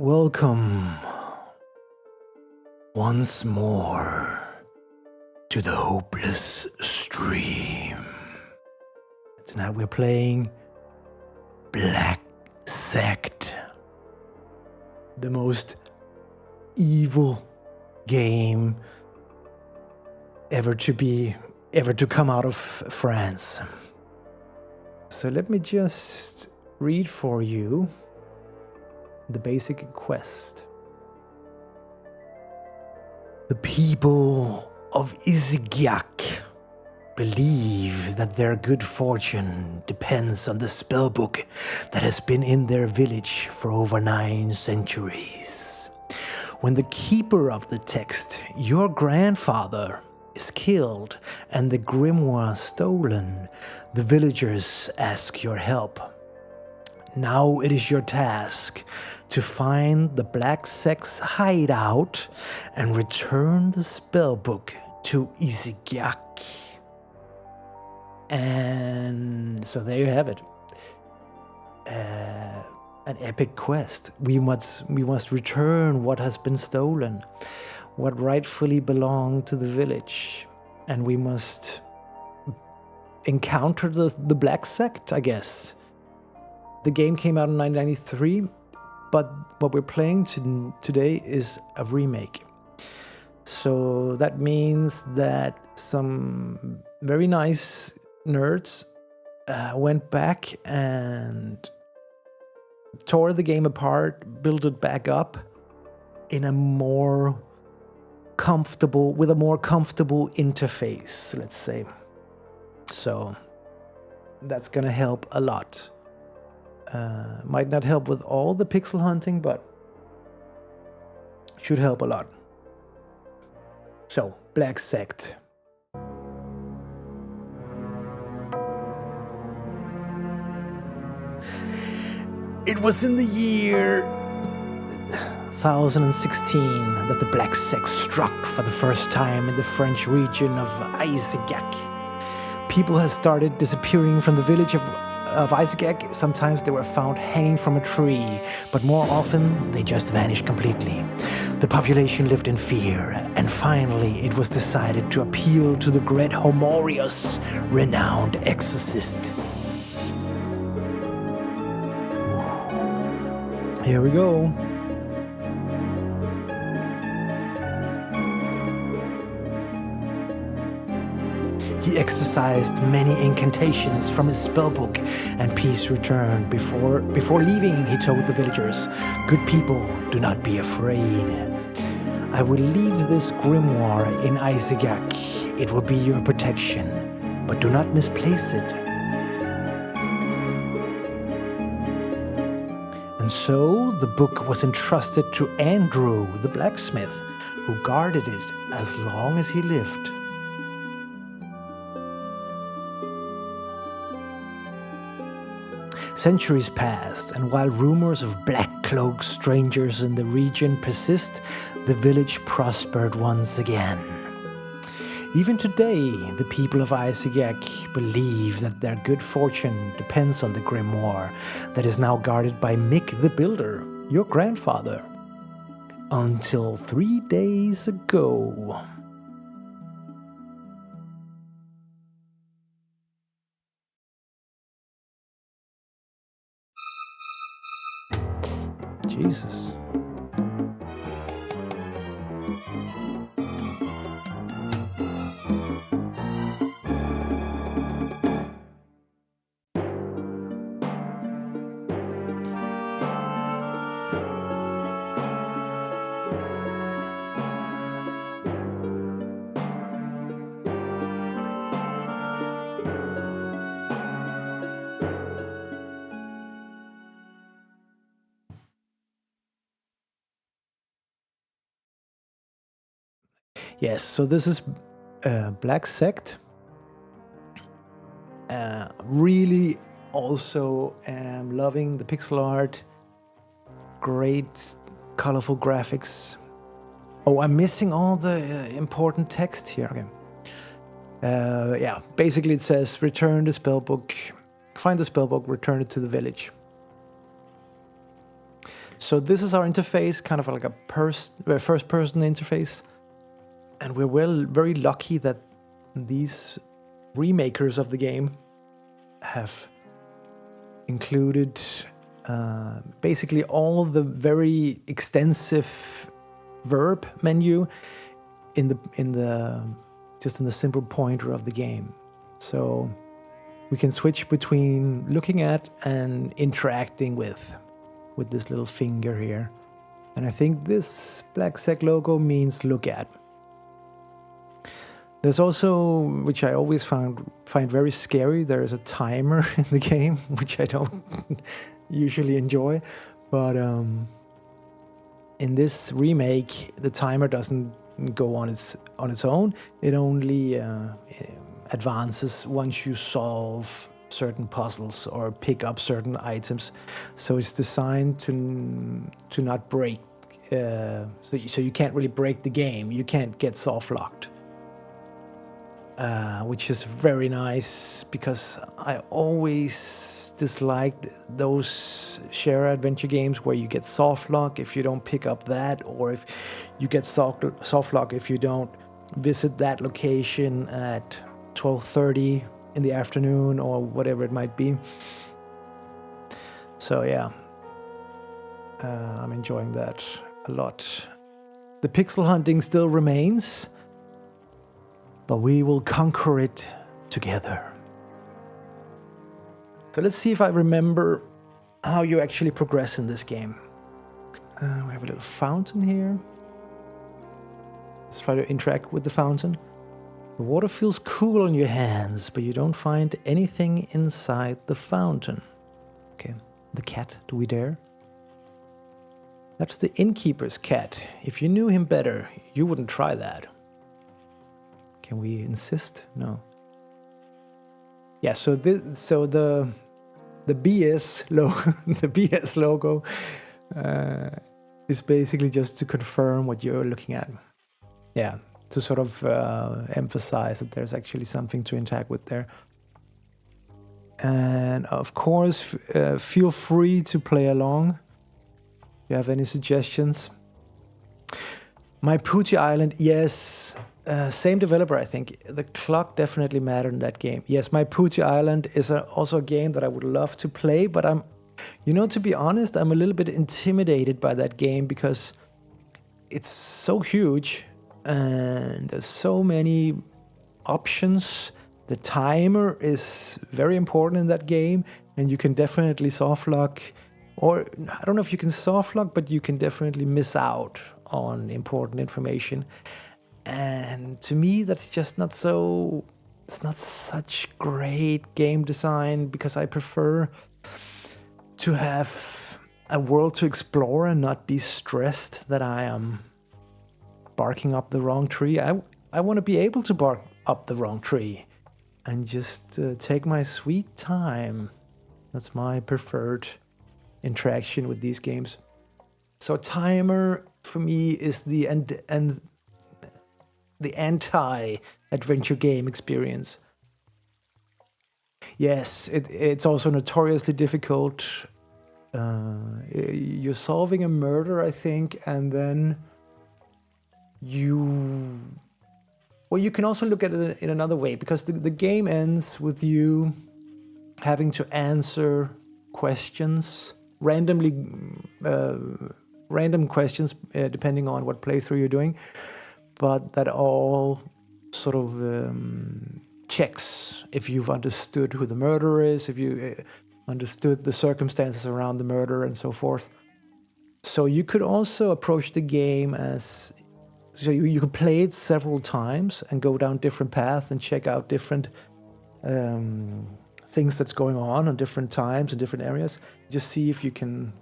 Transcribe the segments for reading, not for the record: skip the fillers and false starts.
Welcome once more to the hopeless stream. Tonight we're playing Black Sect, the most evil game ever to come out of France. So let me just read for you the basic quest. The people of Izigyak believe that their good fortune depends on the spellbook that has been in their village for over 9 centuries. When the keeper of the text, your grandfather, is killed and the grimoire stolen, the villagers ask your help. Now it is your task to find the Black Sect's hideout and return the spellbook to Izigyak. And so there you have it. An epic quest. We must return what has been stolen, what rightfully belonged to the village, and we must encounter the Black Sect, I guess. The game came out in 1993, but what we're playing today is a remake. So that means that some very nice nerds went back and tore the game apart, built it back up in a more comfortable interface, let's say. So that's gonna help a lot. Might not help with all the pixel hunting, but should help a lot. So, Black Sect. It was in the year 1016 that the Black Sect struck for the first time in the French region of Izigyak. People had started disappearing from the village of Izigyak. Sometimes they were found hanging from a tree, but more often they just vanished completely. The population lived in fear, and finally it was decided to appeal to the great Homorius, renowned exorcist. Here we go. He exercised many incantations from his spellbook, and peace returned. Before leaving, he told the villagers, "Good people, do not be afraid. I will leave this grimoire in Izigyak. It will be your protection, but do not misplace it." And so the book was entrusted to Andrew, the blacksmith, who guarded it as long as he lived. Centuries passed, and while rumors of black-cloaked strangers in the region persist, the village prospered once again. Even today, the people of Izigyak believe that their good fortune depends on the grimoire that is now guarded by Mick the Builder, your grandfather. Until 3 days ago. Jesus. Yes, so this is Black Sect. Really also am loving the pixel art. Great colorful graphics. Oh, I'm missing all the important text here. Okay. Yeah, basically it says return the spellbook, find the spellbook, return it to the village. So this is our interface, kind of like a first-person interface. And we're very lucky that these remakers of the game have included basically all the very extensive verb menu in the simple pointer of the game. So we can switch between looking at and interacting with this little finger here. And I think this Black Sect logo means look at. There's also, which I always find very scary, there is a timer in the game, which I don't usually enjoy. But in this remake, the timer doesn't go on its own. It only advances once you solve certain puzzles or pick up certain items. So it's designed to not break. So you can't really break the game. You can't get soft locked. Which is very nice, because I always disliked those share adventure games where you get soft lock if you don't pick up that, or if you get soft lock if you don't visit that location at 12:30 in the afternoon or whatever it might be. So yeah, I'm enjoying that a lot. The pixel hunting still remains, but we will conquer it together. So let's see if I remember how you actually progress in this game. We have a little fountain here. Let's try to interact with the fountain. The water feels cool on your hands, but you don't find anything inside the fountain. Okay, the cat, do we dare? That's the innkeeper's cat. If you knew him better, you wouldn't try that. Can we insist? No. Yeah, so the BS logo, the BS logo is basically just to confirm what you're looking at. Yeah, to sort of emphasize that there's actually something to interact with there. And of course, feel free to play along if you have any suggestions. My Pooty Island, yes. Same developer, I think. The clock definitely mattered in that game. Yes, My Pooty Island is also a game that I would love to play, but to be honest, I'm a little bit intimidated by that game because it's so huge and there's so many options. The timer is very important in that game, and you can definitely soft lock, or I don't know if you can soft lock, but you can definitely miss out on important information. And to me, that's just not so. It's not such great game design, because I prefer to have a world to explore and not be stressed that I am barking up the wrong tree. I want to be able to bark up the wrong tree and just take my sweet time. That's my preferred interaction with these games. So timer for me is the anti-adventure game experience. Yes, it's also notoriously difficult. You're solving a murder, I think, and then you can also look at it in another way, because the game ends with you having to answer questions, random questions, depending on what playthrough you're doing, but that all sort of checks if you've understood who the murderer is, if you understood the circumstances around the murder, and so forth. So you could also approach the game as... So you could play it several times and go down different paths and check out different things that's going on different times and different areas. Just see if you can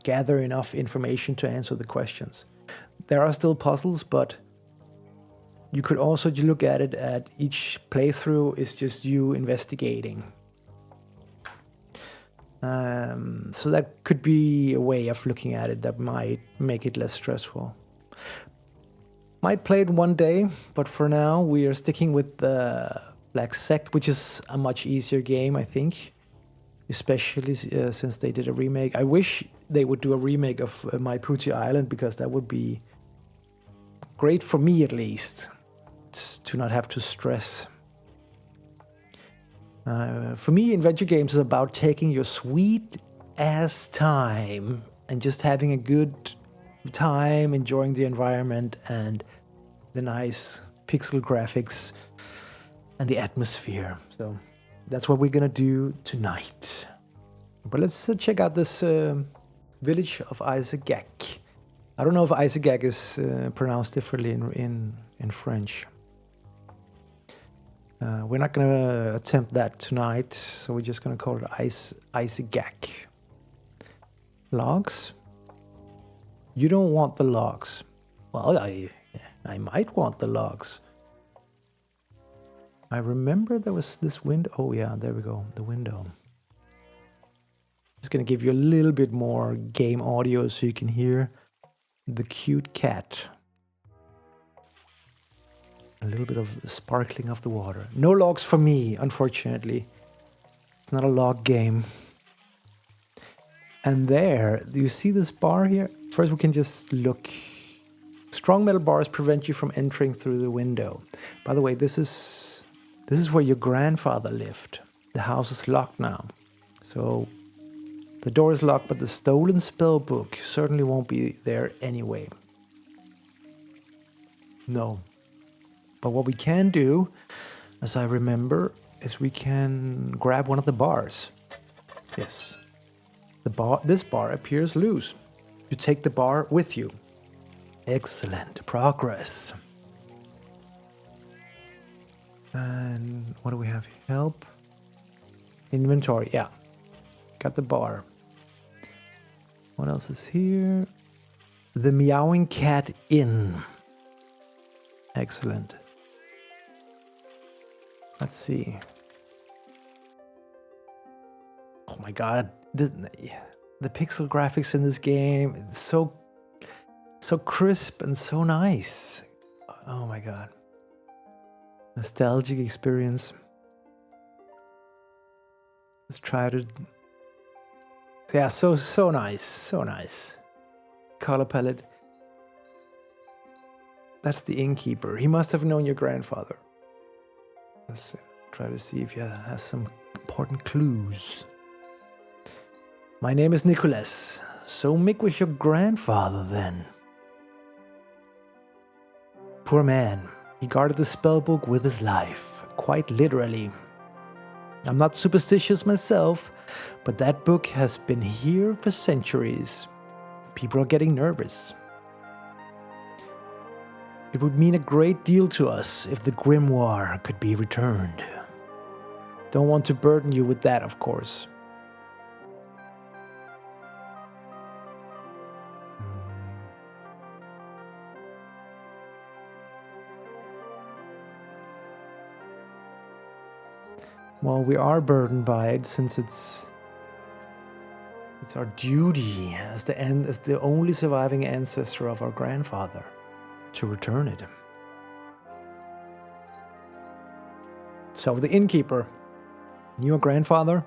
gather enough information to answer the questions. There are still puzzles, but you could also look at it at each playthrough is just you investigating. So that could be a way of looking at it that might make it less stressful. Might play it one day, but for now we are sticking with the Black Sect, which is a much easier game, I think, especially since they did a remake. I wish they would do a remake of My Pooty Island, because that would be great for me, at least, to not have to stress. For me, adventure games is about taking your sweet ass time and just having a good time, enjoying the environment and the nice pixel graphics and the atmosphere. So that's what we're gonna do tonight. But let's check out this village of Isaac. I don't know if Isaac is pronounced differently in French. We're not gonna attempt that tonight, so we're just gonna call it Isaac. Logs? You don't want the logs. Well, I might want the logs. I remember there was this window. Oh yeah, there we go, the window. Just gonna give you a little bit more game audio so you can hear the cute cat. A little bit of sparkling of the water. No logs for me, unfortunately. It's not a log game. And there, do you see this bar here? First, we can just look. Strong metal bars prevent you from entering through the window. By the way, this is where your grandfather lived. The house is locked now. So the door is locked, but the stolen spell book certainly won't be there anyway. No. But what we can do, as I remember, is we can grab one of the bars. Yes. This bar appears loose. You take the bar with you. Excellent progress. And what do we have? Help. Inventory, yeah. Got the bar. What else is here? The Meowing Cat Inn. Excellent. Let's see. Oh my god. The pixel graphics in this game, it's so crisp and so nice. Oh my god. Nostalgic experience. Let's try to... Yeah, so nice. So nice. Color palette. That's the innkeeper. He must have known your grandfather. Let's try to see if he has some important clues. My name is Nicholas. So Mick was your grandfather then. Poor man. He guarded the spellbook with his life. Quite literally. I'm not superstitious myself, but that book has been here for centuries. People are getting nervous. It would mean a great deal to us if the grimoire could be returned. Don't want to burden you with that, of course. Well, we are burdened by it since it's our duty as the only surviving ancestor of our grandfather to return it. So the innkeeper, your grandfather.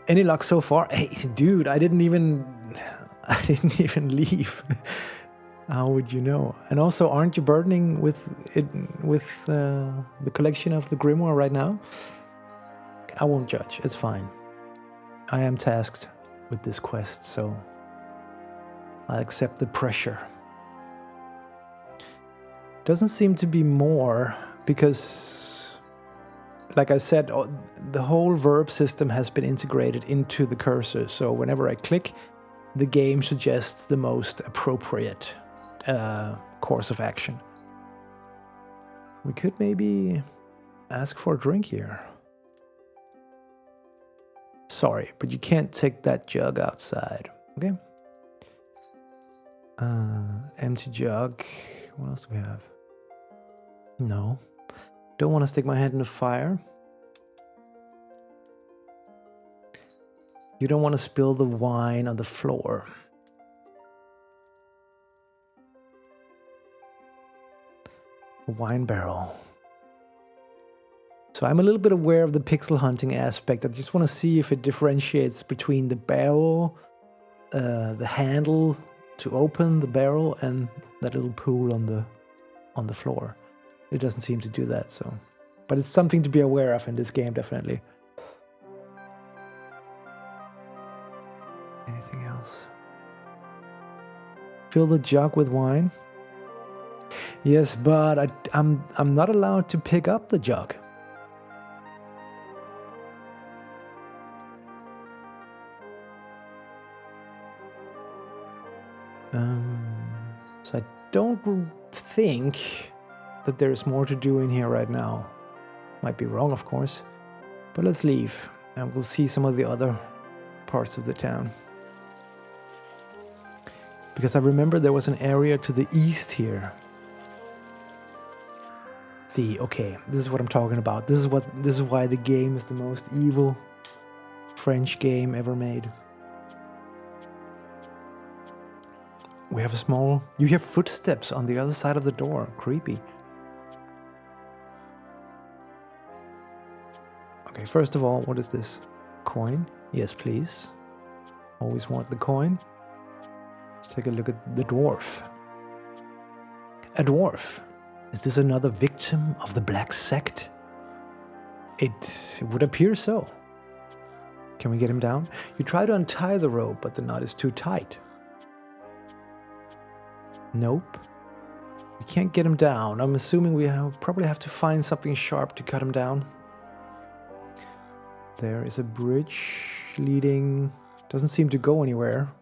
Any luck so far? Hey, dude, I didn't even leave. How would you know? And also, aren't you burdening with the collection of the grimoire right now? I won't judge. It's fine. I am tasked with this quest, so I accept the pressure. Doesn't seem to be more because, like I said, the whole verb system has been integrated into the cursor. So whenever I click, the game suggests the most appropriate course of action. We could maybe ask for a drink here. Sorry, but you can't take that jug outside, okay? Empty jug. What else do we have? No. Don't want to stick my hand in the fire. You don't want to spill the wine on the floor. A wine barrel. So I'm a little bit aware of the pixel hunting aspect. I just want to see if it differentiates between the barrel the handle to open the barrel and that little pool on the floor. It doesn't seem to do that, so. But it's something to be aware of in this game, definitely. Anything else? Fill the jug with wine. Yes, but I'm not allowed to pick up the jug. So I don't think that there's more to do in here right now. Might be wrong, of course, but let's leave and we'll see some of the other parts of the town. Because I remember there was an area to the east here. See, okay, this is what I'm talking about. This is why the game is the most evil French game ever made. We have a small... You hear footsteps on the other side of the door. Creepy. Okay, first of all, what is this? Coin? Yes, please. Always want the coin. Let's take a look at the dwarf. A dwarf. Is this another victim of the Black Sect? It would appear so. Can we get him down? You try to untie the rope, but the knot is too tight. Nope. We can't get him down. I'm assuming we probably have to find something sharp to cut him down. There is a bridge leading... Doesn't seem to go anywhere.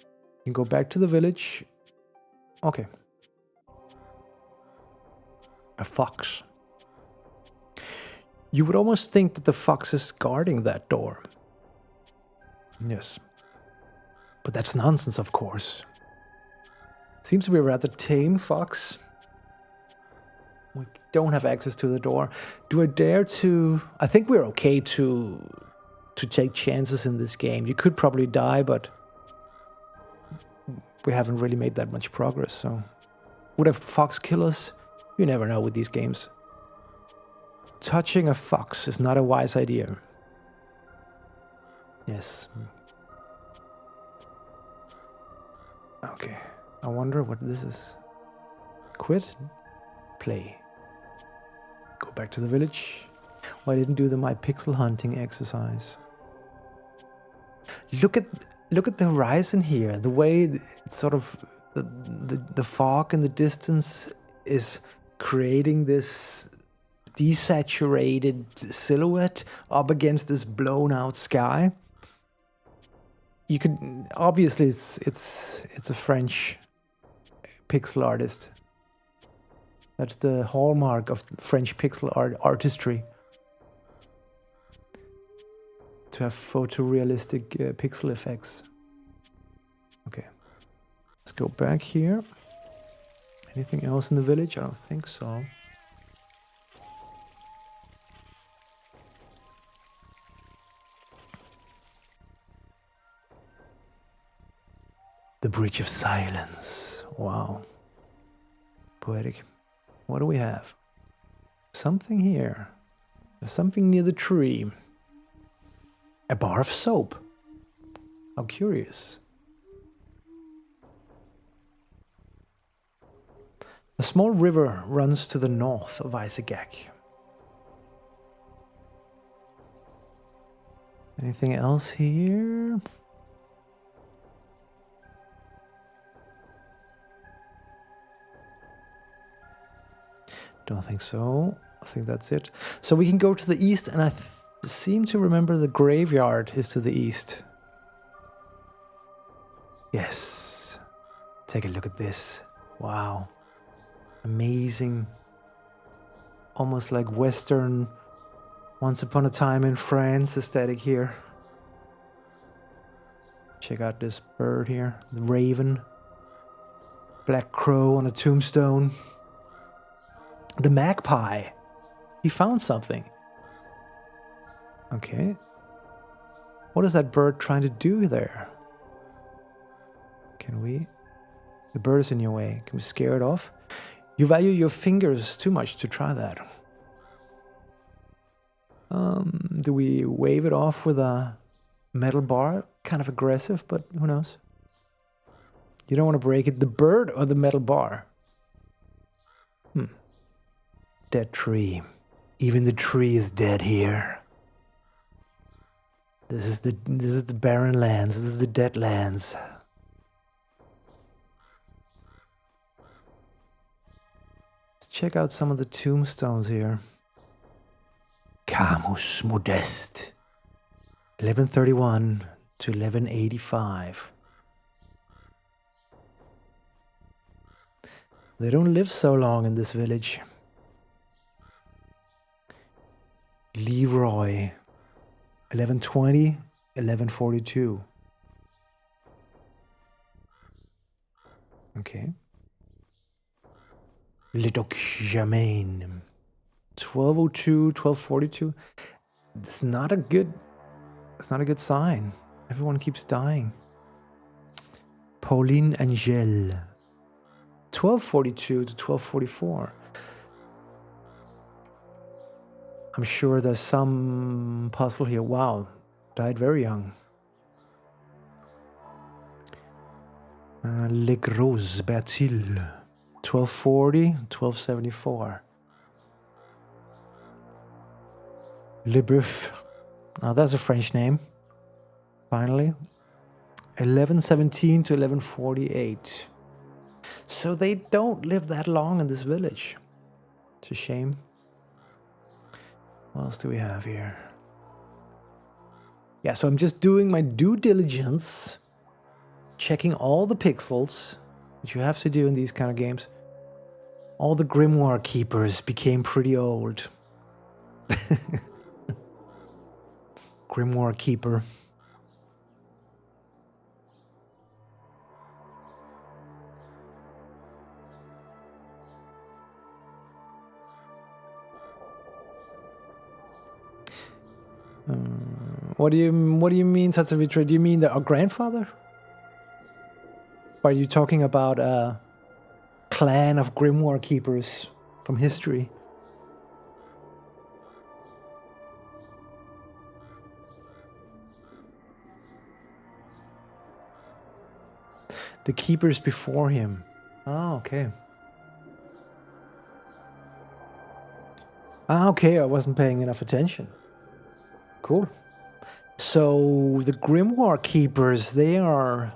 You can go back to the village. Okay. A fox. You would almost think that the fox is guarding that door. Yes. But that's nonsense, of course. Seems to be a rather tame fox. We don't have access to the door. Do I dare to... I think we're okay to take chances in this game. You could probably die, but we haven't really made that much progress, so... Would a fox kill us? You never know with these games. Touching a fox is not a wise idea. Yes. Okay. I wonder what this is. Quit. Play. Go back to the village. Well, I didn't do my pixel hunting exercise. Look at the horizon here. The way it's sort of the fog in the distance is creating this desaturated silhouette up against this blown out sky. You could obviously it's a French pixel artist. That's the hallmark of French pixel artistry. To have photorealistic pixel effects. Okay, let's go back here. Anything else in the village? I don't think so. The Bridge of Silence. Wow. Poetic. What do we have? Something here. There's something near the tree. A bar of soap. How curious. A small river runs to the north of Isegak. Anything else here? Don't think so. I think that's it. So we can go to the east, and I seem to remember the graveyard is to the east. Yes. Take a look at this. Wow. Amazing. Almost like Western Once Upon a Time in France aesthetic here. Check out this bird here. The raven. Black crow on a tombstone. The magpie. He found something. Okay. What is that bird trying to do there? Can we... The bird is in your way. Can we scare it off? You value your fingers too much to try that. Do we wave it off with a Metal bar, kind of aggressive, but who knows? You don't want to break it. The bird or the metal bar? Dead tree. Even the tree is dead here. This is the barren lands. This is the dead lands. Let's check out some of the tombstones here. Camus Modeste. 1131 to 1185. They don't live so long in this village. Leroy. 1120, 1142. Okay. Ledoc Germain. 1202, 1242. It's not a good sign. Everyone keeps dying. Pauline Angel. 1242 to 1244. I'm sure there's some puzzle here. Wow, died very young. Le Gros Bertil. 1240, 1274. Le Boeuf. Now that's a French name. Finally. 1117 to 1148. So they don't live that long in this village. It's a shame. What else do we have here? Yeah, so I'm just doing my due diligence, checking all the pixels, which you have to do in these kind of games. All the Grimoire keepers became pretty old. Grimoire keeper. What do you mean such a retreat? Do you mean our grandfather? Or are you talking about a clan of Grimoire keepers from history? The keepers before him. Oh, okay. Okay, I wasn't paying enough attention. Cool. So the Grimoire keepers, they are,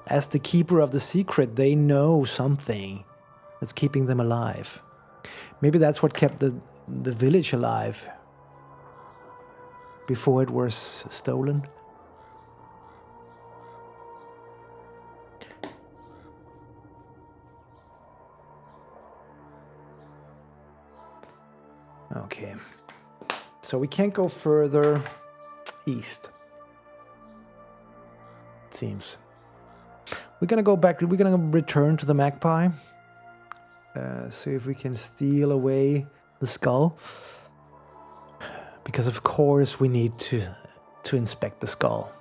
as the keeper of the secret, they know something that's keeping them alive. Maybe that's what kept the village alive before it was stolen. Okay. So we can't go further east. It seems. We're gonna go back. We're gonna return to the Magpie. See if we can steal away the skull. Because of course we need to inspect the skull.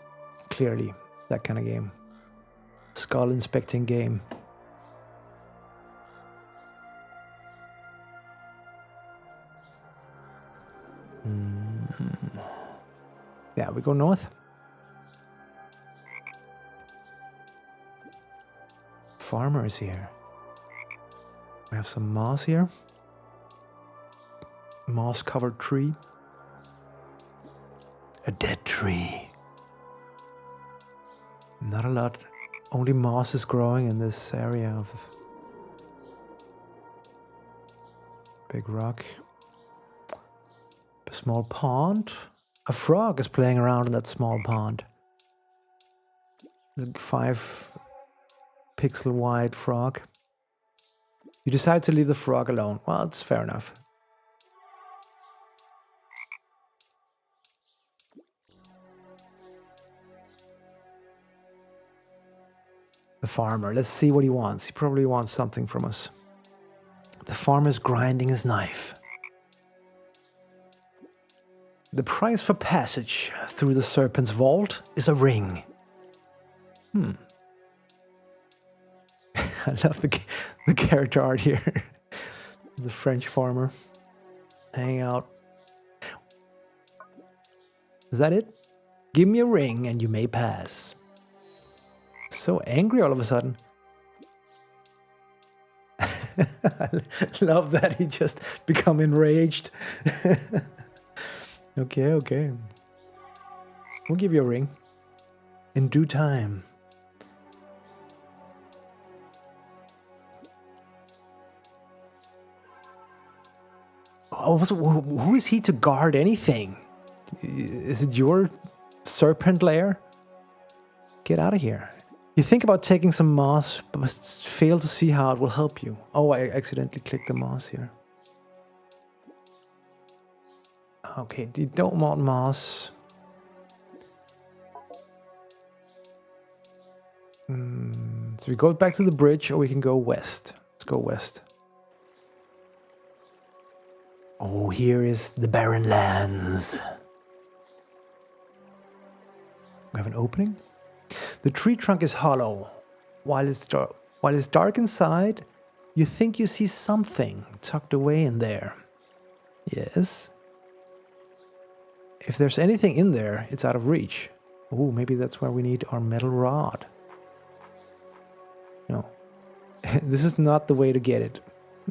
Clearly, that kind of game. Skull inspecting game. Yeah, we go north. Farmer is here. We have some moss here. Moss-covered tree. A dead tree. Not a lot. Only moss is growing in this area of big rock. A small pond. A frog is playing around in that small pond. The 5 pixel wide frog. You decide to leave the frog alone. Well, it's fair enough. The farmer. Let's see what he wants. He probably wants something from us. The farmer's grinding his knife. The price for passage through the serpent's vault is a ring. I love the character art here. The French farmer hanging out. Is that it? Give me a ring and you may pass. So angry all of a sudden. I love that he just become enraged. Okay, okay. We'll give you a ring. In due time. Oh, who is he to guard anything? Is it your serpent lair? Get out of here. You think about taking some moss, but fail to see how it will help you. Oh, I accidentally clicked the moss here. Okay, you don't want moss. So we go back to the bridge, or we can go west. Let's go west. Oh, here is the barren lands. We have an opening. The tree trunk is hollow. While it's dark inside, you think you see something tucked away in there. Yes. If there's anything in there, it's out of reach. Oh, maybe that's where we need our metal rod. No. This is not the way to get it.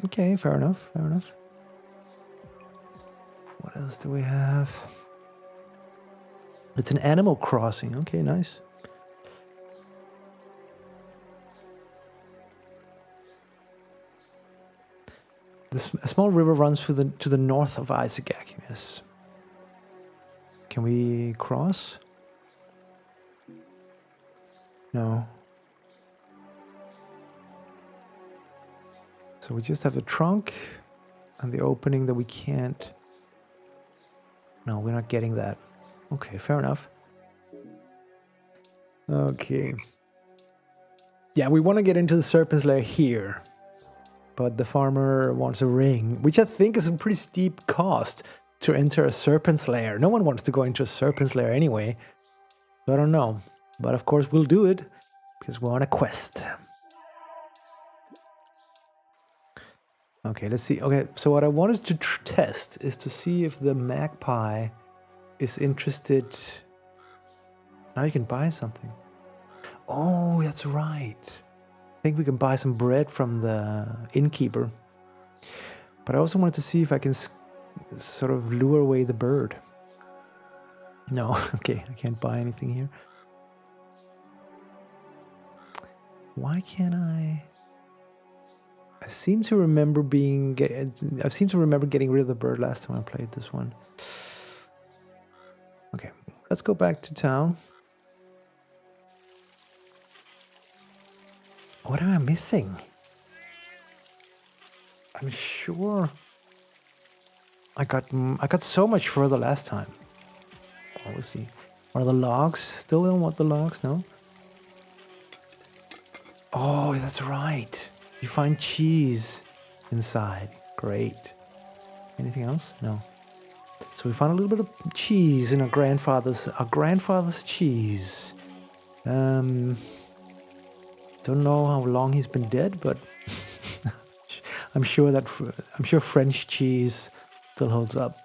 Okay, fair enough, fair enough. What else do we have? It's an Animal Crossing. Okay, nice. A small river runs to the north of Isaac. Yes. Can we cross? No. So we just have the trunk and the opening that we can't. No, we're not getting that. Okay, fair enough. Okay. Yeah, we want to get into the Serpent's Lair here. But the farmer wants a ring, which I think is a pretty steep cost to enter a Serpent's Lair. No one wants to go into a Serpent's Lair anyway. So I don't know. But of course we'll do it because we're on a quest. Okay, let's see. Okay, so what I wanted to test is to see if the magpie is interested. Now you can buy something. Oh, that's right. I think we can buy some bread from the innkeeper. But I also wanted to see if I can sort of lure away the bird. No, okay, I can't buy anything here. Why can't I? I seem to remember getting rid of the bird last time I played this one. Okay, let's go back to town. What am I missing? I'm sure I got so much further last time. Oh, we'll see. Are the logs still don't want the logs? No. Oh, that's right. You find cheese inside. Great. Anything else? No. So we found a little bit of cheese in our grandfather's cheese. Don't know how long he's been dead, but I'm sure French cheese still holds up.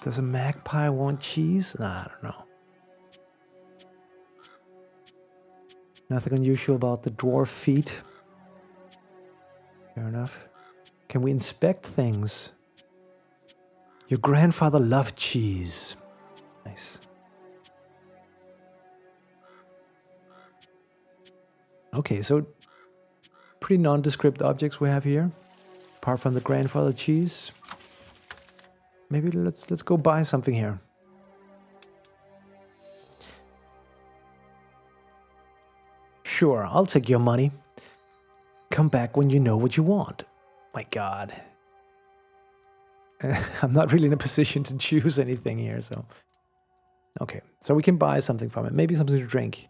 Does a magpie want cheese? Nah, I don't know. Nothing unusual about the dwarf feet. Fair enough. Can we inspect things? Your grandfather loved cheese. Nice. Okay, so pretty nondescript objects we have here. Apart from the grandfather cheese. Maybe let's go buy something here. Sure, I'll take your money. Come back when you know what you want. My God. I'm not really in a position to choose anything here, so. Okay, so we can buy something from it. Maybe something to drink.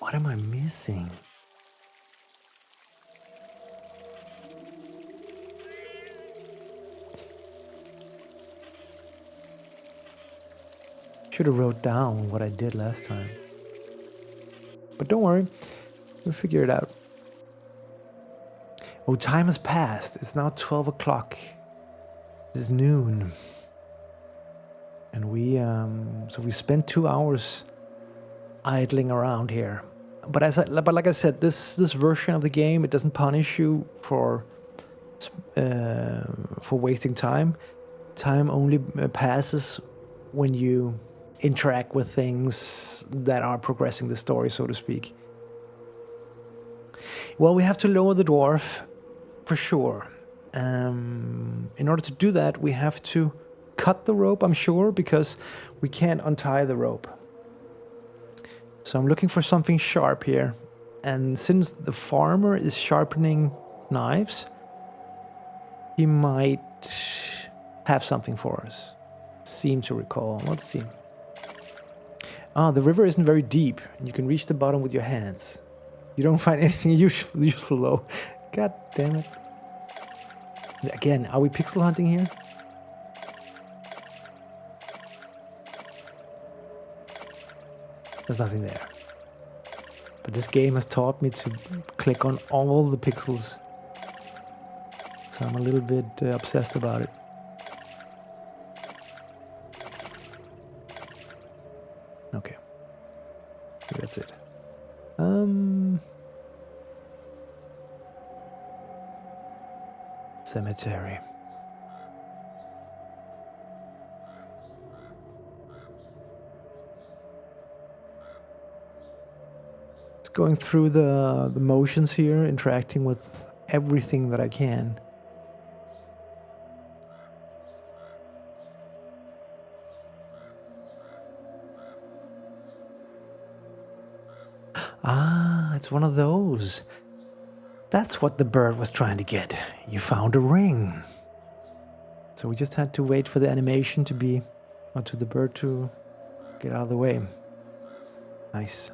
What am I missing? Should have wrote down what I did last time. But don't worry. We'll figure it out. Oh, time has passed. It's now 12 o'clock. It's noon. And we spent 2 hours idling around here. But like I said, this version of the game, it doesn't punish you for wasting time. Time only passes when you interact with things that are progressing the story, so to speak. Well, we have to lower the dwarf, for sure. In order to do that, we have to cut the rope, I'm sure, because we can't untie the rope. So I'm looking for something sharp here. And since the farmer is sharpening knives, he might have something for us. Seem to recall. Let's see. Ah, the river isn't very deep, and you can reach the bottom with your hands. You don't find anything useful though. God damn it. Again, are we pixel hunting here? There's nothing there. But this game has taught me to click on all the pixels. So I'm a little bit obsessed about it. Okay. That's it. Cemetery. Just going through the motions here, interacting with everything that I can. Ah, it's one of those. That's what the bird was trying to get. You found a ring. So we just had to wait for the animation to be, or to the bird to get out of the way. Nice.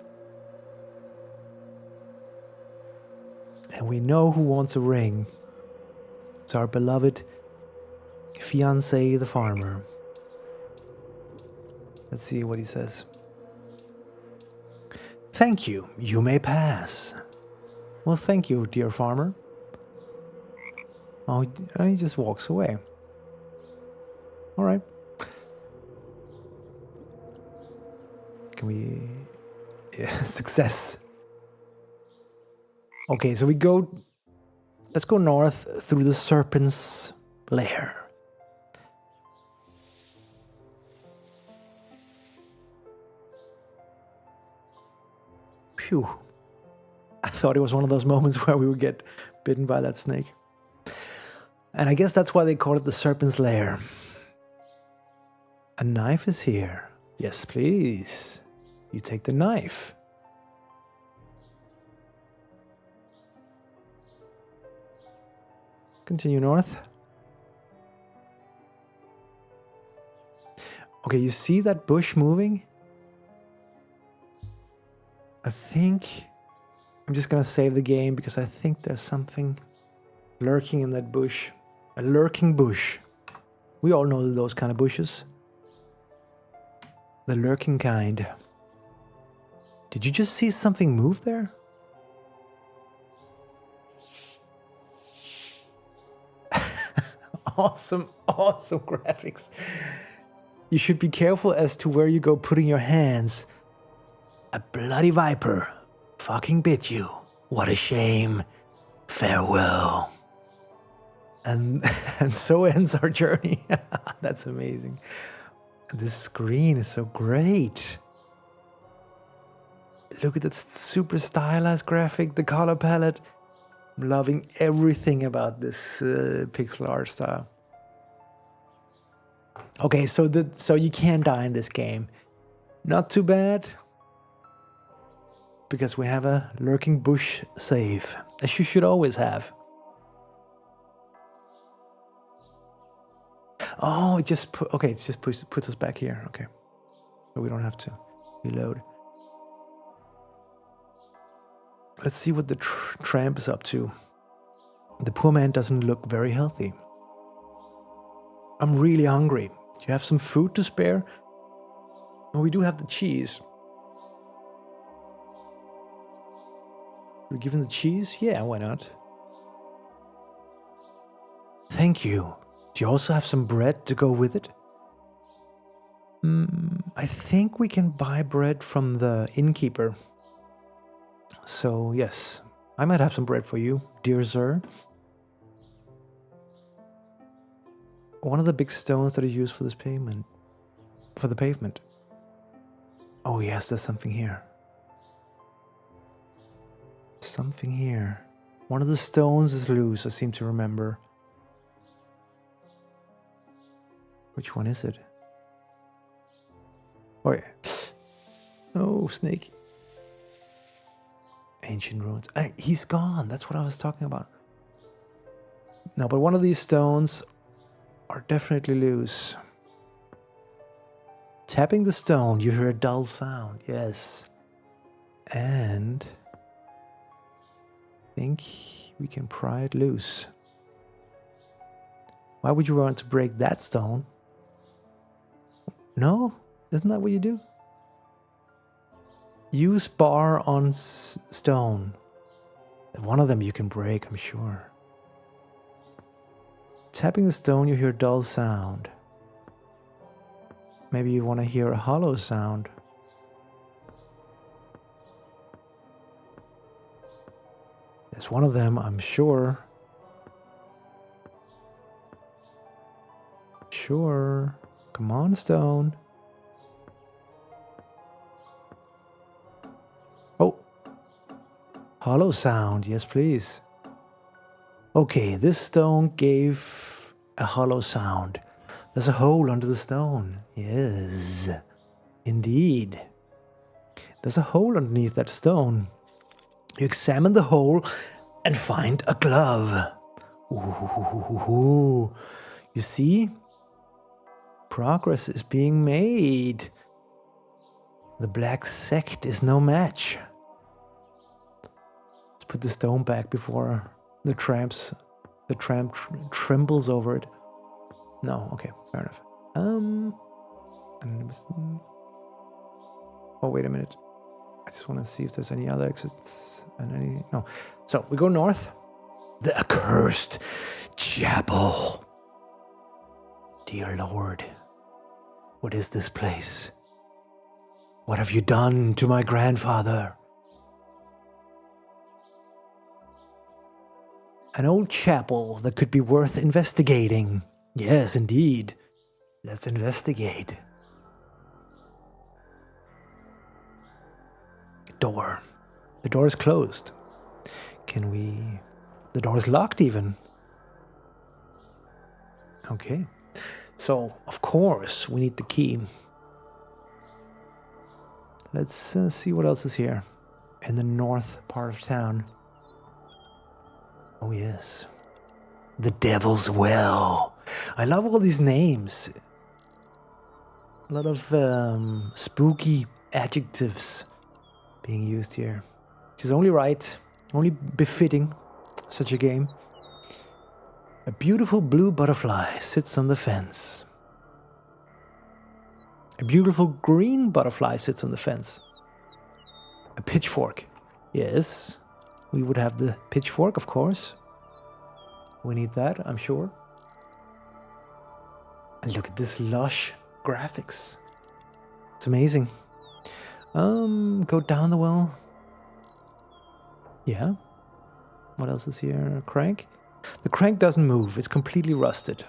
And we know who wants a ring. It's our beloved fiancé, the farmer. Let's see what he says. Thank you. You may pass. Well, thank you, dear farmer. Oh, he just walks away. All right. Can we... Yeah, success. Okay, so we go... Let's go north through the serpent's lair. Phew. I thought it was one of those moments where we would get bitten by that snake. And I guess that's why they call it the serpent's lair. A knife is here. Yes, please. You take the knife. Continue north. Okay, you see that bush moving? I think... I'm just gonna save the game because I think there's something lurking in that bush. A lurking bush. We all know those kind of bushes. The lurking kind. Did you just see something move there? Awesome graphics. You should be careful as to where you go putting your hands. A bloody viper fucking bit you. What a shame. Farewell. And so ends our journey. That's amazing. This screen is so great. Look at that super stylized graphic, the color palette. I'm loving everything about this pixel art style. Okay, so you can die in this game. Not too bad. Because we have a lurking bush save, as you should always have. Oh, it just puts us back here. Okay, so we don't have to reload. Let's see what the tramp is up to. The poor man doesn't look very healthy. I'm really hungry. Do you have some food to spare? Well, we do have the cheese. We give him the cheese? Yeah, why not? Thank you. Do you also have some bread to go with it? I think we can buy bread from the innkeeper. So, yes, I might have some bread for you, dear sir. One of the big stones that are used for this pavement. For the pavement. Oh, yes, there's something here. Something here. One of the stones is loose, I seem to remember. Which one is it? Oh, yeah. Oh, snake. Ancient ruins. He's gone. That's what I was talking about. No, but one of these stones are definitely loose. Tapping the stone, you hear a dull sound. Yes. And I think we can pry it loose. Why would you want to break that stone? No? Isn't that what you do? Use bar on stone. One of them you can break, I'm sure. Tapping the stone, you hear a dull sound. Maybe you want to hear a hollow sound. There's one of them, I'm sure. Sure. Come on, stone. Oh. Hollow sound. Yes, please. Okay, this stone gave a hollow sound. There's a hole under the stone. Yes. Indeed. There's a hole underneath that stone. You examine the hole and find a glove. Ooh. You see? Progress is being made. The Black Sect is no match. Let's put the stone back before the tramp trembles over it. No, okay, fair enough. Oh, wait a minute. I just want to see if there's any other exits and any. No. So we go north. The accursed chapel. Dear Lord, what is this place? What have you done to my grandfather? An old chapel that could be worth investigating. Yes, indeed. Let's investigate. Door. The door is closed. Can we... The door is locked even. Okay. So, of course, we need the key. Let's see what else is here. In the north part of town. Oh, yes. The Devil's Well. I love all these names. A lot of spooky adjectives being used here. Which is only right, only befitting such a game. A beautiful blue butterfly sits on the fence. A beautiful green butterfly sits on the fence. A pitchfork. Yes, we would have the pitchfork, of course. We need that, I'm sure. And look at this lush graphics. It's amazing. Go down the well. Yeah. What else is here? Crank. The crank doesn't move. It's completely rusted.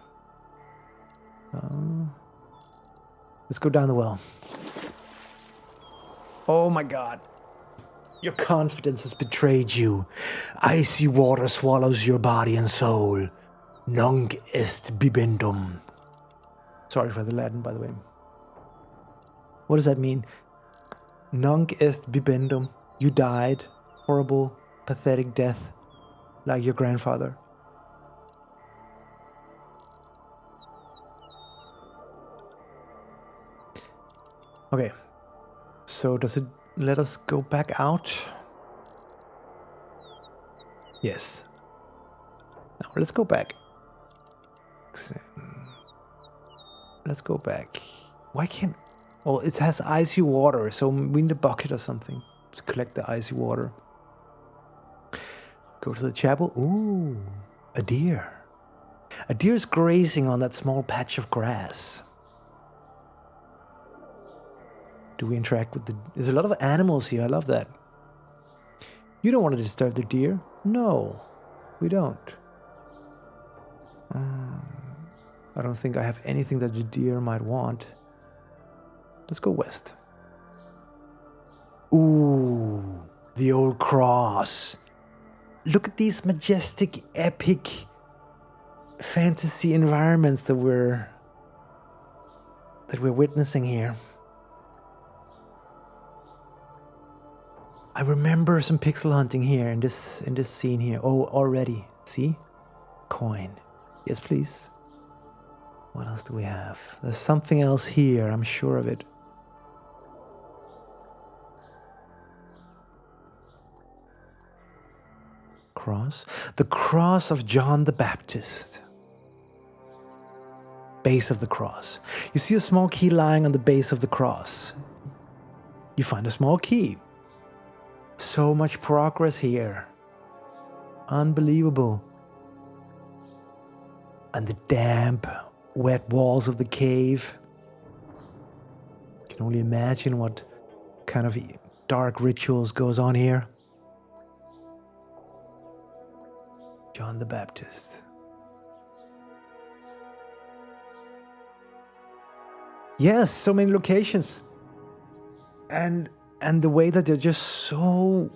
Let's go down the well. Oh my god. Your confidence has betrayed you. Icy water swallows your body and soul. Nunc est bibendum. Sorry for the Latin, by the way. What does that mean? Nunc est bibendum. You died. Horrible, pathetic death. Like your grandfather. Okay. So does it let us go back out? Yes. Now let's go back. Let's go back. Why can't... Well, it has icy water, so we need a bucket or something to collect the icy water. Go to the chapel. Ooh, a deer. A deer is grazing on that small patch of grass. Do we interact with the... There's a lot of animals here. I love that. You don't want to disturb the deer? No, we don't. I don't think I have anything that the deer might want. Let's go west. Ooh, the old cross. Look at these majestic, epic fantasy environments that we're witnessing here. I remember some pixel hunting here in this scene here. Oh, already. See? Coin. Yes, please. What else do we have? There's something else here, I'm sure of it. Cross. The cross of John the Baptist. Base of the cross. You see a small key lying on the base of the cross. You find a small key. So much progress here. Unbelievable. And the damp, wet walls of the cave. You can only imagine what kind of dark rituals goes on here. John the Baptist. Yes, so many locations. And the way that they're just so...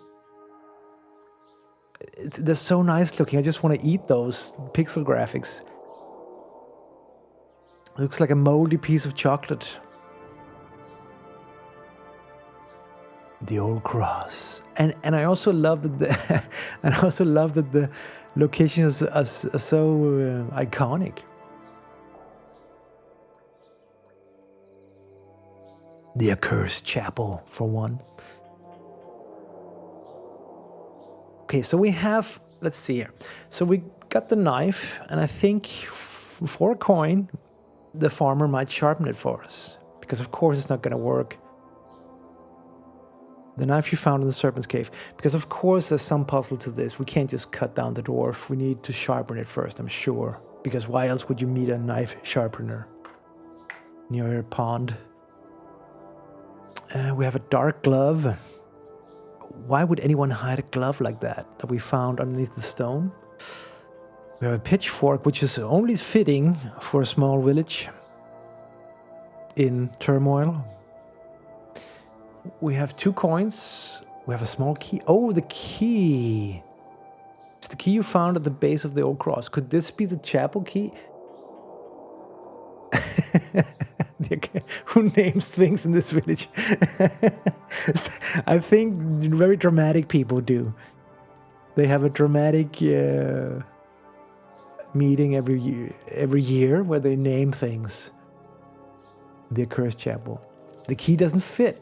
They're so nice looking. I just want to eat those pixel graphics. Looks like a moldy piece of chocolate. The old cross. And I also love that the locations are so iconic. The accursed chapel, for one. Okay, so we have, let's see here. So we got the knife, and I think for a coin, the farmer might sharpen it for us. Because of course it's not going to work. The knife you found in the serpent's cave. Because of course there's some puzzle to this. We can't just cut down the dwarf. We need to sharpen it first, I'm sure. Because why else would you meet a knife sharpener near your pond? We have a dark glove. Why would anyone hide a glove like that we found underneath the stone? We have a pitchfork, which is only fitting for a small village in turmoil. We have 2 coins. We have a small key. Oh, the key. It's the key you found at the base of the old cross. Could this be the chapel key? Who names things in this village? I think very dramatic people do. They have a dramatic meeting every year where they name things. The accursed chapel. The key doesn't fit.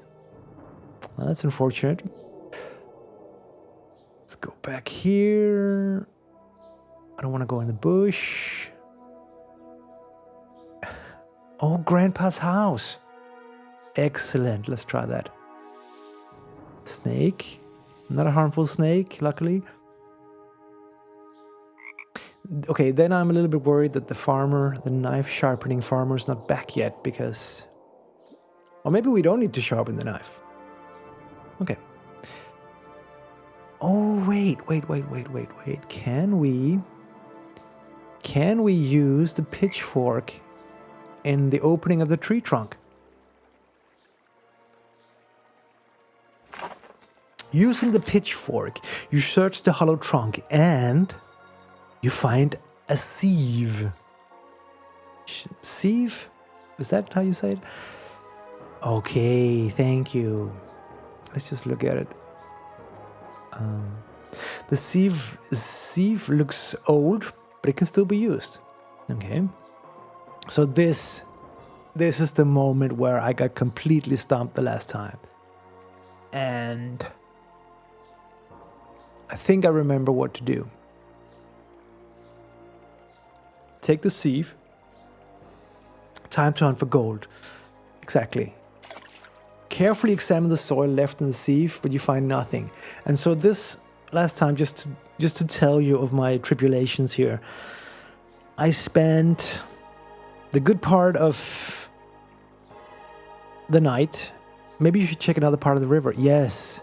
Well, that's unfortunate. Let's go back here. I don't want to go in the bush. Oh, Grandpa's house. Excellent. Let's try that. Snake. Not a harmful snake, luckily. Okay, then I'm a little bit worried that the knife sharpening farmer is not back yet because... Or maybe we don't need to sharpen the knife. Okay. Oh, wait. Can we use the pitchfork in the opening of the tree trunk? Using the pitchfork, you search the hollow trunk and you find a sieve. Sieve? Is that how you say it? Okay, thank you. Let's just look at it. The sieve looks old, but it can still be used. Okay. So this is the moment where I got completely stumped the last time. And I think I remember what to do. Take the sieve. Time to hunt for gold. Exactly. Carefully examine the soil left in the sieve, but you find nothing. And so this last time, just just to tell you of my tribulations here. I spent the good part of the night. Maybe you should check another part of the river. Yes.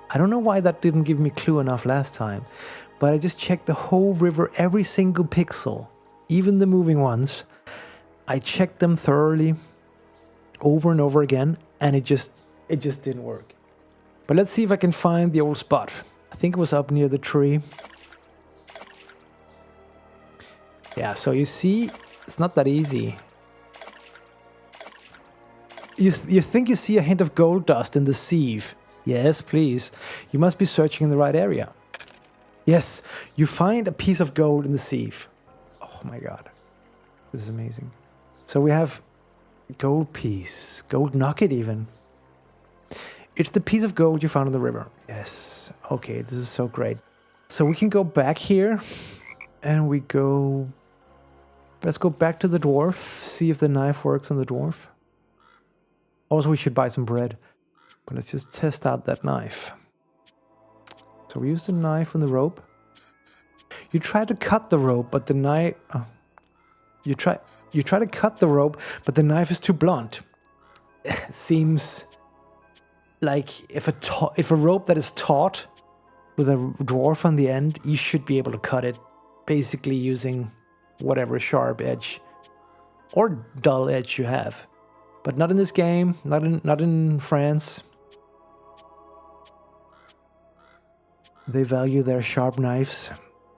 I don't know why that didn't give me clue enough last time, but I just checked the whole river, every single pixel, even the moving ones. I checked them thoroughly over and over again, and it just didn't work. But let's see if I can find the old spot. I think it was up near the tree. Yeah, so you see, it's not that easy. You think you see a hint of gold dust in the sieve. Yes, please. You must be searching in the right area. Yes, you find a piece of gold in the sieve. Oh my god. This is amazing. So we have gold piece, gold nugget even. It's the piece of gold you found in the river. Yes. Okay, this is so great. So we can go back here and we go... Let's go back to the dwarf, see if the knife works on the dwarf. Also, we should buy some bread. But let's just test out that knife. So we use the knife on the rope. You try to cut the rope, but the knife... You try to cut the rope, but the knife is too blunt. Seems like if a rope that is taut with a dwarf on the end, you should be able to cut it, basically using whatever sharp edge or dull edge you have. But not in this game, not in France. They value their sharp knives.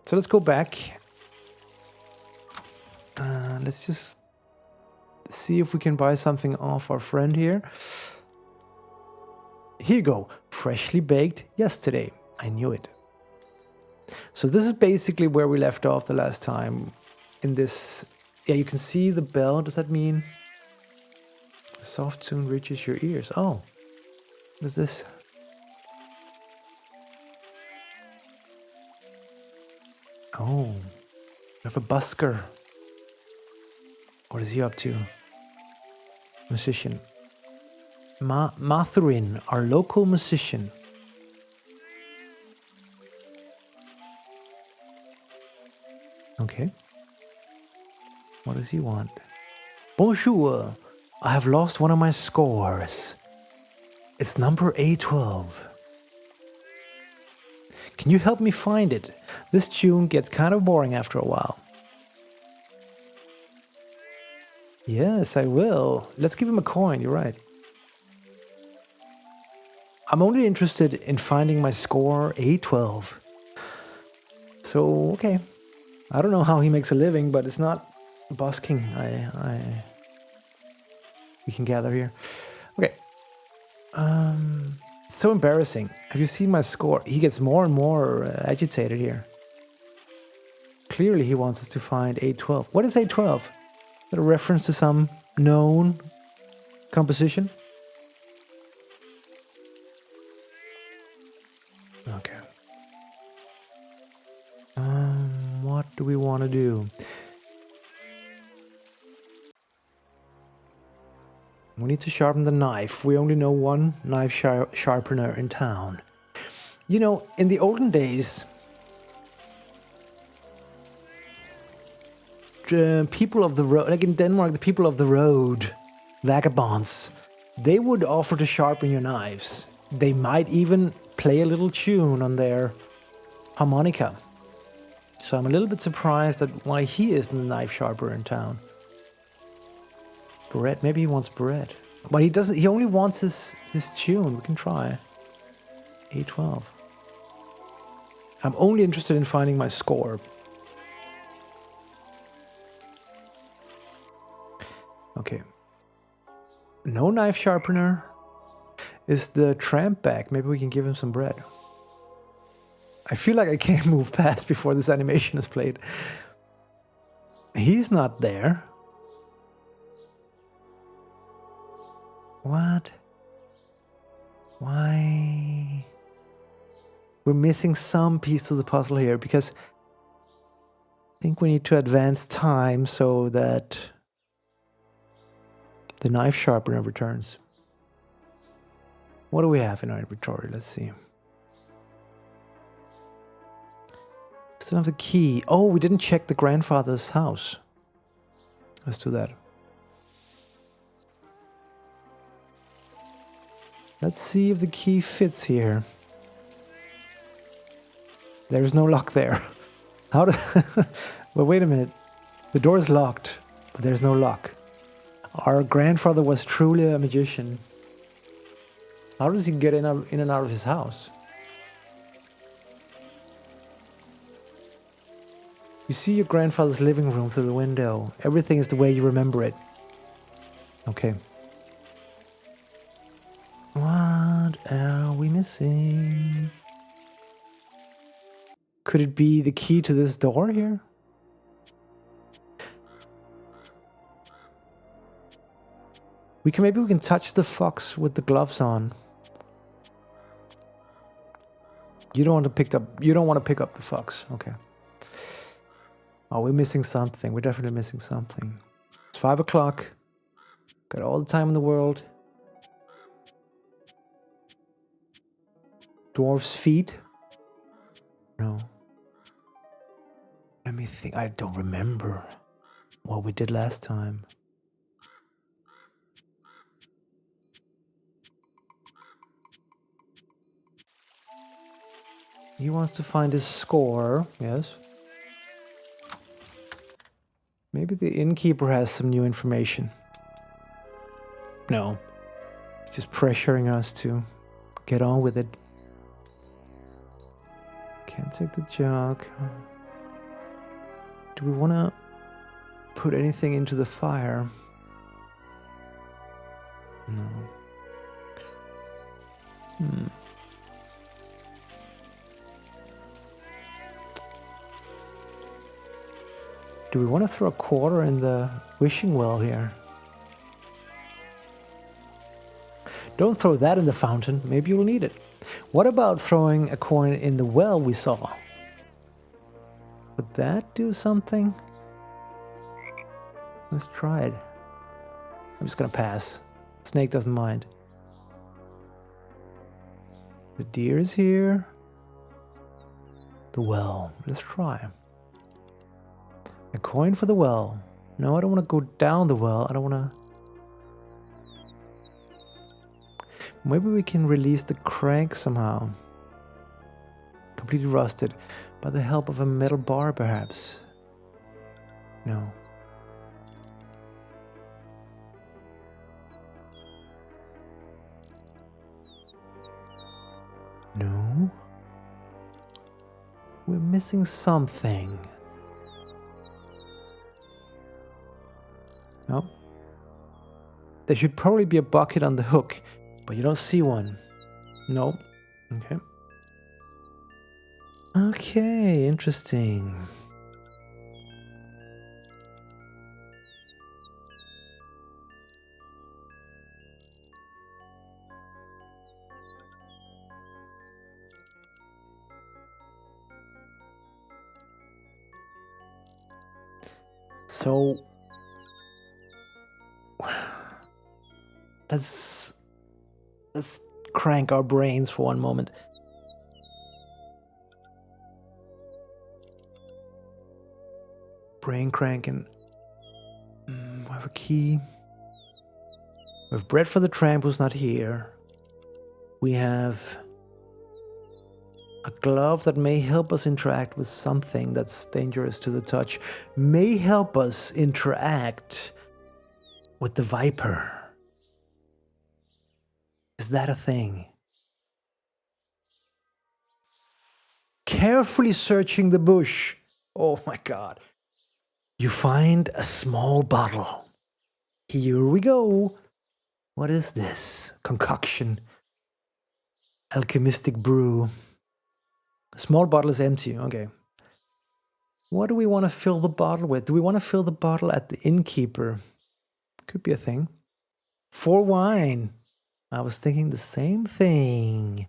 So let's go back. Let's just see if we can buy something off our friend here. Here you go. Freshly baked yesterday. I knew it. So this is basically where we left off the last time. In this... Yeah, you can see the bell. Does that mean... A soft tune reaches your ears? Oh. What is this? Oh. We have a busker. What is he up to? Musician. Mathurin, our local musician. Okay. What does he want? Bonjour. I have lost one of my scores. It's number A12. Can you help me find it? This tune gets kind of boring after a while. Yes, I will. Let's give him a coin, you're right. I'm only interested in finding my score A12. So, okay. I don't know how he makes a living, but it's not busking. We can gather here. Okay. So embarrassing. Have you seen my score? He gets more and more agitated here. Clearly he wants us to find A12. What is A12? Is that a reference to some known composition? Okay. What do we want to do? We need to sharpen the knife. We only know one knife sharpener in town. You know, in the olden days, people of the road, like in Denmark, the people of the road, vagabonds, they would offer to sharpen your knives. They might even play a little tune on their harmonica. So I'm a little bit surprised at why he isn't the knife sharpener in town. Bread, maybe he wants bread. But he doesn't, he only wants his tune. We can try. A12. I'm only interested in finding my score. Okay. No knife sharpener. Is the tramp back? Maybe we can give him some bread. I feel like I can't move past before this animation is played. He's not there. What? Why? We're missing some piece of the puzzle here because I think we need to advance time so that the knife sharpener returns. What do we have in our inventory? Let's see. Still have the key. Oh, we didn't check the grandfather's house. Let's do that. Let's see if the key fits here. There's no lock there. How do... Well, wait a minute. The door is locked, but there's no lock. Our grandfather was truly a magician. How does he get in and out of his house? You see your grandfather's living room through the window. Everything is the way you remember it. Okay. What are we missing? Could it be the key to this door here? Maybe we can touch the fox with the gloves on. You don't want to pick up the fox. Okay. Oh, we're missing something. We're definitely missing something. It's 5 o'clock. Got all the time in the world. Dwarf's feet? No. Let me think. I don't remember what we did last time. He wants to find his score. Yes. Maybe the innkeeper has some new information. No. He's just pressuring us to get on with it. Can't take the jug. Do we want to put anything into the fire? No. Do we want to throw a quarter in the wishing well here? Don't throw that in the fountain. Maybe you'll need it. What about throwing a coin in the well we saw? Would that do something? Let's try it. I'm just gonna pass. Snake doesn't mind. The deer is here. The well. Let's try. A coin for the well. No, I don't want to go down the well. I don't want to... Maybe we can release the crank somehow. Completely rusted. By the help of a metal bar, perhaps. No. No. We're missing something. No. There should probably be a bucket on the hook, but you don't see one. No. Okay. Okay, interesting. So let's crank our brains for one moment. Brain cranking. We have a key. We have bread for the tramp who's not here. We have a glove that may help us interact with something that's dangerous to the touch. May help us interact with the viper. Is that a thing? Carefully searching the bush. Oh my God. You find a small bottle. Here we go. What is this? Concoction. Alchemistic brew. A small bottle is empty. Okay. What do we want to fill the bottle with? Do we want to fill the bottle at the innkeeper? Could be a thing. For wine. I was thinking the same thing.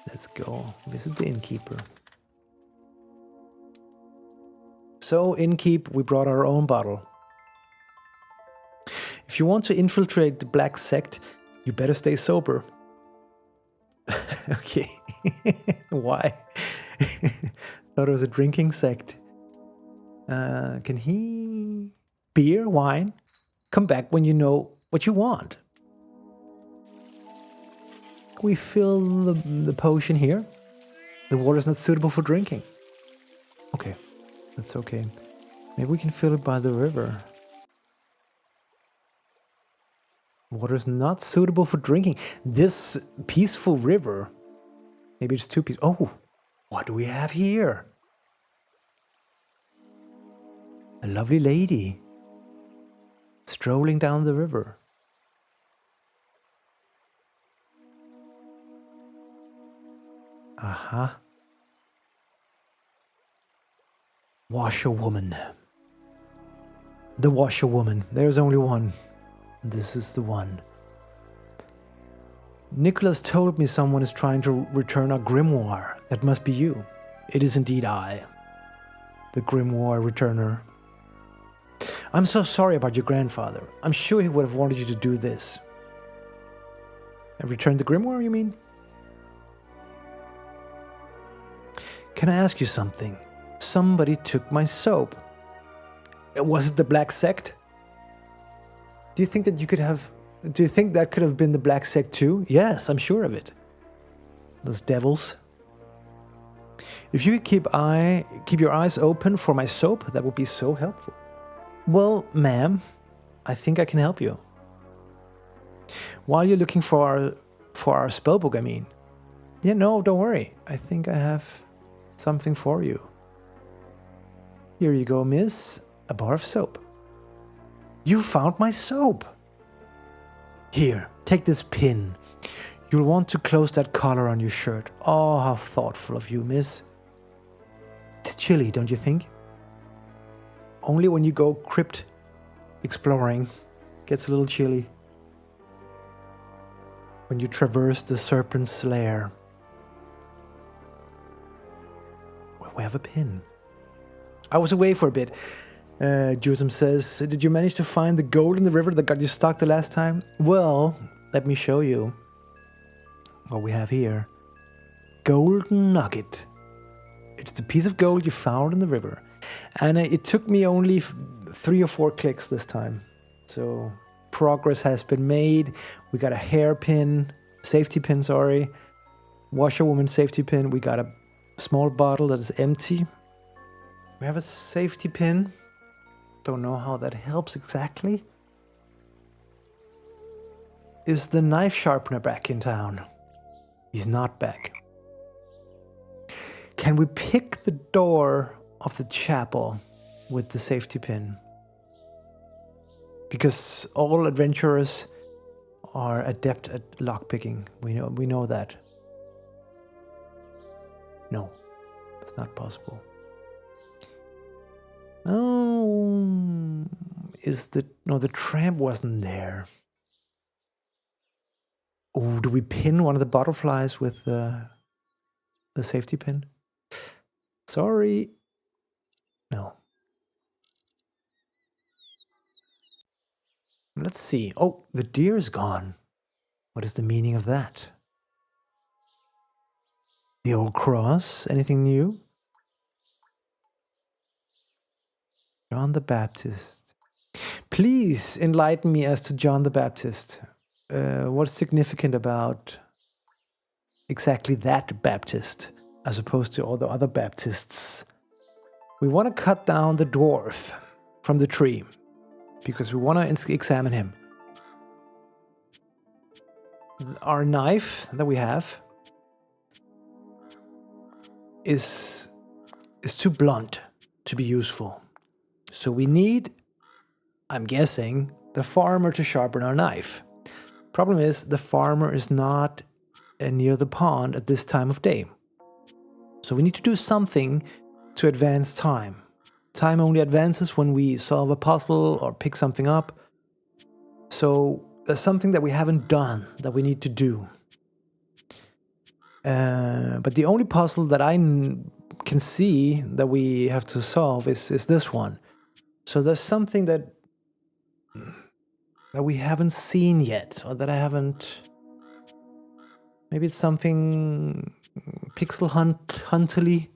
Let's go visit the innkeeper. So, innkeep, we brought our own bottle. If you want to infiltrate the Black Sect, you better stay sober. Okay. Why? Thought it was a drinking sect. Can he... Beer, wine? Come back when you know what you want. We fill the potion here. The water is not suitable for drinking. Okay, that's okay. Maybe we can fill it by the river. Water is not suitable for drinking. This peaceful river. Maybe it's too peaceful. Oh, what do we have here? A lovely lady. Strolling down the river. Aha. Washerwoman. The washerwoman. There's only one. This is the one. Nicholas told me someone is trying to return our grimoire. That must be you. It is indeed I. The grimoire returner. I'm so sorry about your grandfather. I'm sure he would have wanted you to do this. And return the grimoire, you mean? Can I ask you something? Somebody took my soap. Was it the Black Sect? Do you think that you could have... Do you think that could have been the Black Sect too? Yes, I'm sure of it. Those devils. If you could keep your eyes open for my soap, that would be so helpful. Well, ma'am, I think I can help you. While you're looking for our spellbook, I mean. Yeah, no, don't worry. I think I have something for you. Here you go, miss. A bar of soap. You found my soap. Here, take this pin. You'll want to close that collar on your shirt. Oh, how thoughtful of you, miss. It's chilly, don't you think? Only when you go crypt exploring gets a little chilly. When you traverse the serpent's lair. We have a pin. I was away for a bit. Jusum says, did you manage to find the gold in the river that got you stuck the last time? Well, let me show you what we have here. Golden nugget. It's the piece of gold you found in the river. And it took me only 3 or 4 clicks this time. So progress has been made. We got a hairpin, safety pin, sorry. Washerwoman safety pin. We got a small bottle that is empty. We have a safety pin. Don't know how that helps exactly. Is the knife sharpener back in town? He's not back. Can we pick the door of the chapel with the safety pin? Because all adventurers are adept at lockpicking. We know that. No, it's not possible. Oh, the tramp wasn't there. Oh, do we pin one of the butterflies with the safety pin? Sorry. No. Let's see. Oh, the deer is gone. What is the meaning of that? The old cross? Anything new? John the Baptist. Please enlighten me as to John the Baptist. What's significant about exactly that Baptist as opposed to all the other Baptists? We want to cut down the dwarf from the tree because we want to examine him. Our knife that we have is too blunt to be useful. So we need, I'm guessing, the farmer to sharpen our knife. Problem is, the farmer is not near the pond at this time of day. So we need to do something to advance time. Time only advances when we solve a puzzle or pick something up. So there's something that we haven't done that we need to do. But the only puzzle that I can see that we have to solve is this one. So there's something that we haven't seen yet, or that I haven't... Maybe it's something pixel hunterly.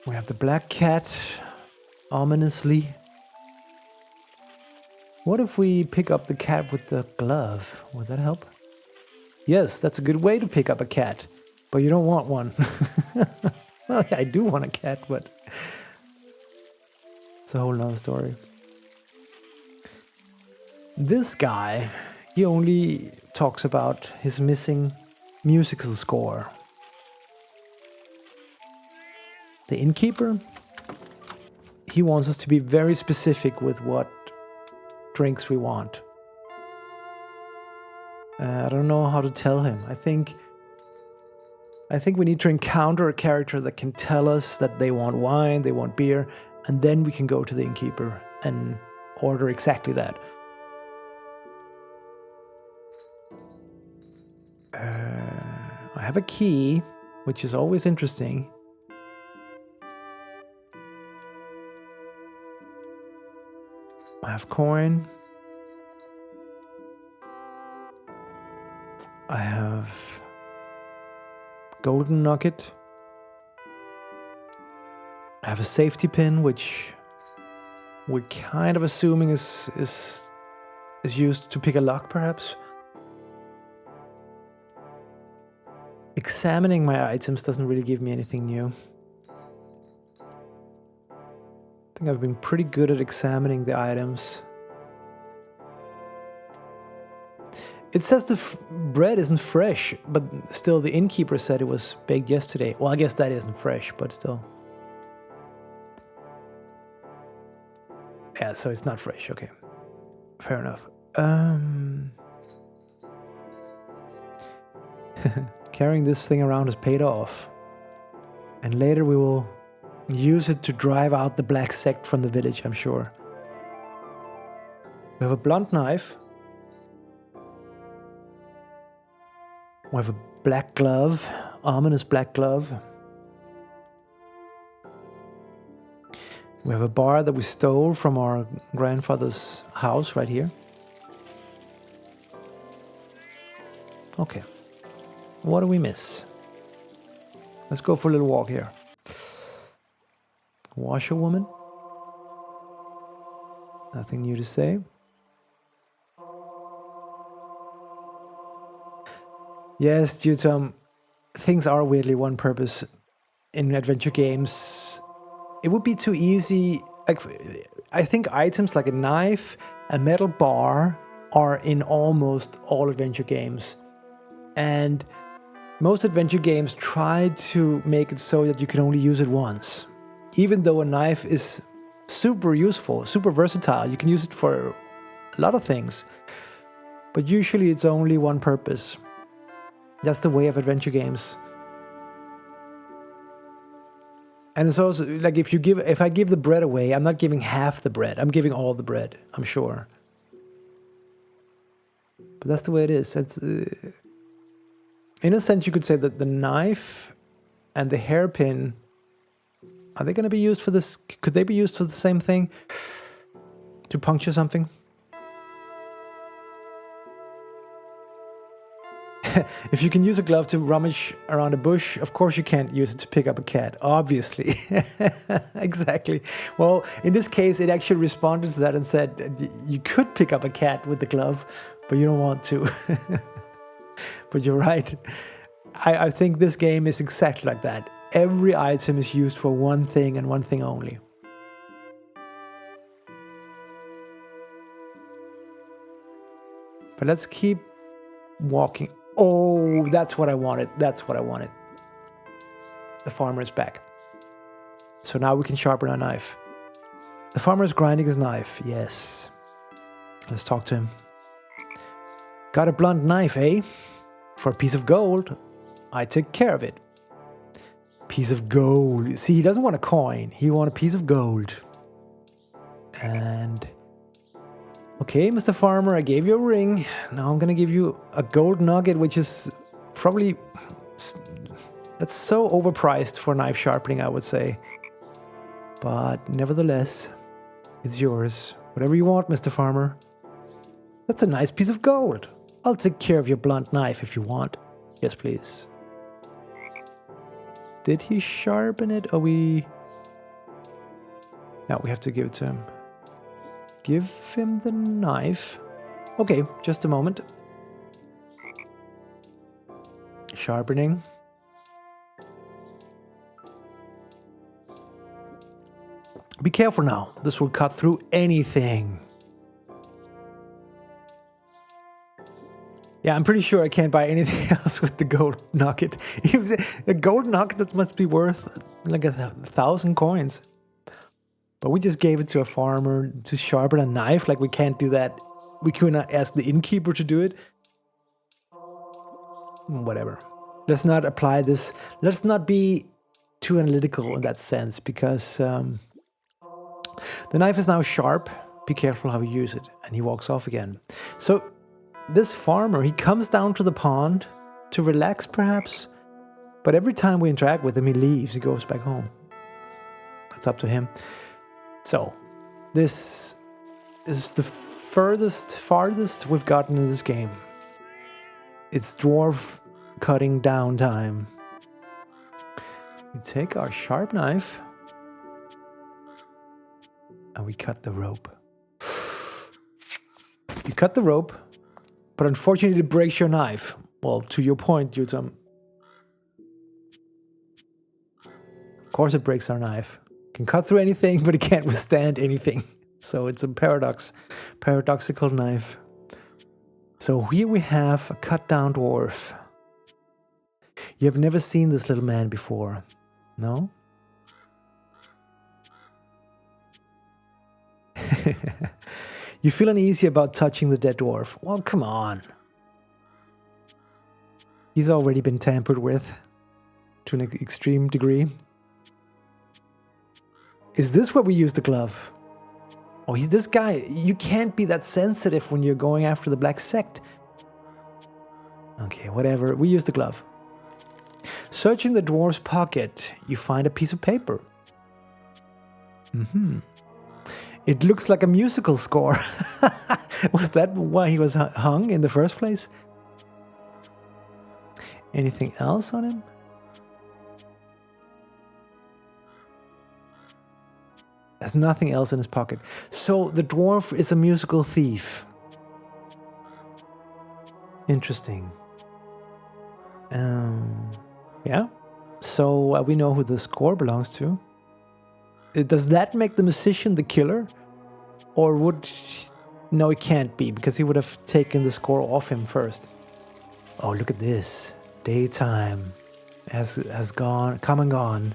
We have the black cat, ominously. What if we pick up the cat with the glove? Would that help? Yes, that's a good way to pick up a cat, but you don't want one. Well, I do want a cat, but it's a whole nother story. This guy, he only talks about his missing musical score. The innkeeper, he wants us to be very specific with what drinks we want. I don't know how to tell him. I think we need to encounter a character that can tell us that they want wine, they want beer, and then we can go to the innkeeper and order exactly that. I have a key, which is always interesting. I have coin. I have golden nugget. I have a safety pin, which we're kind of assuming is used to pick a lock, perhaps. Examining my items doesn't really give me anything new. I think I've been pretty good at examining the items. It says the bread isn't fresh, but still the innkeeper said it was baked yesterday. Well, I guess that isn't fresh, but still. Yeah, so it's not fresh. Okay, fair enough. Carrying this thing around has paid off. And later we will use it to drive out the Black Sect from the village, I'm sure. We have a blunt knife. We have a black glove, ominous black glove. We have a bar that we stole from our grandfather's house right here. Okay. What do we miss? Let's go for a little walk here. Washerwoman. Nothing new to say. Yes, due to things are weirdly one purpose in adventure games. It would be too easy. Like, I think items like a knife, a metal bar are in almost all adventure games. And most adventure games try to make it so that you can only use it once. Even though a knife is super useful, super versatile, you can use it for a lot of things. But usually it's only one purpose. That's the way of adventure games. And it's also like if I give the bread away, I'm not giving half the bread. I'm giving all the bread, I'm sure. But that's the way it is. It's in a sense, you could say that the knife and the hairpin, are they going to be used for this? Could they be used for the same thing? To puncture something? If you can use a glove to rummage around a bush, of course you can't use it to pick up a cat, obviously. Exactly. Well, in this case, it actually responded to that and said, you could pick up a cat with the glove, but you don't want to. But you're right. I think this game is exactly like that. Every item is used for one thing and one thing only. But let's keep walking. Oh, that's what I wanted. That's what I wanted. The farmer is back. So now we can sharpen our knife. The farmer is grinding his knife. Yes. Let's talk to him. Got a blunt knife, eh? For a piece of gold, I take care of it. Piece of gold. See, he doesn't want a coin. He wants a piece of gold. And... okay, Mr. Farmer, I gave you a ring. Now I'm gonna give you a gold nugget, which is probably... that's so overpriced for knife sharpening, I would say. But nevertheless, it's yours. Whatever you want, Mr. Farmer. That's a nice piece of gold. I'll take care of your blunt knife if you want. Yes, please. Did he sharpen it? Are we... Now we have to give it to him. Give him the knife. Okay, just a moment. Sharpening. Be careful now. This will cut through anything. Yeah, I'm pretty sure I can't buy anything else with the gold nugget. A gold nugget that must be worth like 1,000 coins. But we just gave it to a farmer to sharpen a knife. Like, we can't do that. We couldn't ask the innkeeper to do it. Whatever. Let's not apply this. Let's not be too analytical in that sense, because the knife is now sharp. Be careful how you use it. And he walks off again. So this farmer, he comes down to the pond to relax, perhaps. But every time we interact with him, he leaves. He goes back home. That's up to him. So this is the farthest we've gotten in this game. It's dwarf cutting down time. We take our sharp knife and we cut the rope. You cut the rope, but unfortunately it breaks your knife. Well, to your point, Yutam. Of course it breaks our knife. It can cut through anything, but it can't withstand anything. So it's a paradoxical knife. So here we have a cut down dwarf. You have never seen this little man before, no? You feel uneasy about touching the dead dwarf. Well, come on. He's already been tampered with to an extreme degree. Is this where we use the glove? Oh, he's this guy. You can't be that sensitive when you're going after the Black Sect. Okay, whatever. We use the glove. Searching the dwarf's pocket, you find a piece of paper. It looks like a musical score. Was that why he was hung in the first place? Anything else on him? There's nothing else in his pocket. So the dwarf is a musical thief. Interesting. Yeah. So we know who the score belongs to. Does that make the musician the killer? Or would... No, it can't be, because he would have taken the score off him first. Oh, look at this. Daytime has come and gone.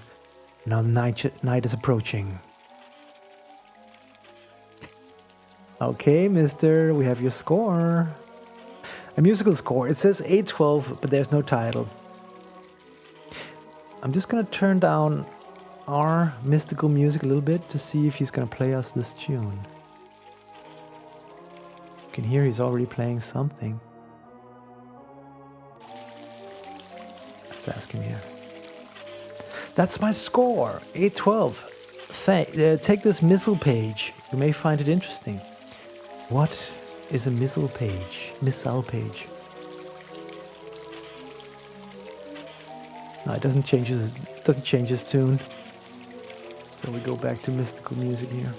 Now night is approaching. Okay, mister, we have your score. A musical score. It says 812, but there's no title. I'm just going to turn down our mystical music a little bit to see if he's going to play us this tune. You can hear he's already playing something. Let's ask him here. That's my score, 812. Take this missile page. You may find it interesting. What is a missile page? Missile page. No, it doesn't change his tune. So we go back to mystical music here.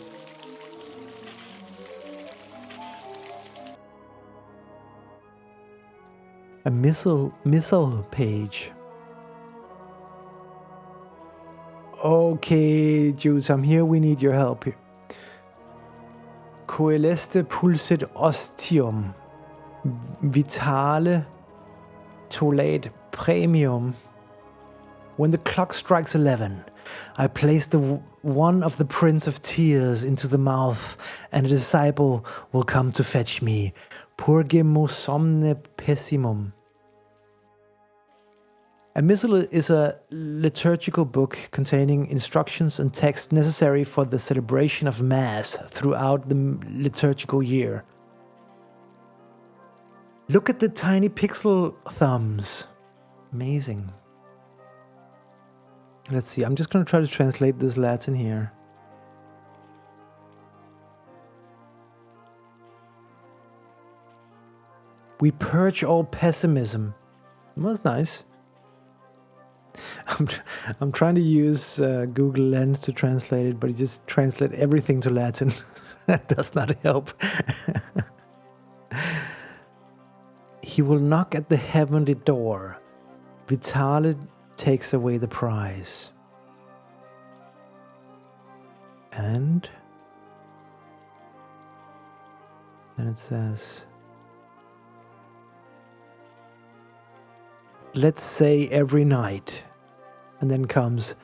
A missile page. Okay, Jules, I'm here. We need your help here. Coeleste pulset ostium. Vitale tollate premium. When the clock strikes 11, I place one of the Prince of Tears into the mouth, and a disciple will come to fetch me. Purgimo somne pessimum. A missal is a liturgical book containing instructions and text necessary for the celebration of Mass throughout the liturgical year. Look at the tiny pixel thumbs. Amazing. Let's see, I'm just going to try to translate this Latin here. We purge all pessimism. That was nice. I'm, I'm trying to use Google Lens to translate it, but it just translates everything to Latin. That does not help. He will knock at the heavenly door. Vitale takes away the prize. And then it says, let's say every night. And then comes,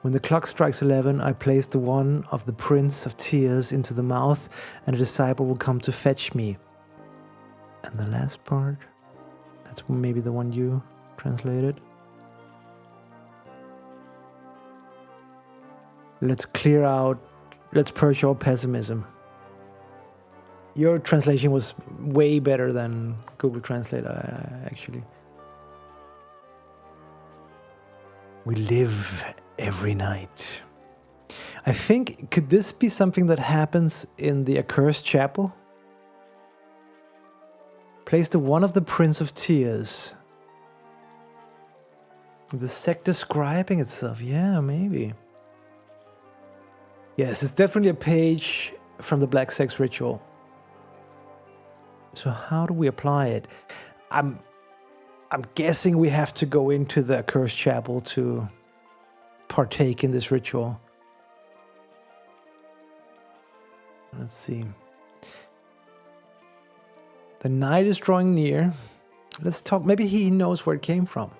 when the clock strikes 11, I place the one of the Prince of Tears into the mouth, and a disciple will come to fetch me. And the last part, that's maybe the one you translated. Let's clear out, let's purge all pessimism. Your translation was way better than Google Translate, actually. We live every night. I think, could this be something that happens in the Accursed Chapel? Place the one of the Prince of Tears. The sect describing itself. Yeah, maybe. Yes, it's definitely a page from the Black Sect ritual. So how do we apply it? I'm guessing we have to go into the Accursed Chapel to partake in this ritual. Let's see. The night is drawing near. Let's talk. Maybe he knows where it came from.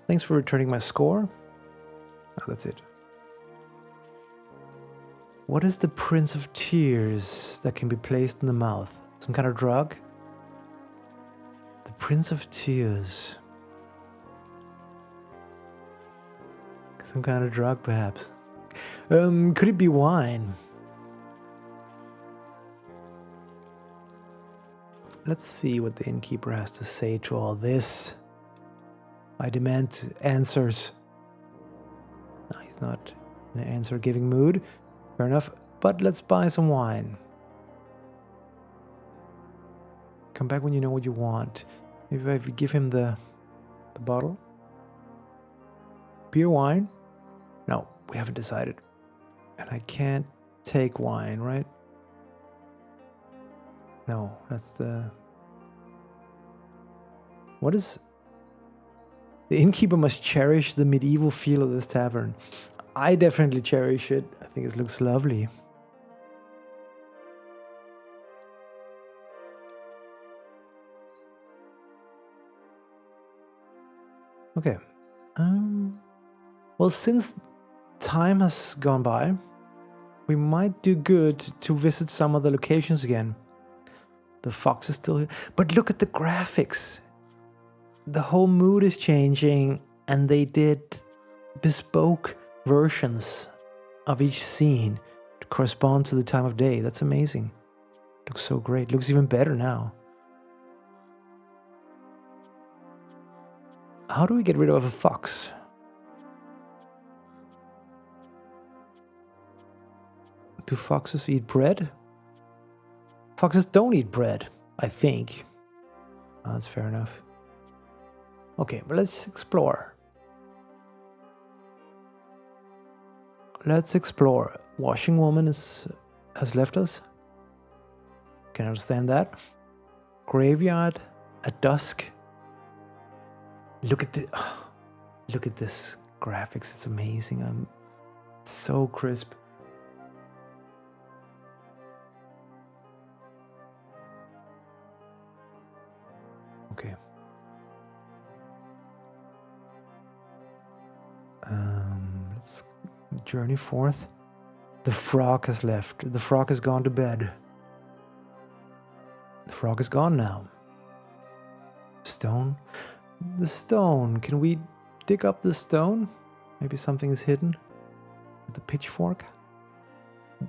Thanks for returning my score. Oh, that's it. What is the Prince of Tears that can be placed in the mouth? Some kind of drug? The Prince of Tears. Some kind of drug, perhaps. Could it be wine? Let's see what the innkeeper has to say to all this. I demand answers. No, he's not in an answer-giving mood. Fair enough. But let's buy some wine. Come back when you know what you want. Maybe if you give him the bottle. Beer, wine? No, we haven't decided. And I can't take wine, right? No, that's the... What is... The innkeeper must cherish the medieval feel of this tavern. I definitely cherish it. I think it looks lovely. Okay. Well, since time has gone by, we might do good to visit some of the locations again. The fox is still here. But look at the graphics. The whole mood is changing, and they did bespoke versions of each scene to correspond to the time of day. That's amazing. Looks so great. Looks even better now. How do we get rid of a fox? Do foxes eat bread? Foxes don't eat bread, I think. Oh, that's fair enough. Okay, but let's explore. Let's explore. Washing woman has left us. Can understand that. Graveyard at dusk. Look at this graphics. It's amazing. It's so crisp. Okay. Let's journey forth. The frog has left. The frog has gone to bed. The frog is gone now. Stone. The stone. Can we dig up the stone? Maybe something is hidden. With the pitchfork.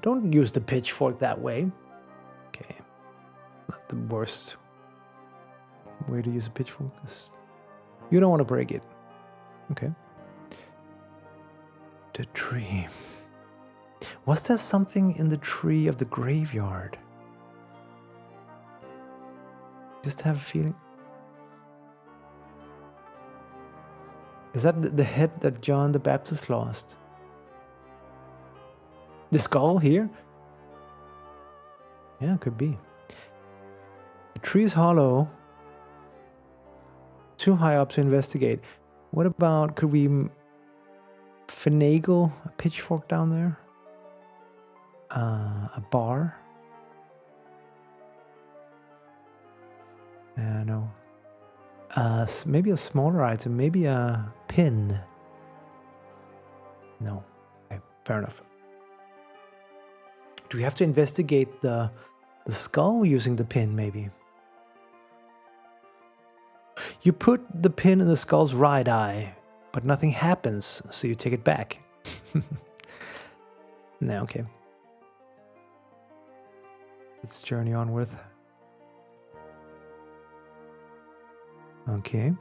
Don't use the pitchfork that way. Okay. Not the worst way to use a pitchfork. You don't want to break it. Okay. The tree. Was there something in the tree of the graveyard? Just have a feeling. Is that the head that John the Baptist lost? The skull here? Yeah, could be. The tree is hollow. Too high up to investigate. What about, could we finagle a pitchfork down there? A bar? No. Maybe a smaller item, maybe a pin. No. Okay, fair enough. Do we have to investigate the skull using the pin, maybe? You put the pin in the skull's right eye, but nothing happens, so you take it back. No, okay. Let's journey onward. Okay.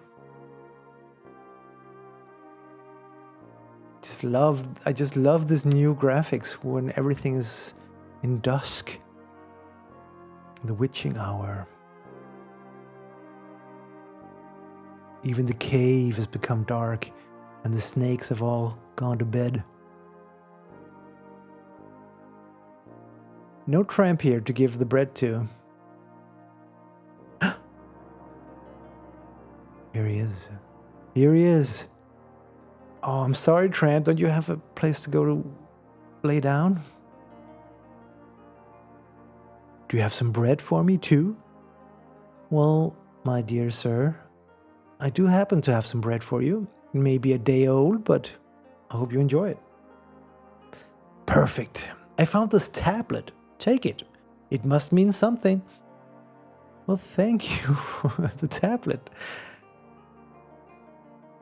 I just love this new graphics when everything is in dusk. The witching hour. Even the cave has become dark, and the snakes have all gone to bed. No tramp here to give the bread to. Here he is. Here he is. Oh, I'm sorry, tramp. Don't you have a place to go to lay down? Do you have some bread for me too? Well, my dear sir, I do happen to have some bread for you. It may be a day old, but I hope you enjoy it. Perfect. I found this tablet. Take it. It must mean something. Well, thank you for the tablet.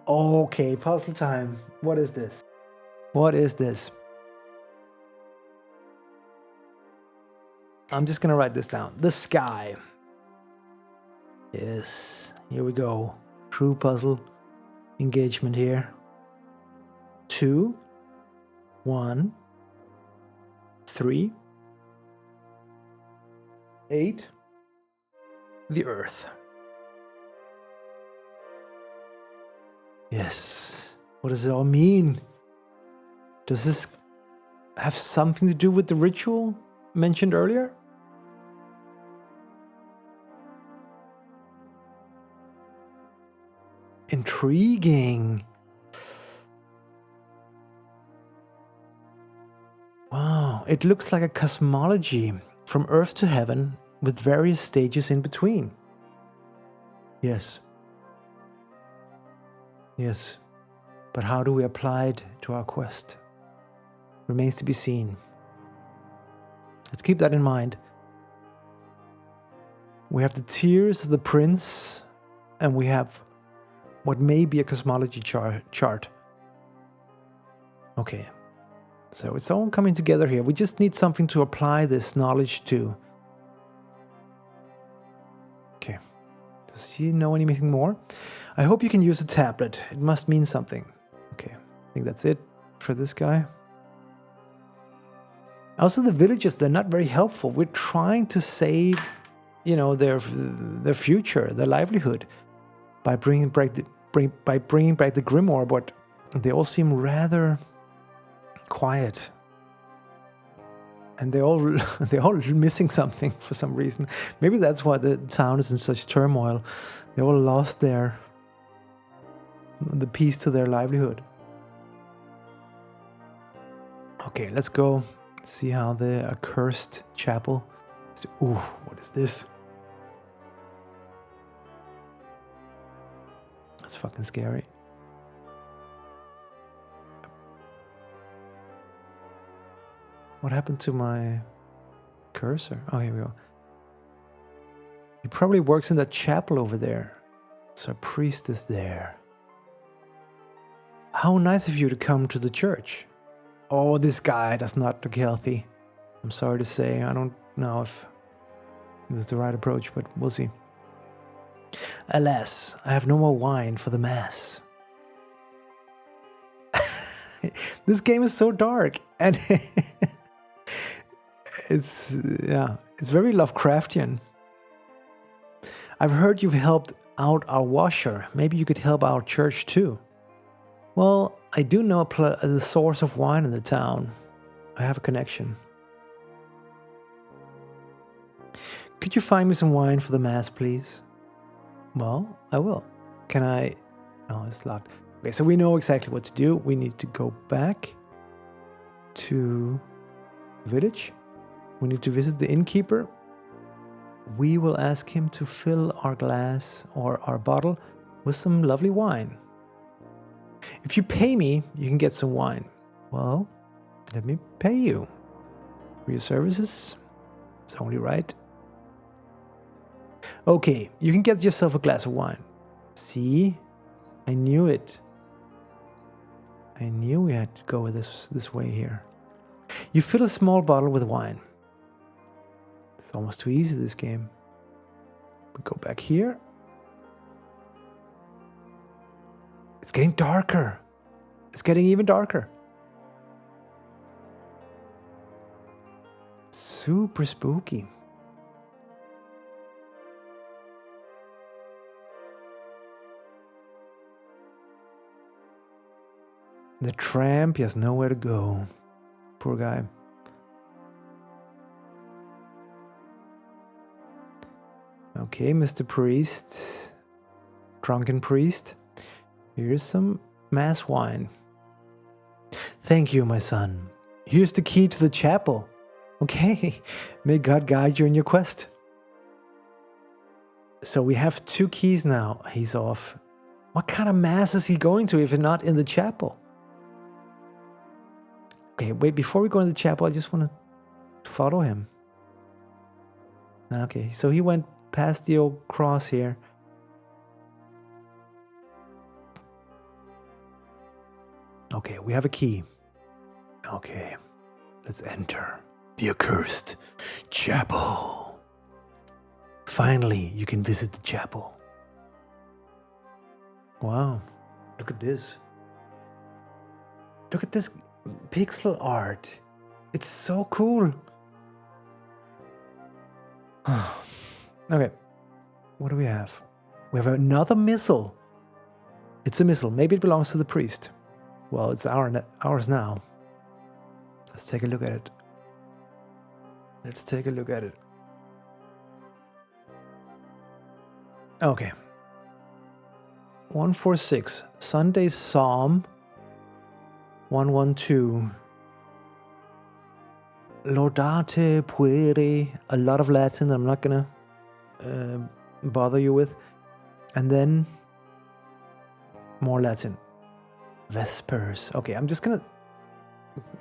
Okay, puzzle time. What is this? What is this? I'm just gonna write this down. The sky. Yes, here we go. True puzzle engagement here. 2, 1, 3, 8. The earth. Yes. What does it all mean? Does this have something to do with the ritual mentioned earlier? Intriguing. Wow, it looks like a cosmology from Earth to heaven with various stages in between. Yes. Yes. But how do we apply it to our quest? Remains to be seen. Let's keep that in mind. We have the tears of the prince, and we have what may be a cosmology chart. Okay. So it's all coming together here. We just need something to apply this knowledge to. Okay. Does he know anything more? I hope you can use a tablet. It must mean something. Okay. I think that's it for this guy. Also, the villagers, they're not very helpful. We're trying to save, you know, their future, their livelihood by bringing back the grimoire, but they all seem rather quiet, and they're all missing something for some reason. Maybe that's why the town is in such turmoil. They all lost the piece to their livelihood. Okay, let's go see how the accursed chapel. Ooh, what is this? That's fucking scary. What happened to my cursor? Oh, here we go. He probably works in that chapel over there. So a priest is there. How nice of you to come to the church. Oh, this guy does not look healthy. I'm sorry to say. I don't know if this is the right approach, but we'll see. Alas, I have no more wine for the mass. This game is so dark, and it's very Lovecraftian. I've heard you've helped out our washer. Maybe you could help our church too. Well, I do know the source of wine in the town. I have a connection. Could you find me some wine for the mass, please? Well, I will. Can I... Oh, it's locked. Okay, so we know exactly what to do. We need to go back to village. We need to visit the innkeeper. We will ask him to fill our glass or our bottle with some lovely wine. If you pay me, you can get some wine. Well, let me pay you for your services. It's only right. Okay, you can get yourself a glass of wine. See? I knew it. I knew we had to go this way here. You fill a small bottle with wine. It's almost too easy, this game. We go back here. It's getting darker. It's getting even darker. Super spooky. The tramp, he has nowhere to go. Poor guy. Okay, Mr. Priest. Drunken priest. Here's some mass wine. Thank you, my son. Here's the key to the chapel. Okay, may God guide you in your quest. So we have 2 keys now. He's off. What kind of mass is he going to if he's not in the chapel? Okay, wait, before we go in the chapel, I just want to follow him. Okay, so he went past the old cross here. Okay, we have a key. Okay, let's enter the accursed chapel. Finally, you can visit the chapel. Wow, look at this. Look at this pixel art. It's so cool. Okay, what do we have? We have another missile. It's a missile. Maybe it belongs to the priest. Well, it's ours now. Let's take a look at it. Let's take a look at it. Okay. 146. Sunday Psalm 112. Laudate pueri. A lot of Latin I'm not gonna bother you with. And then more Latin. Vespers. Okay, I'm just gonna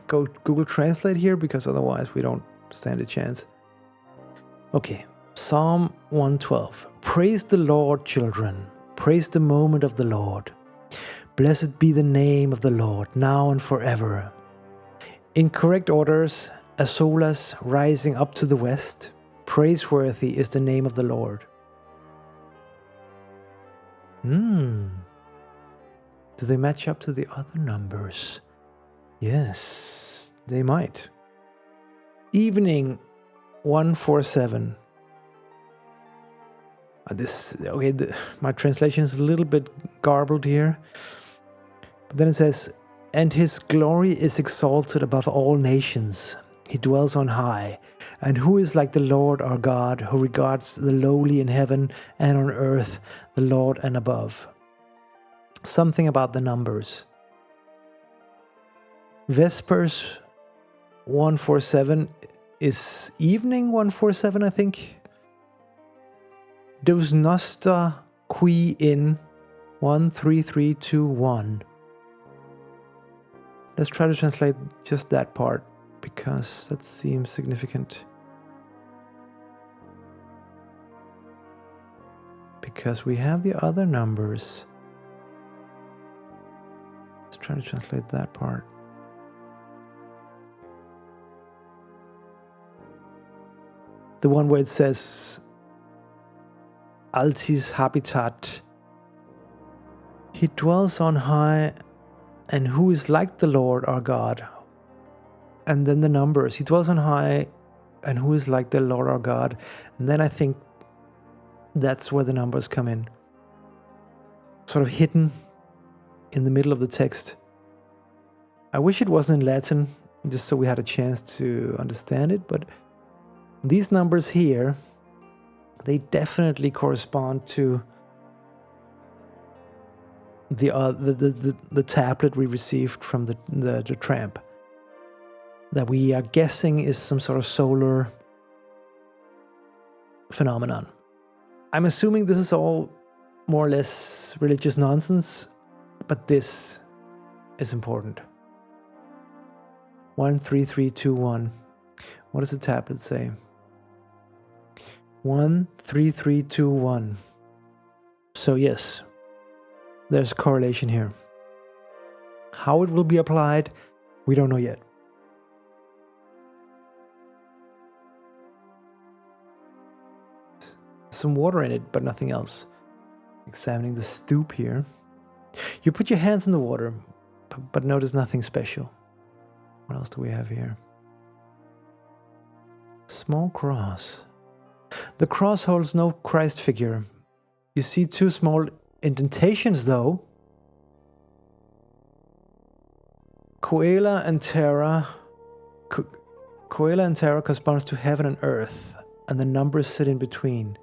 go Google Translate here because otherwise we don't stand a chance. Okay, Psalm 112. Praise the Lord, children. Praise the moment of the Lord. Blessed be the name of the Lord, now and forever. In correct orders, Azolas rising up to the west. Praiseworthy is the name of the Lord. Do they match up to the other numbers? Yes, they might. Evening 147. My translation is a little bit garbled here. But then it says, and his glory is exalted above all nations. He dwells on high. And who is like the Lord our God, who regards the lowly in heaven and on earth, the Lord and above. Something about the numbers. Vespers 147 is evening 147, I think. Dos Nosta qui in 13321. Let's try to translate just that part, because that seems significant. Because we have the other numbers. Let's try to translate that part. The one where it says Altis habitat. He dwells on high, and who is like the Lord our God. And then the numbers. He dwells on high, and who is like the Lord our God. And then I think that's where the numbers come in. Sort of hidden in the middle of the text. I wish it wasn't in Latin, just so we had a chance to understand it, but these numbers here, they definitely correspond to the tablet we received from the tramp, that we are guessing is some sort of solar phenomenon. I'm assuming this is all more or less religious nonsense, but this is important. 13321. What does the tablet say? 13321. So yes, there's a correlation here. How it will be applied, we don't know yet. Some water in it, but nothing else. Examining the stoop here. You put your hands in the water, but notice nothing special. What else do we have here? Small cross. The cross holds no Christ figure. You see two small indentations though. Coela and Terra. Coela and Terra corresponds to heaven and earth, and the numbers sit in between.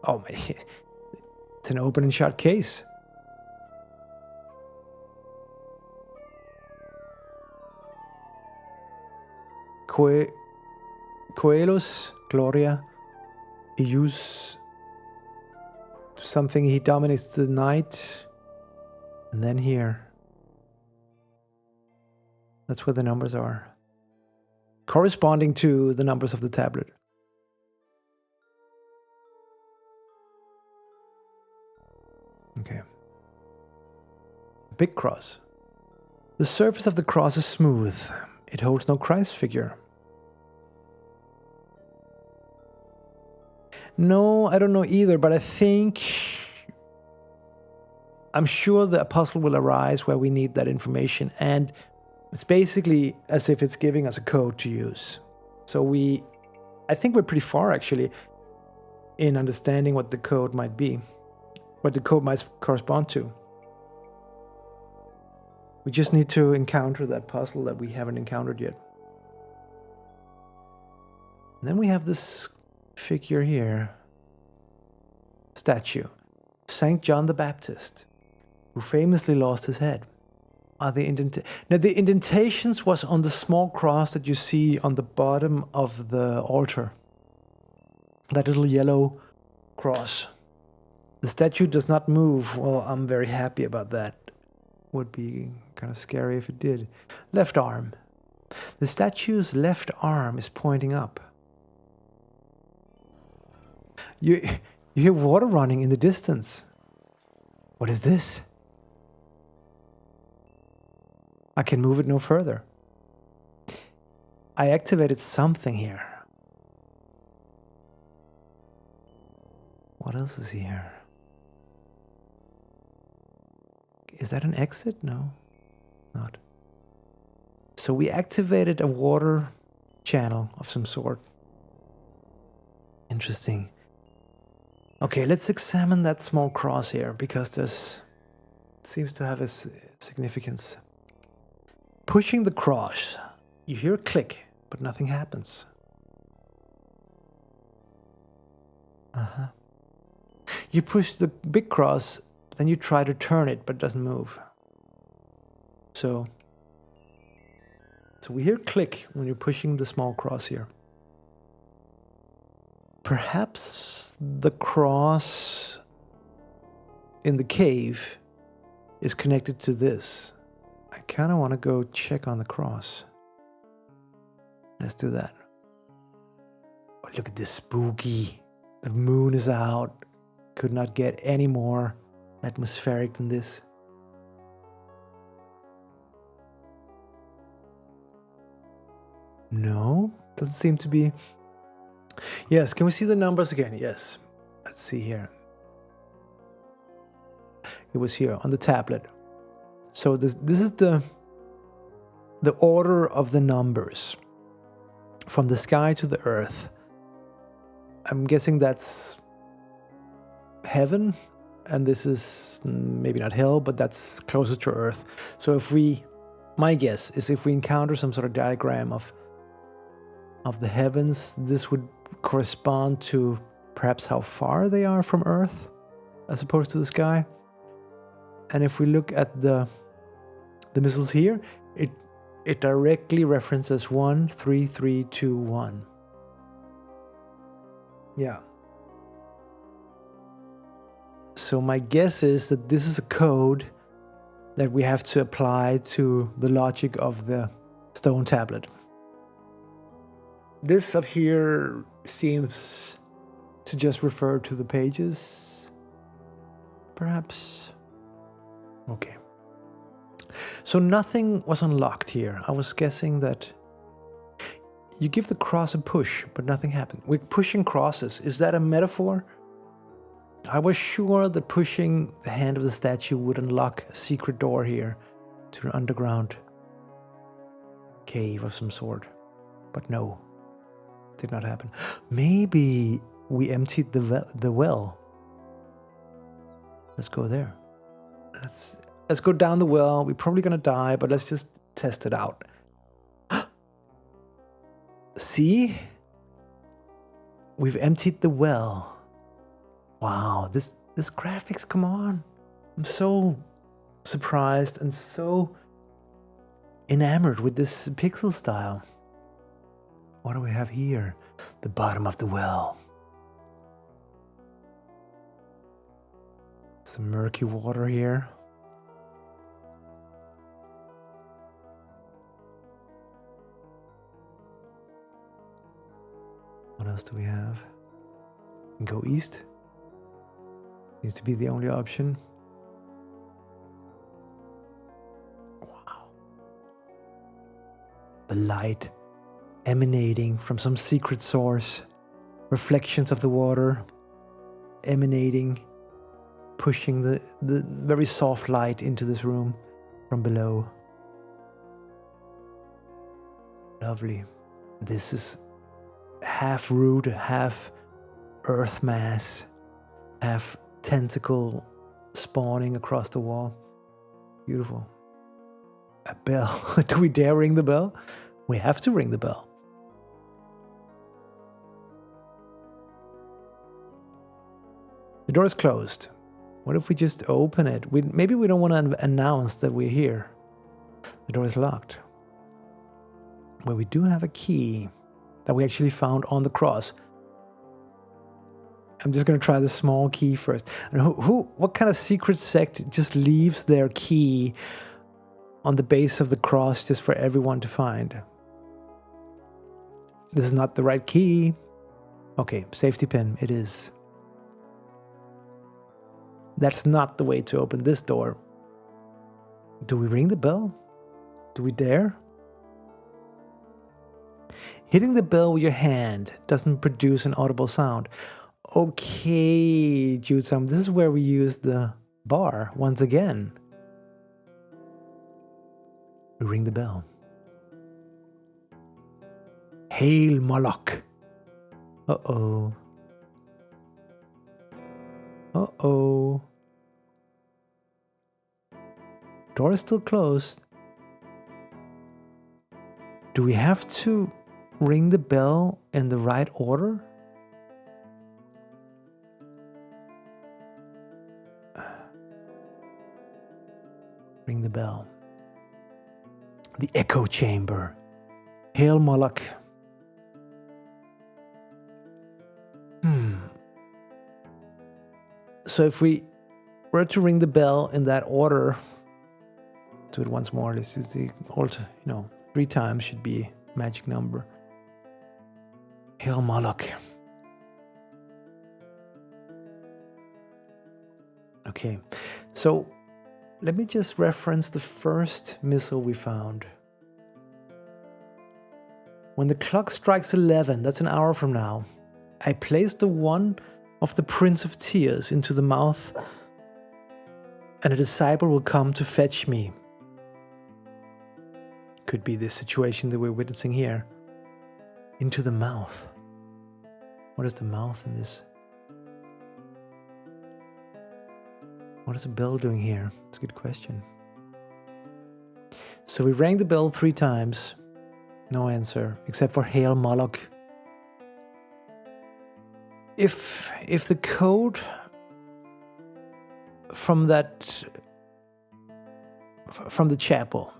Oh my, it's an open and shut case. Coelos, Gloria, Ius, something, he dominates the night. And then here. That's where the numbers are. Corresponding to the numbers of the tablet. Okay. Big cross. The surface of the cross is smooth. It holds no Christ figure. No, I don't know either, but I'm sure the puzzle will arise where we need that information, and it's basically as if it's giving us a code to use. So I think we're pretty far actually in understanding what the code might be, what the code might correspond to. We just need to encounter that puzzle that we haven't encountered yet. And then we have this figure here. Statue. Saint John the Baptist, who famously lost his head. Now the indentations was on the small cross that you see on the bottom of the altar. That little yellow cross. The statue does not move. Well, I'm very happy about that. Would be kind of scary if it did. Left arm. The statue's left arm is pointing up. You hear water running in the distance. What is this? I can move it no further. I activated something here. What else is here? Is that an exit? No, not. So we activated a water channel of some sort. Interesting. Okay, let's examine that small cross here, because this seems to have a significance. Pushing the cross, you hear a click, but nothing happens. You push the big cross, then you try to turn it, but it doesn't move. So we hear click when you're pushing the small cross here. Perhaps the cross in the cave is connected to this. I kind of want to go check on the cross. Let's do that. Oh, look at this spooky. The moon is out. Could not get any more atmospheric than this. No, doesn't seem to be. Yes, can we see the numbers again? Yes. Let's see here. It was here on the tablet. So this is the order of the numbers from the sky to the earth. I'm guessing that's heaven, and this is maybe not hell, but that's closer to Earth. So if we, my guess is if we encounter some sort of diagram of the heavens, this would correspond to perhaps how far they are from Earth as opposed to the sky. And if we look at the missiles here, it directly references 1, 3, 3, 2, 1. Yeah. So my guess is that this is a code that we have to apply to the logic of the stone tablet. This up here seems to just refer to the pages, perhaps. Okay. So nothing was unlocked here. I was guessing that you give the cross a push, but nothing happened. We're pushing crosses. Is that a metaphor? I was sure that pushing the hand of the statue would unlock a secret door here to an underground cave of some sort. But no, did not happen. Maybe we emptied the well. Let's go there. Let's go down the well. We're probably gonna die, but let's just test it out. See? We've emptied the well. Wow, this graphics, come on. I'm so surprised and so enamored with this pixel style. What do we have here? The bottom of the well. Some murky water here. What else do we have? We can go east. Seems to be the only option. Wow. The light emanating from some secret source. Reflections of the water emanating, pushing the very soft light into this room from below. Lovely. This is half root, half earth mass, half tentacle spawning across the wall. Beautiful. A bell. Do we dare ring the bell? We have to ring the bell. The door is closed. What if we just open it? Maybe we don't want to announce that we're here. The door is locked. Well, we do have a key that we actually found on the cross. I'm just going to try the small key first. And what kind of secret sect just leaves their key on the base of the cross just for everyone to find? This is not the right key. Okay, safety pin, it is. That's not the way to open this door. Do we ring the bell? Do we dare? Hitting the bell with your hand doesn't produce an audible sound. Okay, Jutsam, this is where we use the bar once again. We ring the bell. Hail Moloch. Uh-oh. Uh-oh. Door is still closed. Do we have to ring the bell in the right order? Ring the bell. The echo chamber. Hail Moloch. So if we were to ring the bell in that order, do it once more. This is the old, 3 times should be magic number. Hail Moloch. Okay, so let me just reference the first missile we found. When the clock strikes 11, that's an hour from now, I place the one of the Prince of Tears into the mouth, and a disciple will come to fetch me. Could be this situation that we're witnessing here. Into the mouth. What is the mouth in this? What is a bell doing here? That's a good question. So we rang the bell 3 times. No answer, except for Hail Moloch. If the code from the chapel,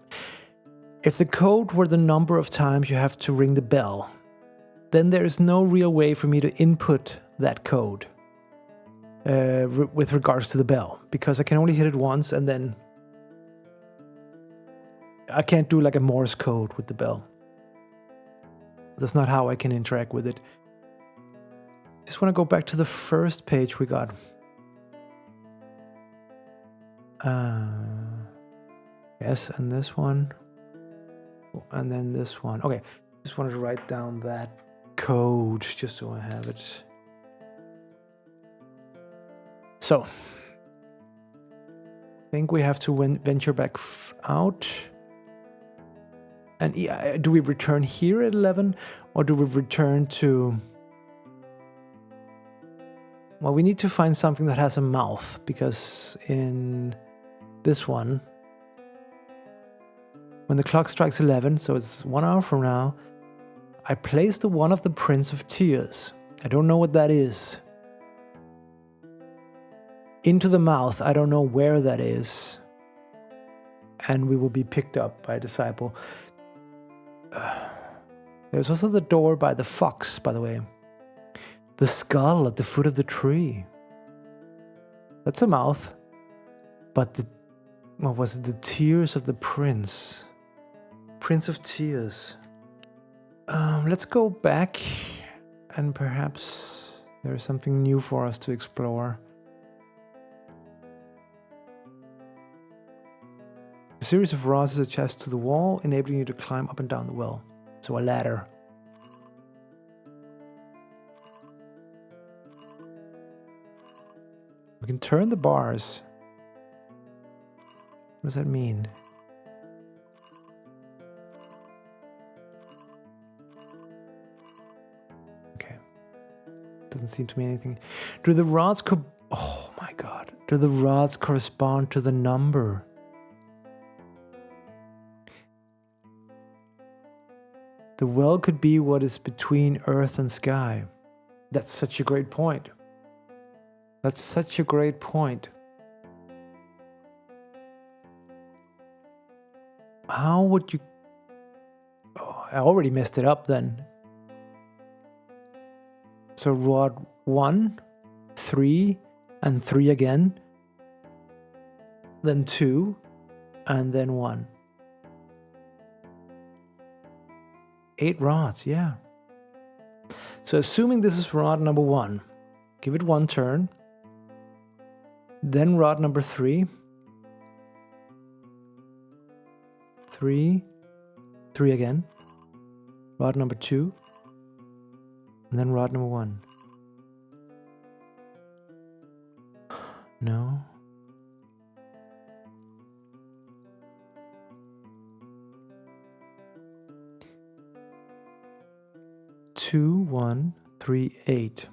if the code were the number of times you have to ring the bell, then there is no real way for me to input that code with regards to the bell, because I can only hit it once and then I can't do like a Morse code with the bell. That's not how I can interact with it. Just want to go back to the first page we got. Yes, and this one. And then this one. Okay, just wanted to write down that code just so I have it. So, I think we have to venture back out. And do we return here at 11? Or do we return to... Well, we need to find something that has a mouth, because in this one, when the clock strikes 11, so it's 1 hour from now, I placed one of the Prince of Tears. I don't know what that is. Into the mouth, I don't know where that is. And we will be picked up by a disciple. There's also the door by the fox, by the way. The skull at the foot of the tree. That's a mouth. But the... What was it? The tears of the prince. Prince of Tears. Let's go back and perhaps there's something new for us to explore. A series of rods is attached to the wall, enabling you to climb up and down the well. So a ladder. We can turn the bars. What does that mean? Okay. Doesn't seem to mean anything. Do the rods oh my god. Do the rods correspond to the number? The well could be what is between earth and sky. That's such a great point. That's such a great point. How would you... Oh, I already messed it up then. So rod 1, 3, and 3 again. Then 2, and then 1. 8 rods, yeah. So assuming this is rod number 1, give it 1 turn. Then rod number 3. 3, 3 again. Rod number 2. And then rod number 1. No. Two, 1, 3, 8.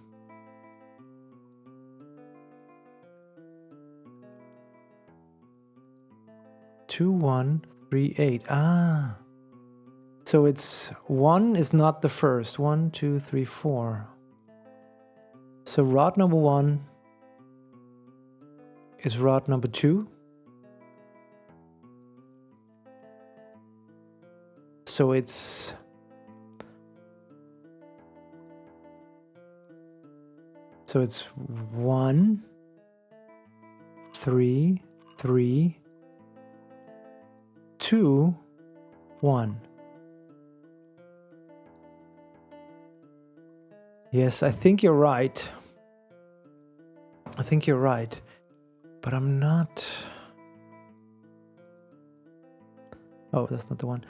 Two, 1, 3, 8. Ah. So it's 1 is not the first. 1, 2, 3, 4. So rod number 1 is rod number 2. So it's... So it's 1, 3, 3, 2, 1. Yes, I think you're right. I think you're right. But I'm not... Oh, that's not the one.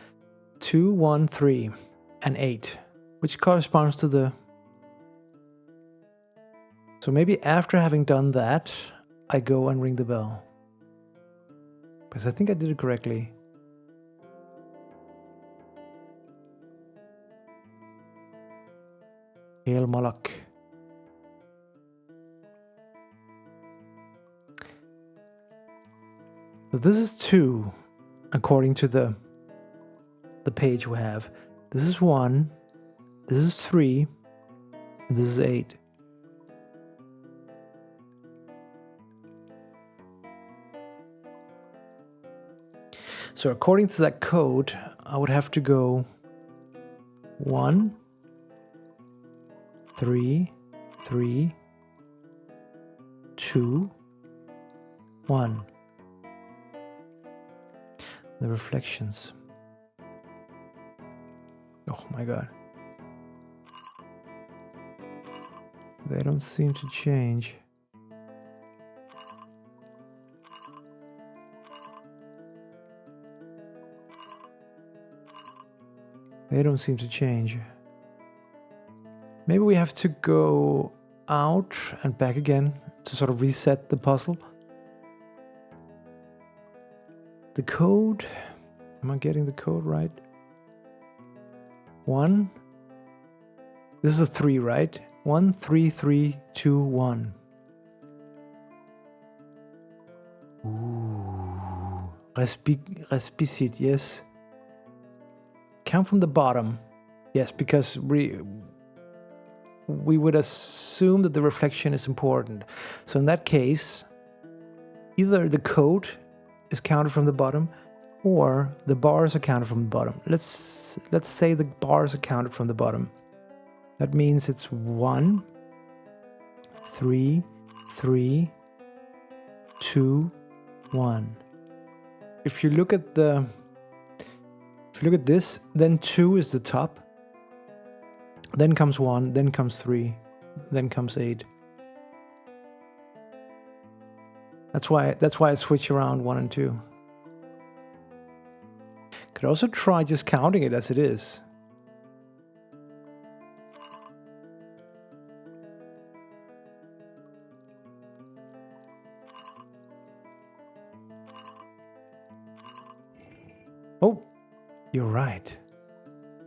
2, 1, 3, and 8. Which corresponds to the... So maybe after having done that, I go and ring the bell. Because I think I did it correctly. Hail Moloch. So this is 2, according to the page we have. This is 1, this is 3, and this is 8. So according to that code, I would have to go 1, 3, 3, 2, 1. The reflections. Oh my god. They don't seem to change. They don't seem to change. Maybe we have to go out and back again to sort of reset the puzzle. The code, am I getting the code right? 1. This is a 3, right? 1, 3, 3, 2, 1. Ooh. Respicit, yes. Count from the bottom. Yes, because we would assume that the reflection is important. So in that case, either the code is counted from the bottom or the bars are counted from the bottom. Let's say the bars are counted from the bottom. That means it's 1, 3, 3, 2, 1. If you look at this, then 2 is the top. Then comes 1, then comes 3, then comes 8. That's why I switch around 1 and 2. Could also try just counting it as it is. Oh, you're right.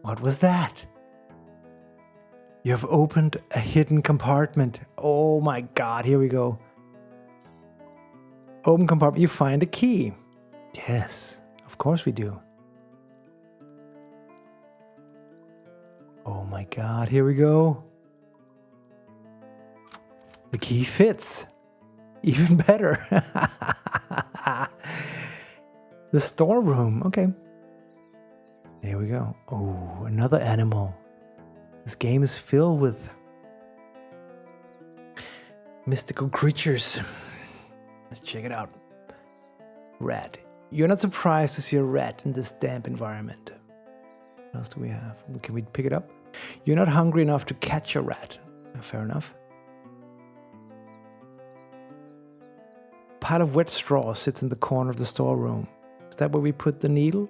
What was that? You have opened a hidden compartment. Oh my god, here we go. Open compartment, you find a key. Yes, of course we do. Oh my god, here we go. The key fits. Even better. The storeroom, okay. There we go. Oh, another animal. This game is filled with mystical creatures. Let's check it out. Rat. You're not surprised to see a rat in this damp environment. What else do we have? Can we pick it up? You're not hungry enough to catch a rat. Fair enough. Pile of wet straw sits in the corner of the storeroom. Is that where we put the needle?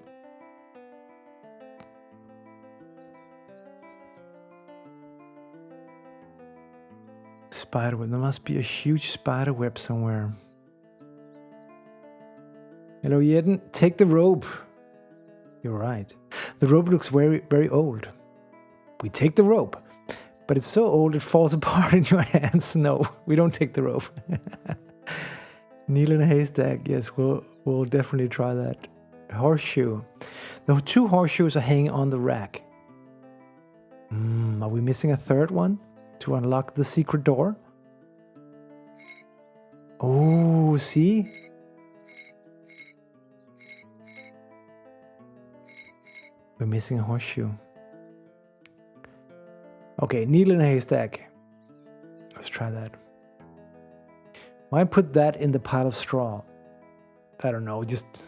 Spiderweb. There must be a huge spiderweb somewhere. Hello, Jeden. Take the rope. You're right. The rope looks very, very old. We take the rope, but it's so old it falls apart in your hands. No, we don't take the rope. Needle in a haystack. Yes, we'll definitely try that. Horseshoe. The 2 horseshoes are hanging on the rack. Are we missing a third one to unlock the secret door? Oh, see? We're missing a horseshoe. Okay, needle in a haystack. Let's try that. Why put that in the pile of straw? I don't know, just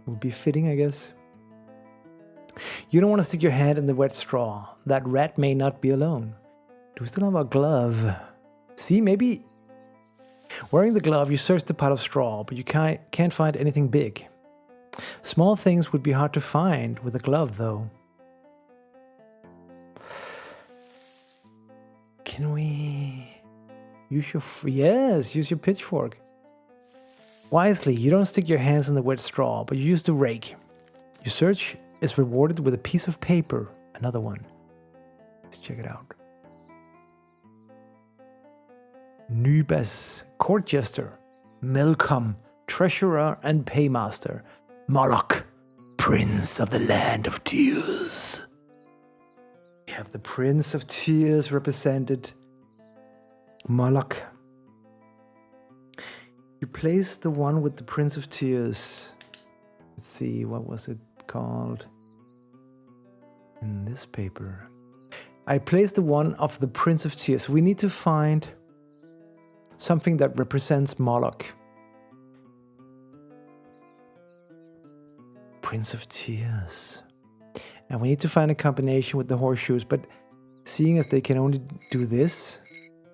would be fitting, I guess. You don't want to stick your hand in the wet straw. That rat may not be alone. Do we still have our glove? See, maybe wearing the glove, you search the pile of straw, but you can't find anything big. Small things would be hard to find with a glove, though. Can we use your... Yes, use your pitchfork. Wisely, you don't stick your hands in the wet straw, but you use the rake. Your search is rewarded with a piece of paper. Another one. Let's check it out. Nybas, court jester. Melcom, treasurer and paymaster. Moloch, prince of the land of tears. We have the prince of tears represented. Moloch. You place the one with the prince of tears. Let's see, what was it called in this paper? I placed the one of the prince of tears. We need to find something that represents Moloch. Prince of Tears. And we need to find a combination with the horseshoes, but seeing as they can only do this,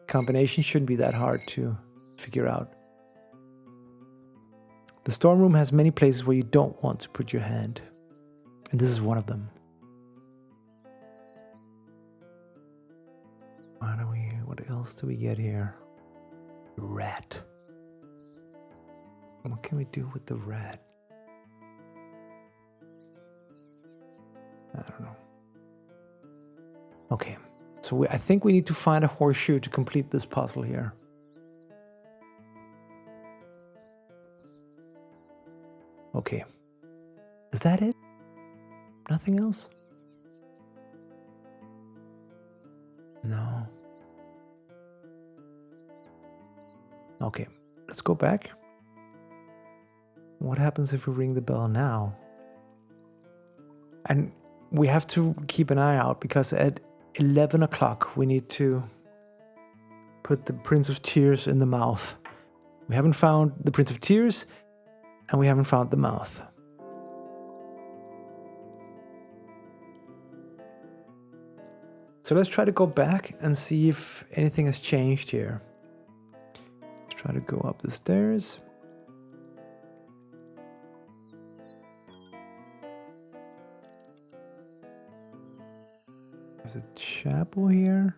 combination shouldn't be that hard to figure out. The storm room has many places where you don't want to put your hand, and this is one of them. What else do we get here? Rat. What can we do with the rat? I don't know. Okay, so I think we need to find a horseshoe to complete this puzzle here. Okay. Is that it? Nothing else? No. Okay, let's go back. What happens if we ring the bell now? And we have to keep an eye out because at 11 o'clock we need to put the Prince of Tears in the mouth. We haven't found the Prince of Tears and we haven't found the mouth. So let's try to go back and see if anything has changed here. Let's try to go up the stairs. There's a chapel here.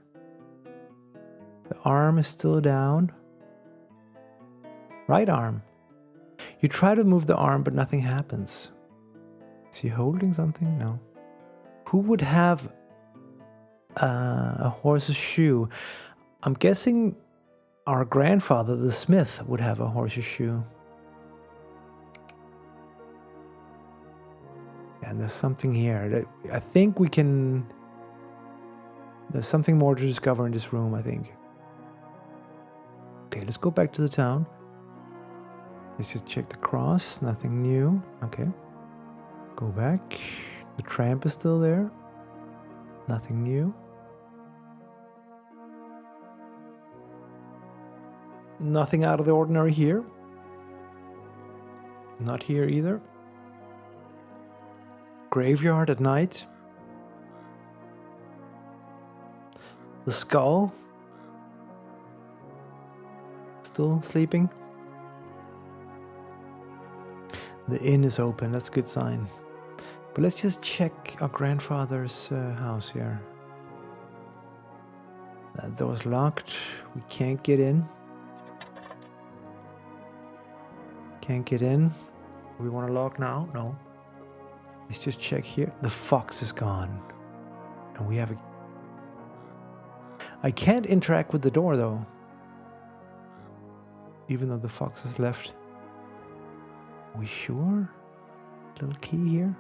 The arm is still down. Right arm. You try to move the arm, but nothing happens. Is he holding something? No. Who would have a horse's shoe? I'm guessing our grandfather, the smith, would have a horse's shoe. And there's something here that I think we can... There's something more to discover in this room, I think. Okay, let's go back to the town. Let's just check the cross. Nothing new. Okay. Go back. The tramp is still there. Nothing new. Nothing out of the ordinary here. Not here either. Graveyard at night. The skull. Still sleeping. The inn is open. That's a good sign. But let's just check our grandfather's house here. That door's locked. We can't get in. Can't get in. Do we want to lock now? No. Let's just check here. The fox is gone. And we have a... I can't interact with the door though. Even though the fox is left. Are we sure? Little key here?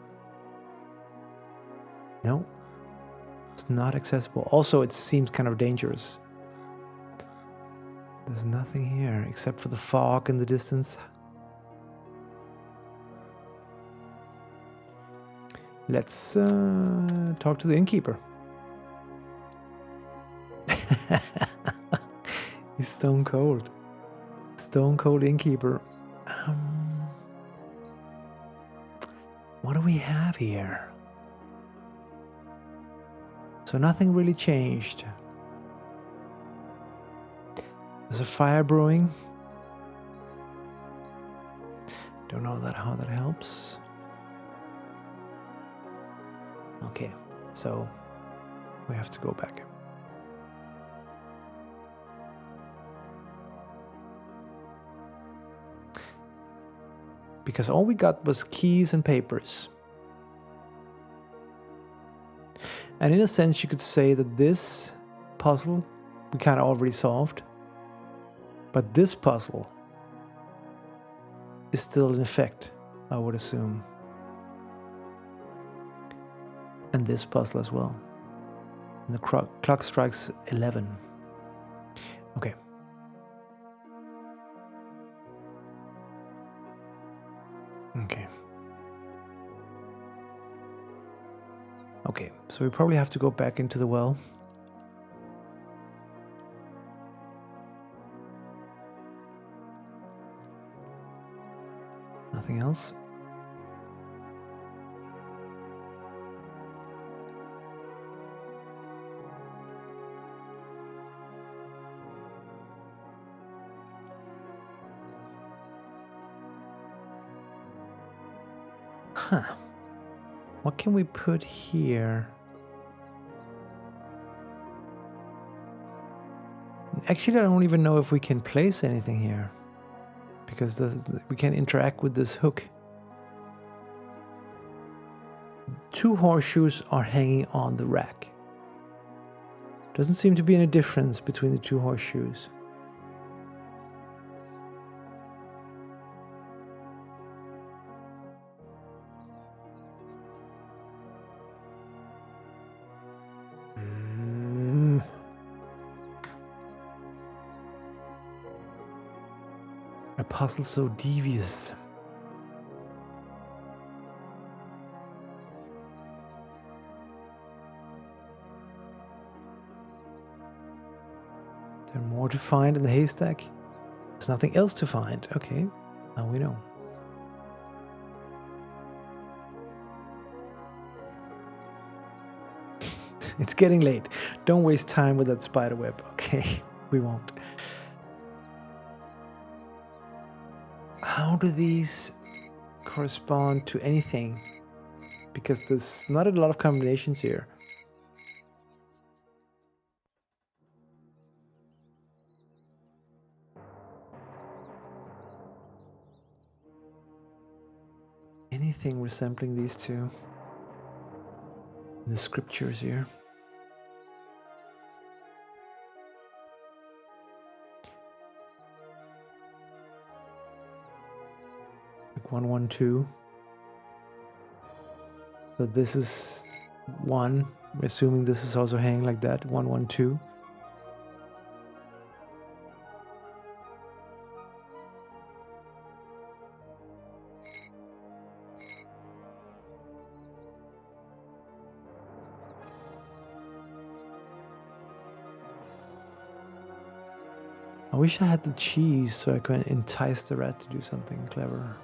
No. It's not accessible. Also, it seems kind of dangerous. There's nothing here except for the fog in the distance. Let's talk to the innkeeper. He's stone cold. Stone cold innkeeper. What do we have here? So nothing really changed. There's a fire brewing. Don't know how that helps. Okay, so we have to go back. Because all we got was keys and papers. And in a sense, you could say that this puzzle we kind of already solved. But this puzzle, is still in effect, I would assume. And this puzzle as well. And the clock strikes 11. Okay. Okay. Okay, so we probably have to go back into the well. Nothing else? Huh. What can we put here? Actually, I don't even know if we can place anything here. Because we can interact with this hook. 2 horseshoes are hanging on the rack. Doesn't seem to be any difference between the 2 horseshoes. A puzzle so devious. There's more to find in the haystack? There's nothing else to find. Okay, now we know. It's getting late. Don't waste time with that spider web. Okay, we won't. How do these correspond to anything? Because there's not a lot of combinations here. Anything resembling these two in the scriptures here. Like 112. So this is 1. We're assuming this is also hanging like that. 112. I wish I had the cheese so I could entice the rat to do something clever.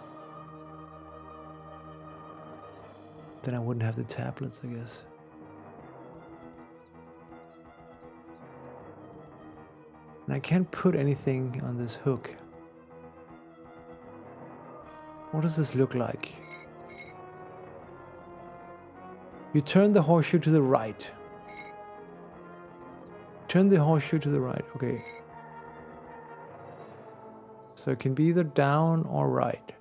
Then I wouldn't have the tablets, I guess. And I can't put anything on this hook. What does this look like? You turn the horseshoe to the right. Turn the horseshoe to the right, okay. So it can be either down or right.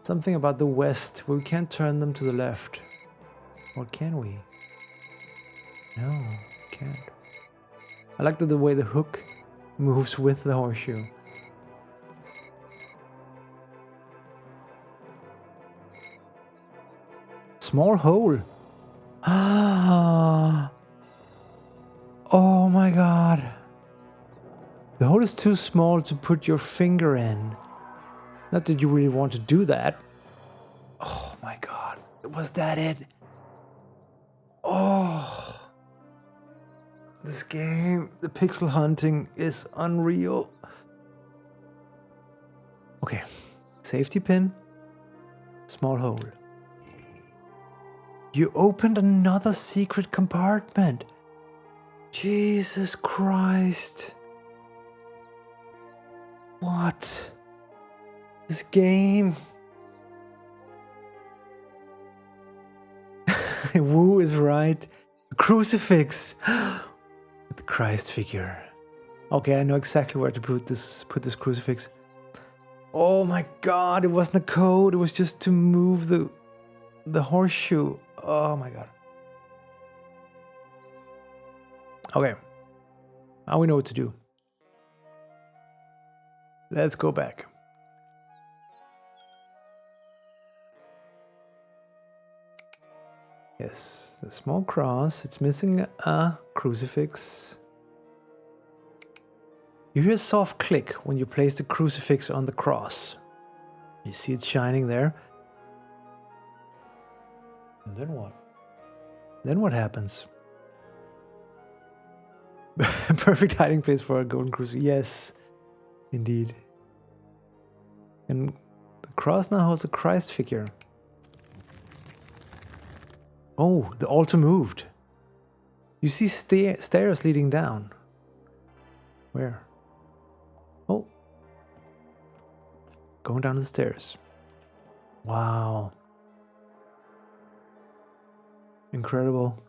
Something about the west, we can't turn them to the left. Or can we? No, can't. I like the way the hook moves with the horseshoe. Small hole. Ah. Oh my god. The hole is too small to put your finger in. Not that you really want to do that. Oh my god. Was that it? Oh. This game, the pixel hunting is unreal. Okay. Safety pin. Small hole. You opened another secret compartment. Jesus Christ. What? This game. Wu is right. A crucifix. With the Christ figure. Okay, I know exactly where to put this crucifix. Oh my god, it wasn't a code, it was just to move the horseshoe. Oh my god. Okay. Now we know what to do. Let's go back. Yes, the small cross. It's missing a crucifix. You hear a soft click when you place the crucifix on the cross. You see it shining there. And then what? Then what happens? Perfect hiding place for a golden crucifix. Yes, indeed. And the cross now holds a Christ figure. Oh, the altar moved. You see stairs leading down. Where? Oh. Going down the stairs. Wow. Incredible.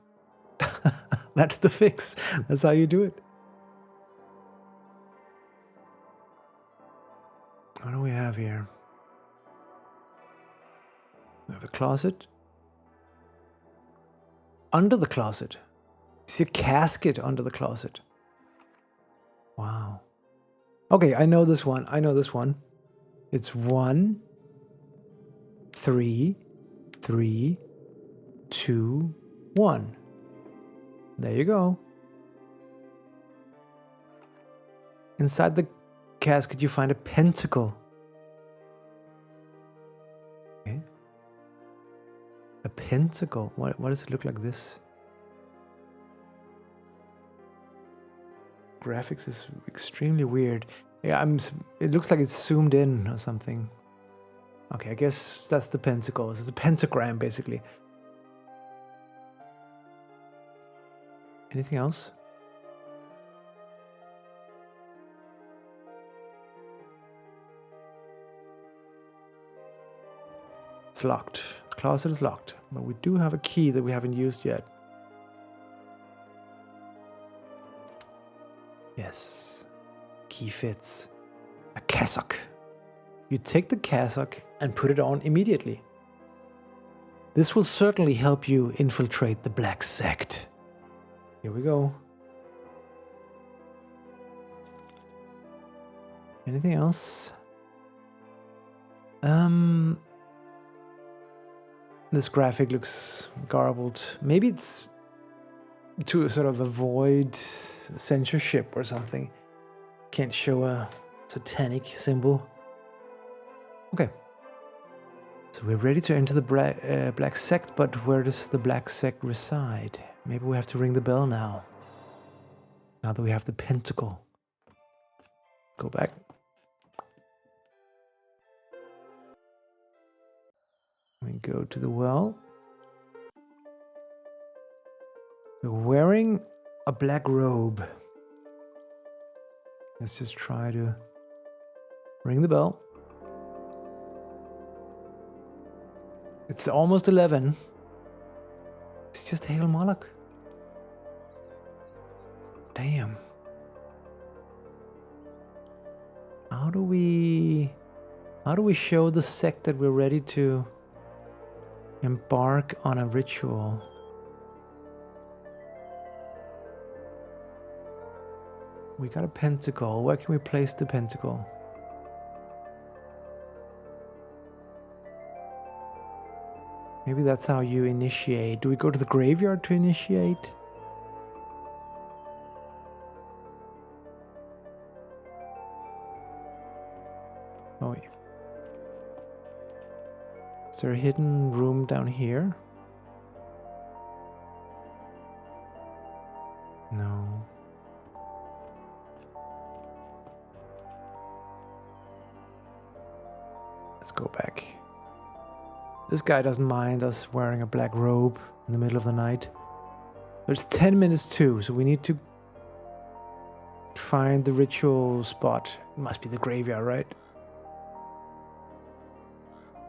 That's the fix. That's how you do it. What do we have here? We have a closet. Under the closet. You see a casket under the closet. Wow. Okay, I know this one. I know this one. It's 1, 3, 3, 2, 1. There you go. Inside the casket, you find a pentacle. Okay. A pentacle. What does it look like this? Graphics is extremely weird. Yeah, it looks like it's zoomed in or something. Okay, I guess that's the pentacle. It's a pentagram, basically. Anything else? It's locked. The closet is locked, but we do have a key that we haven't used yet. Yes. Key fits. A cassock. You take the cassock and put it on immediately. This will certainly help you infiltrate the Black Sect. Here we go. Anything else? This graphic looks garbled. Maybe it's to sort of avoid censorship or something. Can't show a satanic symbol. Okay. So we're ready to enter the Black Sect, but where does the Black Sect reside? Maybe we have to ring the bell now. Now that we have the pentacle. Go back. We go to the well. We're wearing a black robe. Let's just try to ring the bell. It's almost 11. It's just Hail Moloch. Damn. How do we show the sect that we're ready to embark on a ritual? We got a pentacle. Where can we place the pentacle? Maybe that's how you initiate. Do we go to the graveyard to initiate? Oh, yeah. Is there a hidden room down here? No. Let's go back. This guy doesn't mind us wearing a black robe in the middle of the night. It's 10 minutes to, so we need to find the ritual spot. It must be the graveyard, right?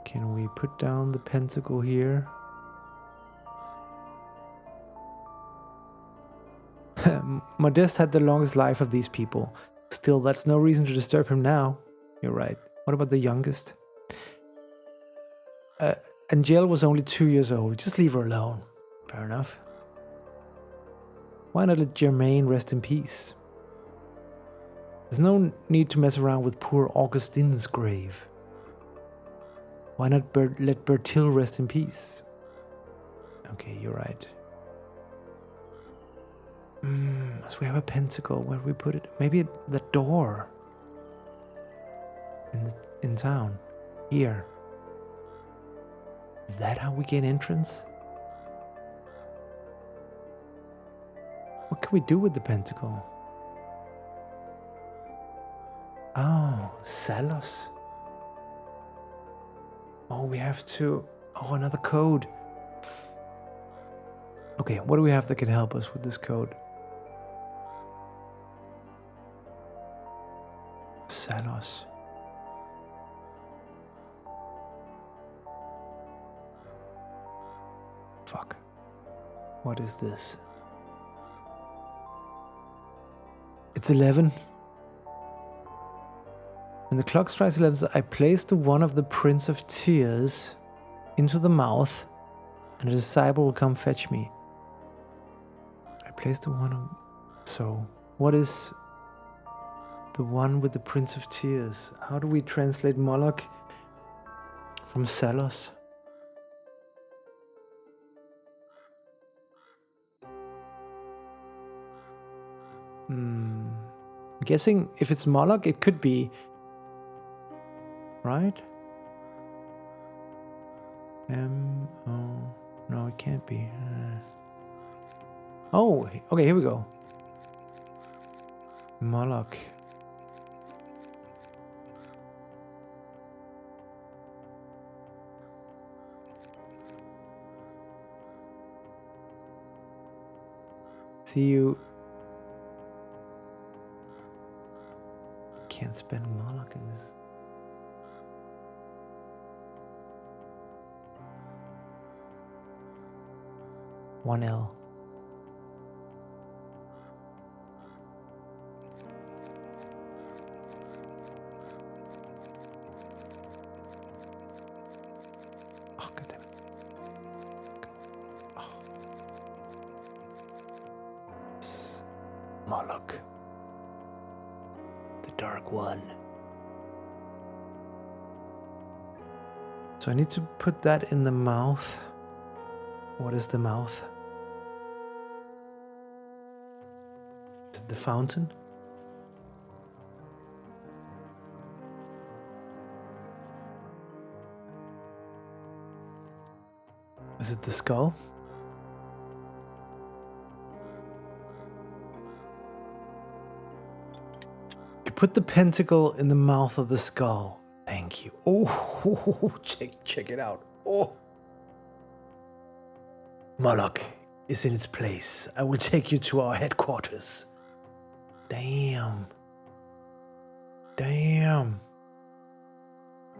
Can we put down the pentacle here? Modest had the longest life of these people. Still, that's no reason to disturb him now. You're right. What about the youngest? Angel was only 2 years old. Just leave her alone. Fair enough. Why not let Germaine rest in peace? There's no need to mess around with poor Augustine's grave. Why not let Bertil rest in peace? Okay, you're right. So we have a pentacle. Where do we put it? Maybe the door in town. Here. Is that how we gain entrance? What can we do with the pentacle? Oh, Salos. Oh, we have to... Oh, another code. Okay, what do we have that can help us with this code? Salos. Fuck. What is this? It's 11. When the clock strikes 11, I place the one of the Prince of Tears into the mouth, and a disciple will come fetch me. I place the one of... So, what is the one with the Prince of Tears? How do we translate Moloch from Salos? I'm guessing if it's Moloch, it could be... Right? Oh, no, it can't be. Oh, okay, here we go. Moloch. See you. Can't spell Moloch in this. One L. Oh, God damn it. Oh. Moloch. The Dark One. So I need to put that in the mouth. What is the mouth? Is it the fountain? Is it the skull? You put the pentacle in the mouth of the skull. Thank you. Oh, check it out. Oh. Moloch is in its place. I will take you to our headquarters. Damn. Damn.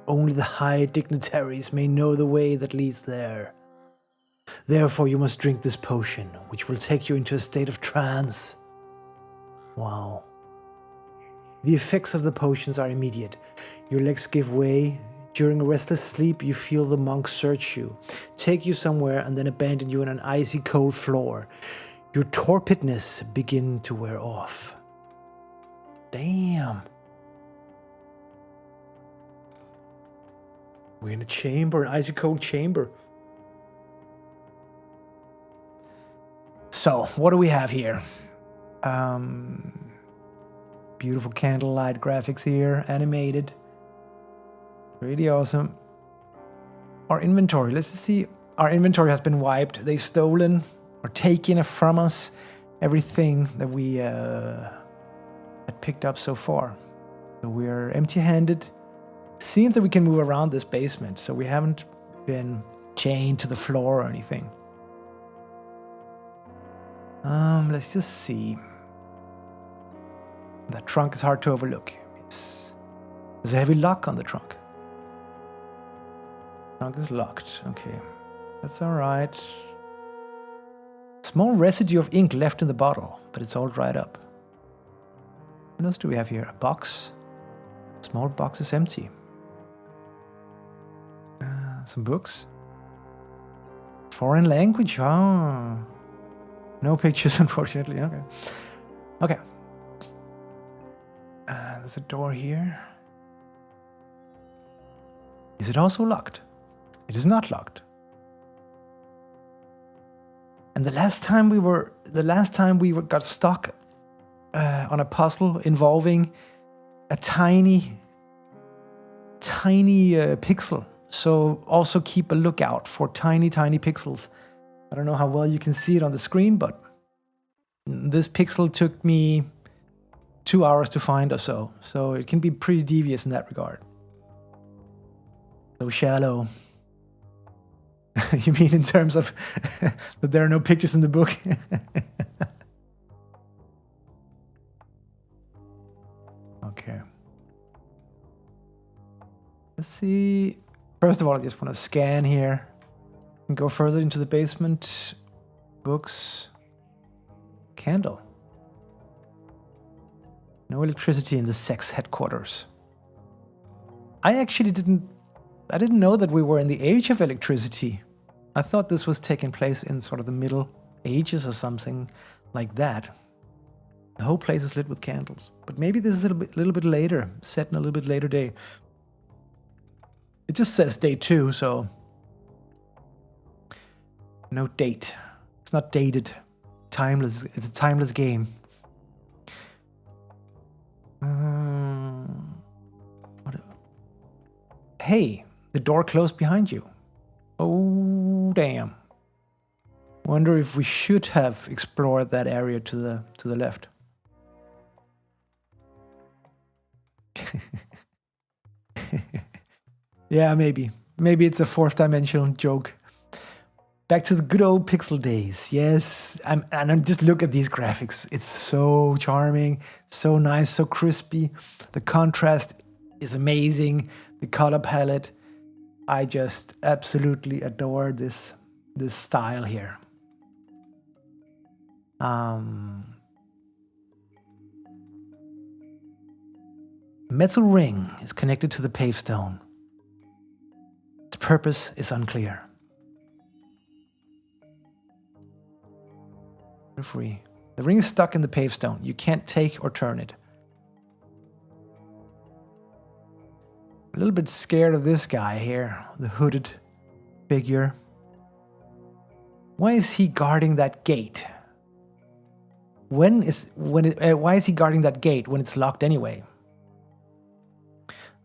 Only the high dignitaries may know the way that leads there. Therefore, you must drink this potion, which will take you into a state of trance. Wow. The effects of the potions are immediate. Your legs give way. During a restless sleep, you feel the monk search you, take you somewhere, and then abandon you on an icy cold floor. Your torpidness begin to wear off. Damn. We're in a chamber, an icy cold chamber. So, what do we have here? Beautiful candlelight graphics here, animated. Really awesome. Our inventory, let's see. Our inventory has been wiped. They've stolen or taken from us everything that we had picked up so far. So we're empty-handed. Seems that we can move around this basement, so we haven't been chained to the floor or anything. Let's just see. That trunk is hard to overlook. Yes. There's a heavy lock on the trunk. Trunk is locked. Okay. That's alright. Small residue of ink left in the bottle, but it's all dried up. What else do we have here? A box. Small box is empty. Some books. Foreign language. Oh. No pictures, unfortunately. Okay. Okay. There's a door here. Is it also locked? It is not locked. And the last time we got stuck on a puzzle involving a tiny pixel. So also keep a lookout for tiny pixels. I don't know how well you can see it on the screen, but this pixel took me 2 hours to find or so. So it can be pretty devious in that regard. So shallow. You mean in terms of that there are no pictures in the book? Okay. Let's see. First of all, I just want to scan here and go further into the basement. Books. Candle. No electricity in the sex headquarters. I actually didn't know that we were in the age of electricity. I thought this was taking place in sort of the Middle Ages or something like that. The whole place is lit with candles. But maybe this is a little bit later, set in a little bit later day. It just says day 2, so no date. It's not dated. Timeless. It's a timeless game. Hey, the door closed behind you. Oh, damn. Wonder if we should have explored that area to the left. Yeah, maybe. Maybe it's a 4th dimensional joke. Back to the good old pixel days. Yes, I'm just look at these graphics. It's so charming, so nice, so crispy. The contrast is amazing. The color palette. I just absolutely adore this style here. Metal ring is connected to the pavestone. Its purpose is unclear. Free. The ring is stuck in the pavestone. You can't take or turn it. A little bit scared of this guy here, the hooded figure. Why is he guarding that gate? Why is he guarding that gate when it's locked anyway?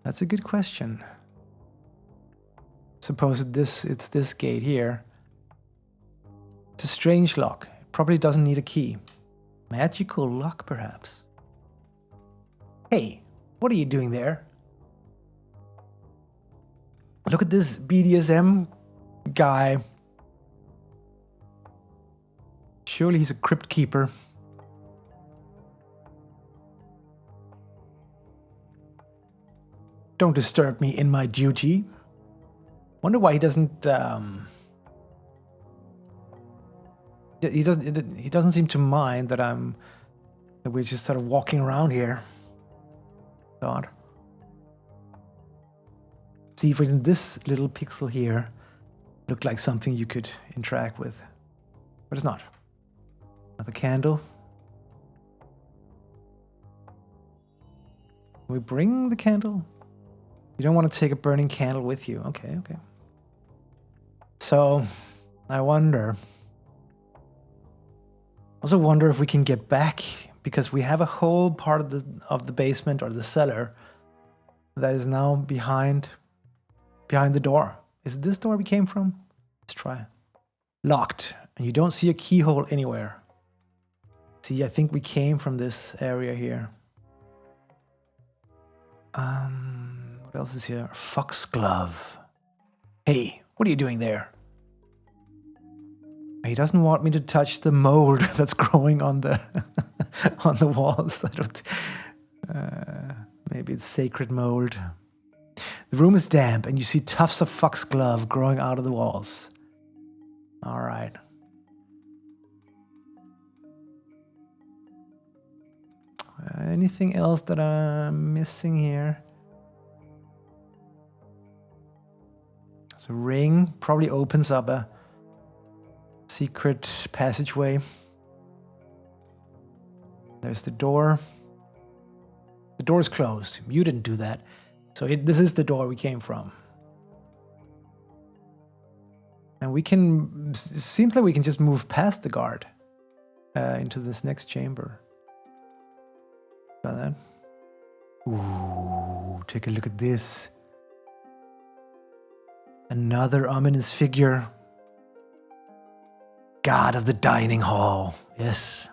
That's a good question. Suppose it's this gate here. It's a strange lock. It probably doesn't need a key. Magical lock, perhaps. Hey, what are you doing there? Look at this BDSM guy. Surely he's a crypt keeper. Don't disturb me in my duty. Wonder why he doesn't. He doesn't seem to mind that we're just sort of walking around here. God. See, for instance, this little pixel here looked like something you could interact with, but it's not. Another candle. Can we bring the candle? You don't want to take a burning candle with you. Okay. So, I also wonder if we can get back, because we have a whole part of the basement or the cellar that is now behind the door. Is it this door we came from? Let's try. Locked, and you don't see a keyhole anywhere. See, I think we came from this area here. What else is here? Foxglove. Hey, what are you doing there? He doesn't want me to touch the mold that's growing on the on the walls. I don't. Maybe it's sacred mold. The room is damp, and you see tufts of foxglove growing out of the walls. All right. Anything else that I'm missing here? So ring probably opens up a secret passageway. There's the door. The door is closed. You didn't do that. So this is the door we came from. And we can... It seems like we can just move past the guard into this next chamber. Try that. Ooh, take a look at this. Another ominous figure. God of the dining hall. Yes.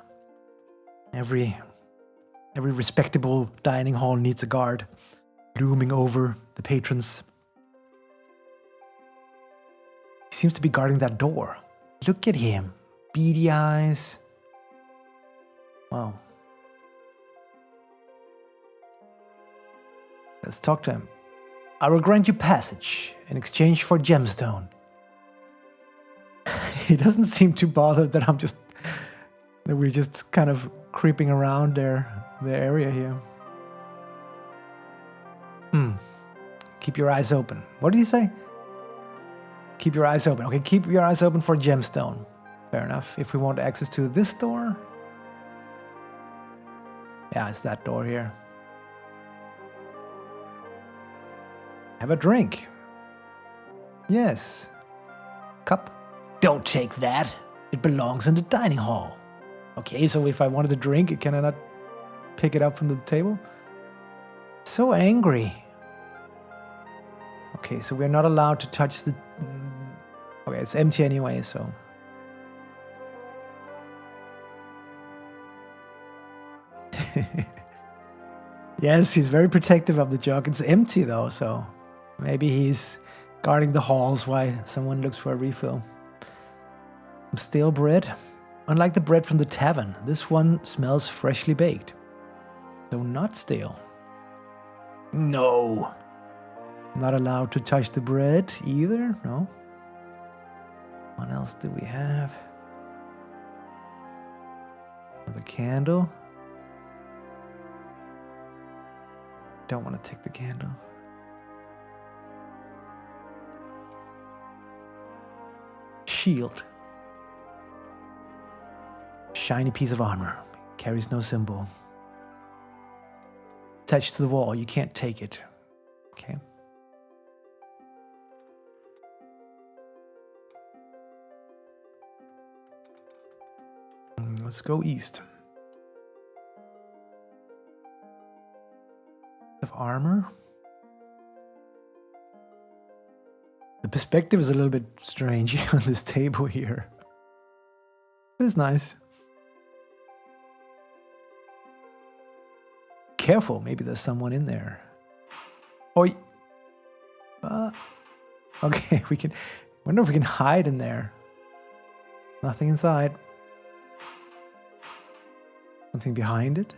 Every respectable dining hall needs a guard looming over the patrons. He seems to be guarding that door. Look at him. Beady eyes. Wow. Let's talk to him. I will grant you passage in exchange for gemstone. He doesn't seem too bothered that that we're just kind of creeping around the area here. Keep your eyes open. What do you say? Keep your eyes open. Okay, keep your eyes open for gemstone. Fair enough. If we want access to this door. Yeah, it's that door here. Have a drink. Yes. Cup. Don't take that. It belongs in the dining hall. Okay, so if I wanted a drink, can I not pick it up from the table? So angry. Okay, so we're not allowed to touch the... Okay, it's empty anyway, so... Yes, he's very protective of the jug. It's empty though, so... Maybe he's guarding the halls while someone looks for a refill. Stale bread. Unlike the bread from the tavern, this one smells freshly baked. So not stale. No. Not allowed to touch the bread either, no. What else do we have? The candle. Don't want to take the candle. Shield. Shiny piece of armor. Carries no symbol. Attached to the wall. You can't take it. Okay. Let's go east. Of armor. The perspective is a little bit strange on this table here. But it's nice. Careful, maybe there's someone in there. Oi. Okay, we can... wonder if we can hide in there. Nothing inside. Something behind it.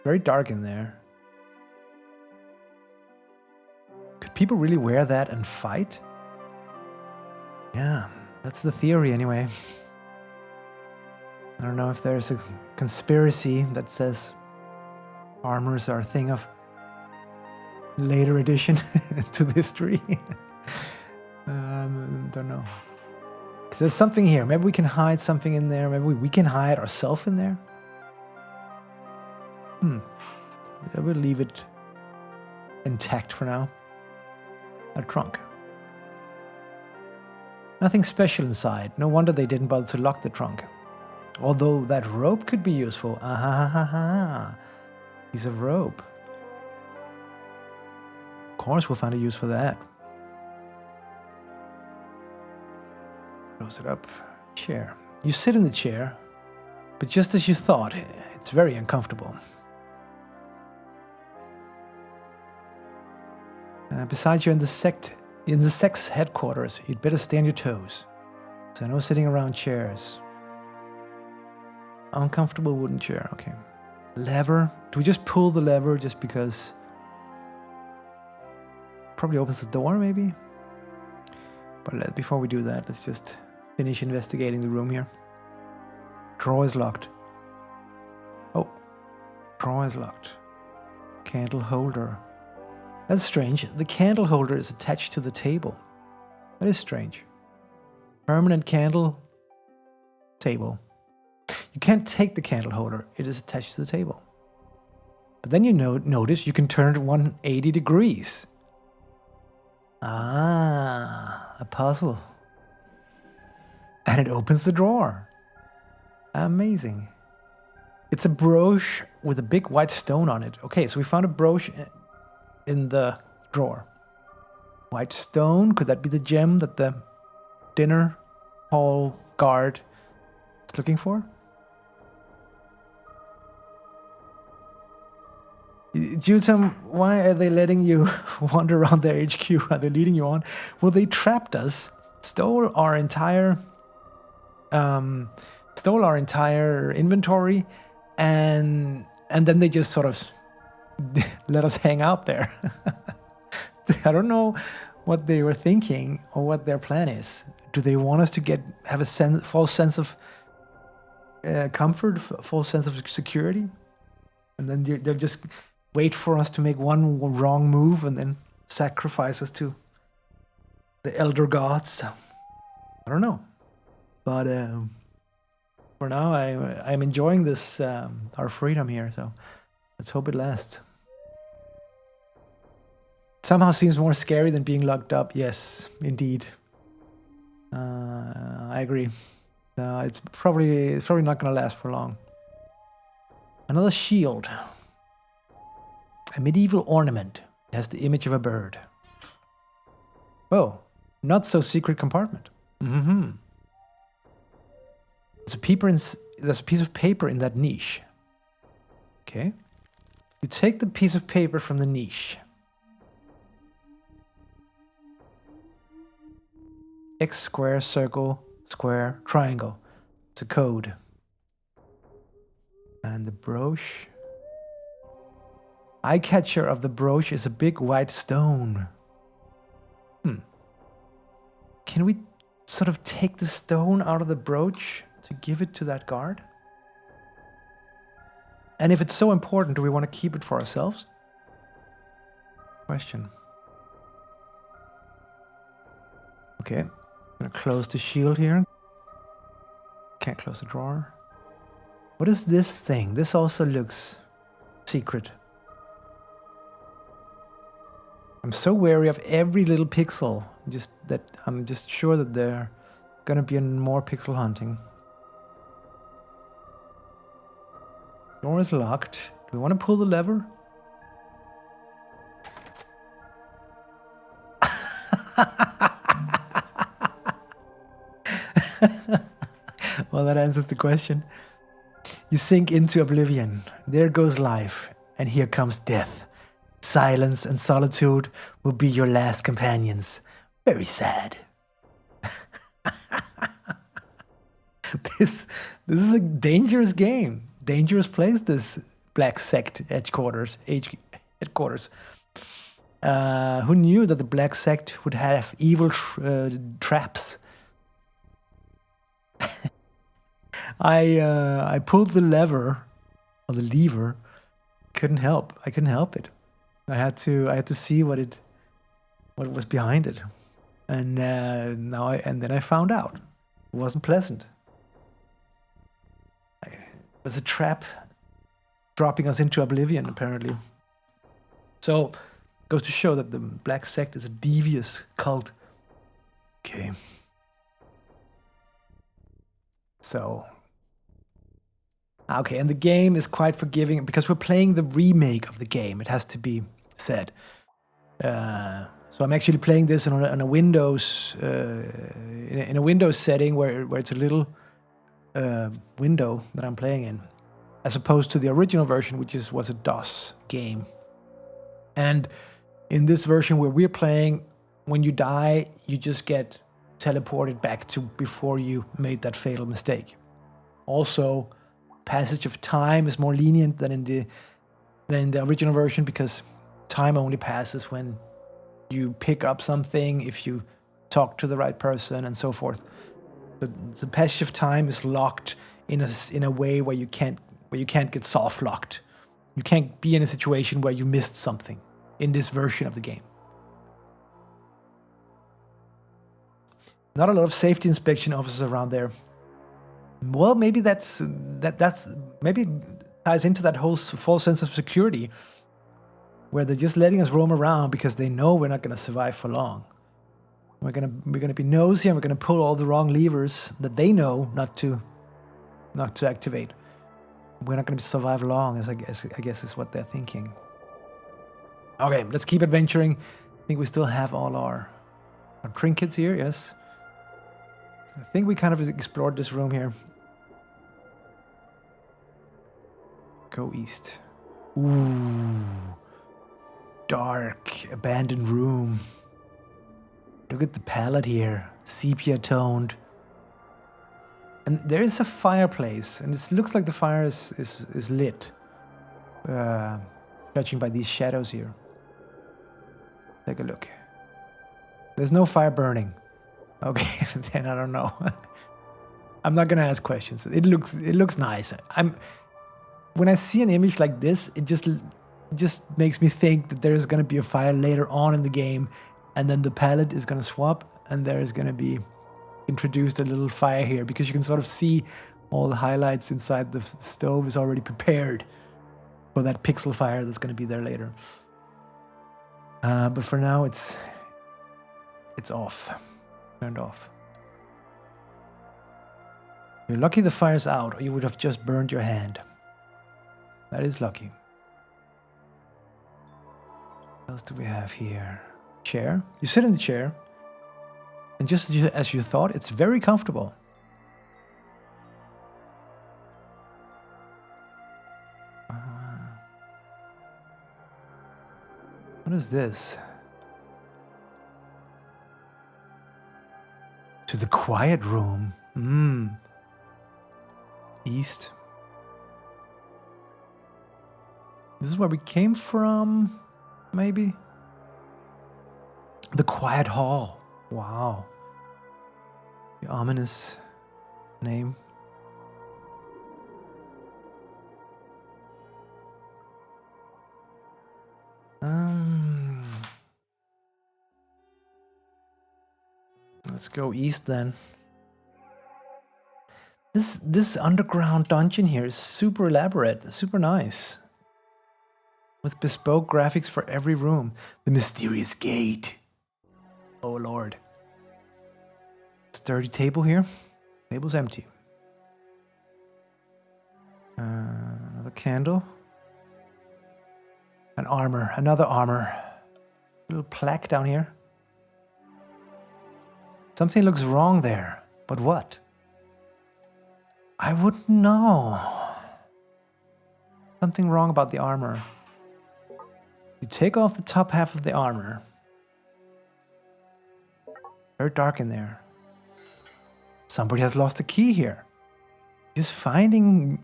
Very dark in there. Could people really wear that and fight? Yeah, that's the theory anyway. I don't know if there's a conspiracy that says armors are a thing of later addition to the history. Don't know. Because there's something here. Maybe we can hide something in there. Maybe we can hide ourselves in there. I will leave it intact for now. A trunk. Nothing special inside. No wonder they didn't bother to lock the trunk. Although that rope could be useful. Piece of rope. Of course we'll find a use for that. Close it up. Chair. You sit in the chair, but just as you thought, it's very uncomfortable. Besides, you're in the sect's headquarters. You'd better stay on your toes. So no sitting around chairs. Uncomfortable wooden chair. Okay. Lever. Do we just pull the lever just because? Probably opens the door, maybe. But before we do that, let's just finish investigating the room here. Drawer is locked. Oh, drawer is locked. Candle holder. That's strange. The candle holder is attached to the table. That is strange. Permanent candle table. You can't take the candle holder. It is attached to the table. But then you notice you can turn it 180 degrees. Ah, a puzzle. And it opens the drawer. Amazing. It's a brooch with a big white stone on it. Okay, so we found a brooch in the drawer. White stone, could that be the gem that the dinner hall guard is looking for? Jutam, why are they letting you wander around their HQ? Are they leading you on? Well, they trapped us, stole our entire inventory, and then they just sort of let us hang out there. I don't know what they were thinking or what their plan is. Do they want us to have a false sense of comfort, false sense of security, and then they'll just wait for us to make one wrong move and then sacrifice us to the elder gods? I don't know, but for now I'm enjoying this our freedom here. So let's hope it lasts. Somehow seems more scary than being locked up. Yes, indeed. I agree. It's probably not going to last for long. Another shield. A medieval ornament. It has the image of a bird. Oh, not so secret compartment. Mm-hmm. There's a piece of paper in that niche. Okay. You take the piece of paper from the niche. X square, circle, square, triangle. It's a code. And the brooch. Eye catcher of the brooch is a big white stone. Can we sort of take the stone out of the brooch to give it to that guard? And if it's so important, do we want to keep it for ourselves? Question. Okay. I'm going to close the shield here. Can't close the drawer. What is this thing? This also looks secret. I'm so wary of every little pixel. I'm just sure that there gonna be more pixel hunting. Door is locked. Do we want to pull the lever? Well, that answers the question. You sink into oblivion. There goes life, and here comes death. Silence and solitude will be your last companions. Very sad. This is a dangerous game. Dangerous place, this Black Sect headquarters. Who knew that the Black Sect would have evil traps? I pulled the lever, or the lever. I couldn't help it. I had to see what was behind it, and then I found out it wasn't pleasant. It was a trap, dropping us into oblivion, apparently. So, goes to show that the Black Sect is a devious cult. Okay. So. Okay, and the game is quite forgiving because we're playing the remake of the game. It has to be said. So I'm actually playing this on a Windows in a Windows setting where it's a little window that I'm playing in, as opposed to the original version, which was a DOS game. And in this version where we're playing, when you die, you just get teleported back to before you made that fatal mistake. Also, passage of time is more lenient than in the original version, because time only passes when you pick up something, if you talk to the right person, and so forth. The passage of time is locked in a way where you can't get soft locked. You can't be in a situation where you missed something in this version of the game. Not a lot of safety inspection officers around there. Well, maybe maybe ties into that whole false sense of security, where they're just letting us roam around because they know we're not going to survive for long. We're gonna be nosy, and we're gonna pull all the wrong levers that they know not to activate. We're not gonna survive long, I guess is what they're thinking. Okay, let's keep adventuring. I think we still have all our trinkets here. Yes, I think we kind of explored this room here. Go east. Ooh, dark, abandoned room. Look at the palette here, sepia toned. And there is a fireplace, and it looks like the fire is lit. Judging by these shadows here. Take a look. There's no fire burning. Okay, then I don't know. I'm not gonna ask questions. It looks nice. When I see an image like this, it just makes me think that there's gonna be a fire later on in the game. And then the palette is going to swap, and there is going to be introduced a little fire here, because you can sort of see all the highlights inside the stove is already prepared for that pixel fire that's going to be there later. But for now, it's off, turned off. You're lucky the fire's out, or you would have just burned your hand. That is lucky. What else do we have here? Chair. You sit in the chair, and just as you thought, it's very comfortable. What is this? To the quiet room. East. This is where we came from, maybe? The Quiet Hall. Wow. The ominous name. Let's go east then. This underground dungeon here is super elaborate, super nice. With bespoke graphics for every room. The mysterious gate. Oh Lord. Sturdy table here. Table's empty. Another candle. An armor. Another armor. Little plaque down here. Something looks wrong there. But what? I wouldn't know. Something wrong about the armor. You take off the top half of the armor. Very dark in there. Somebody has lost a key here. Just finding,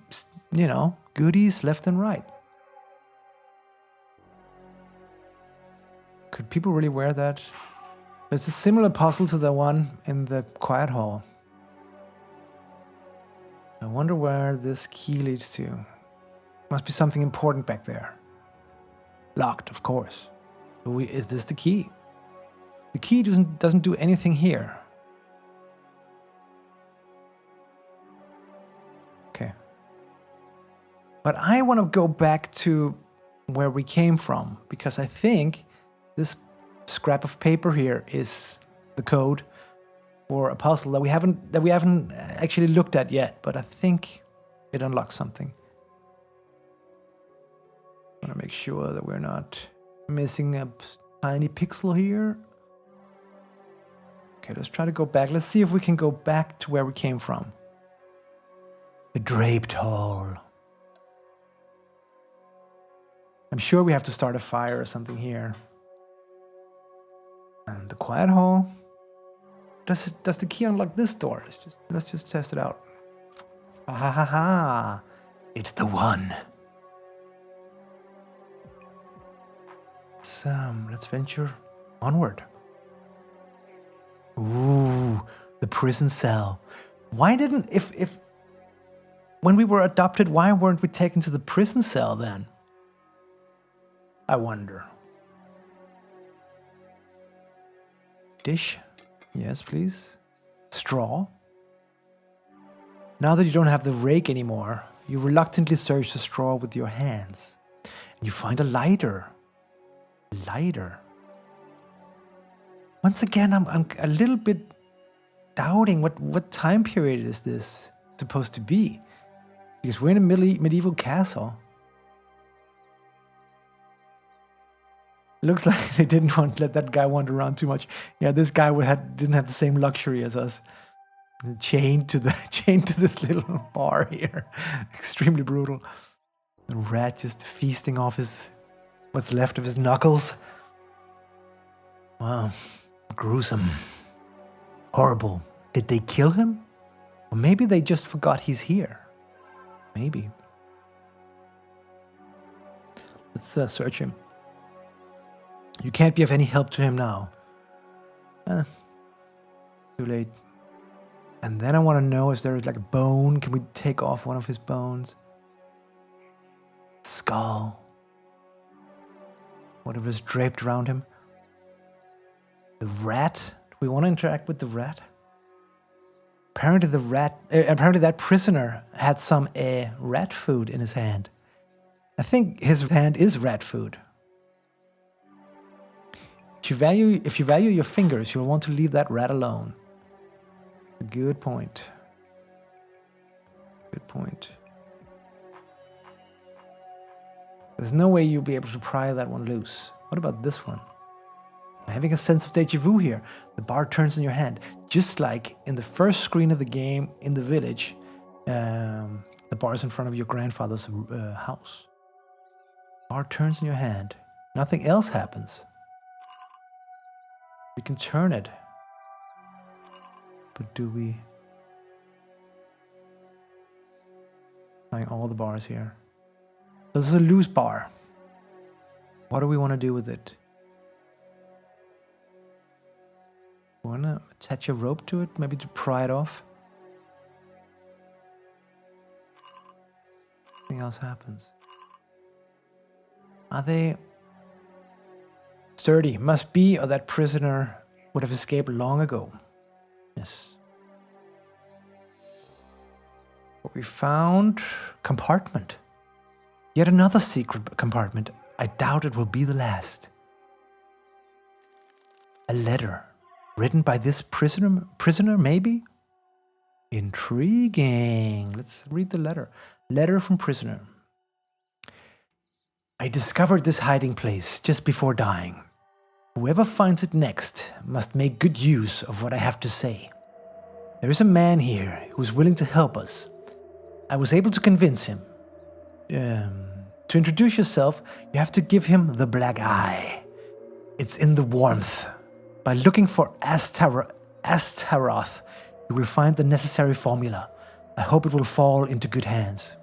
goodies left and right. Could people really wear that? It's a similar puzzle to the one in the Quiet Hall. I wonder where this key leads to. Must be something important back there. Locked, of course. Is this the key? The key doesn't do anything here. Okay. But I want to go back to where we came from, because I think this scrap of paper here is the code for a puzzle that we haven't actually looked at yet, but I think it unlocks something. I want to make sure that we're not missing a tiny pixel here. Okay, let's try to go back. Let's see if we can go back to where we came from. The draped hall. I'm sure we have to start a fire or something here. And the Quiet Hall. Does the key unlock this door? Let's just test it out. Ah ha ha ha! It's the one. Let's venture onward. Ooh, the prison cell. Why didn't if when we were adopted, why weren't we taken to the prison cell then? I wonder. Dish? Yes, please. Straw? Now that you don't have the rake anymore, You reluctantly search the straw with your hands. And you find a lighter. Lighter. Once again, I'm a little bit doubting what time period is this supposed to be. Because we're in a medieval castle. Looks like they didn't want to let that guy wander around too much. Yeah, this guy didn't have the same luxury as us. Chained to this little bar here. Extremely brutal. The rat just feasting off what's left of his knuckles. Wow. Gruesome. Horrible. Did they kill him? Or maybe they just forgot he's here. Maybe. Let's search him. You can't be of any help to him now. Too late. And then I want to know if there is like a bone. Can we take off one of his bones? Skull. Whatever is draped around him. The rat. Do we want to interact with the rat? Apparently that prisoner had some rat food in his hand. I think his hand is rat food. If you value your fingers, you'll want to leave that rat alone. Good point. Good point. There's no way you'll be able to pry that one loose. What about this one? I'm having a sense of deja vu here. The bar turns in your hand, just like in the first screen of the game in the village. The bar is in front of your grandfather's house. Bar turns in your hand. Nothing else happens. We can turn it. But do we? Trying all the bars here. This is a loose bar. What do we want to do with it? Want to attach a rope to it, maybe to pry it off? Nothing else happens. Are they sturdy? Must be, or that prisoner would have escaped long ago. Yes. What we found, compartment. Yet another secret compartment. I doubt it will be the last. A letter. Written by this prisoner, maybe? Intriguing. Let's read the letter. Letter from prisoner. I discovered this hiding place just before dying. Whoever finds it next must make good use of what I have to say. There is a man here who is willing to help us. I was able to convince him. To introduce yourself, you have to give him the black eye. It's in the warmth. By looking for Astaroth, you will find the necessary formula. I hope it will fall into good hands.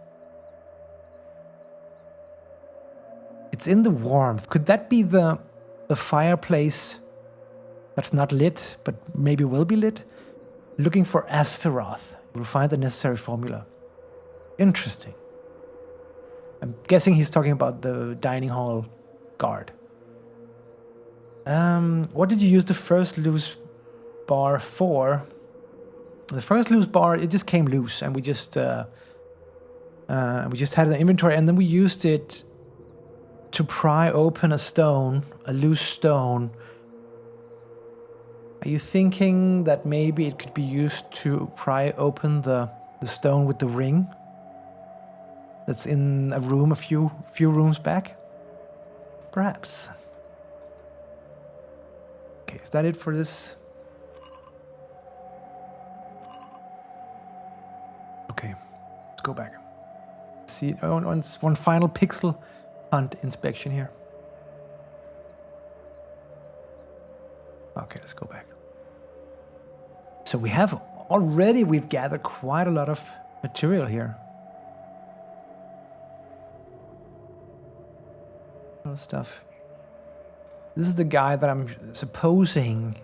It's in the warmth. Could that be the fireplace that's not lit, but maybe will be lit? Looking for Astaroth, you will find the necessary formula. Interesting. I'm guessing he's talking about the dining hall guard. What did you use the first loose bar for? The first loose bar, it just came loose, and we just had it in the inventory, and then we used it to pry open a loose stone. Are you thinking that maybe it could be used to pry open the stone with the ring? That's in a room a few rooms back? Perhaps. Okay, is that it for this? Okay, let's go back. See, one final pixel hunt inspection here. Okay, let's go back. So we've gathered quite a lot of material here. A lot of stuff. This is the guy that I'm supposing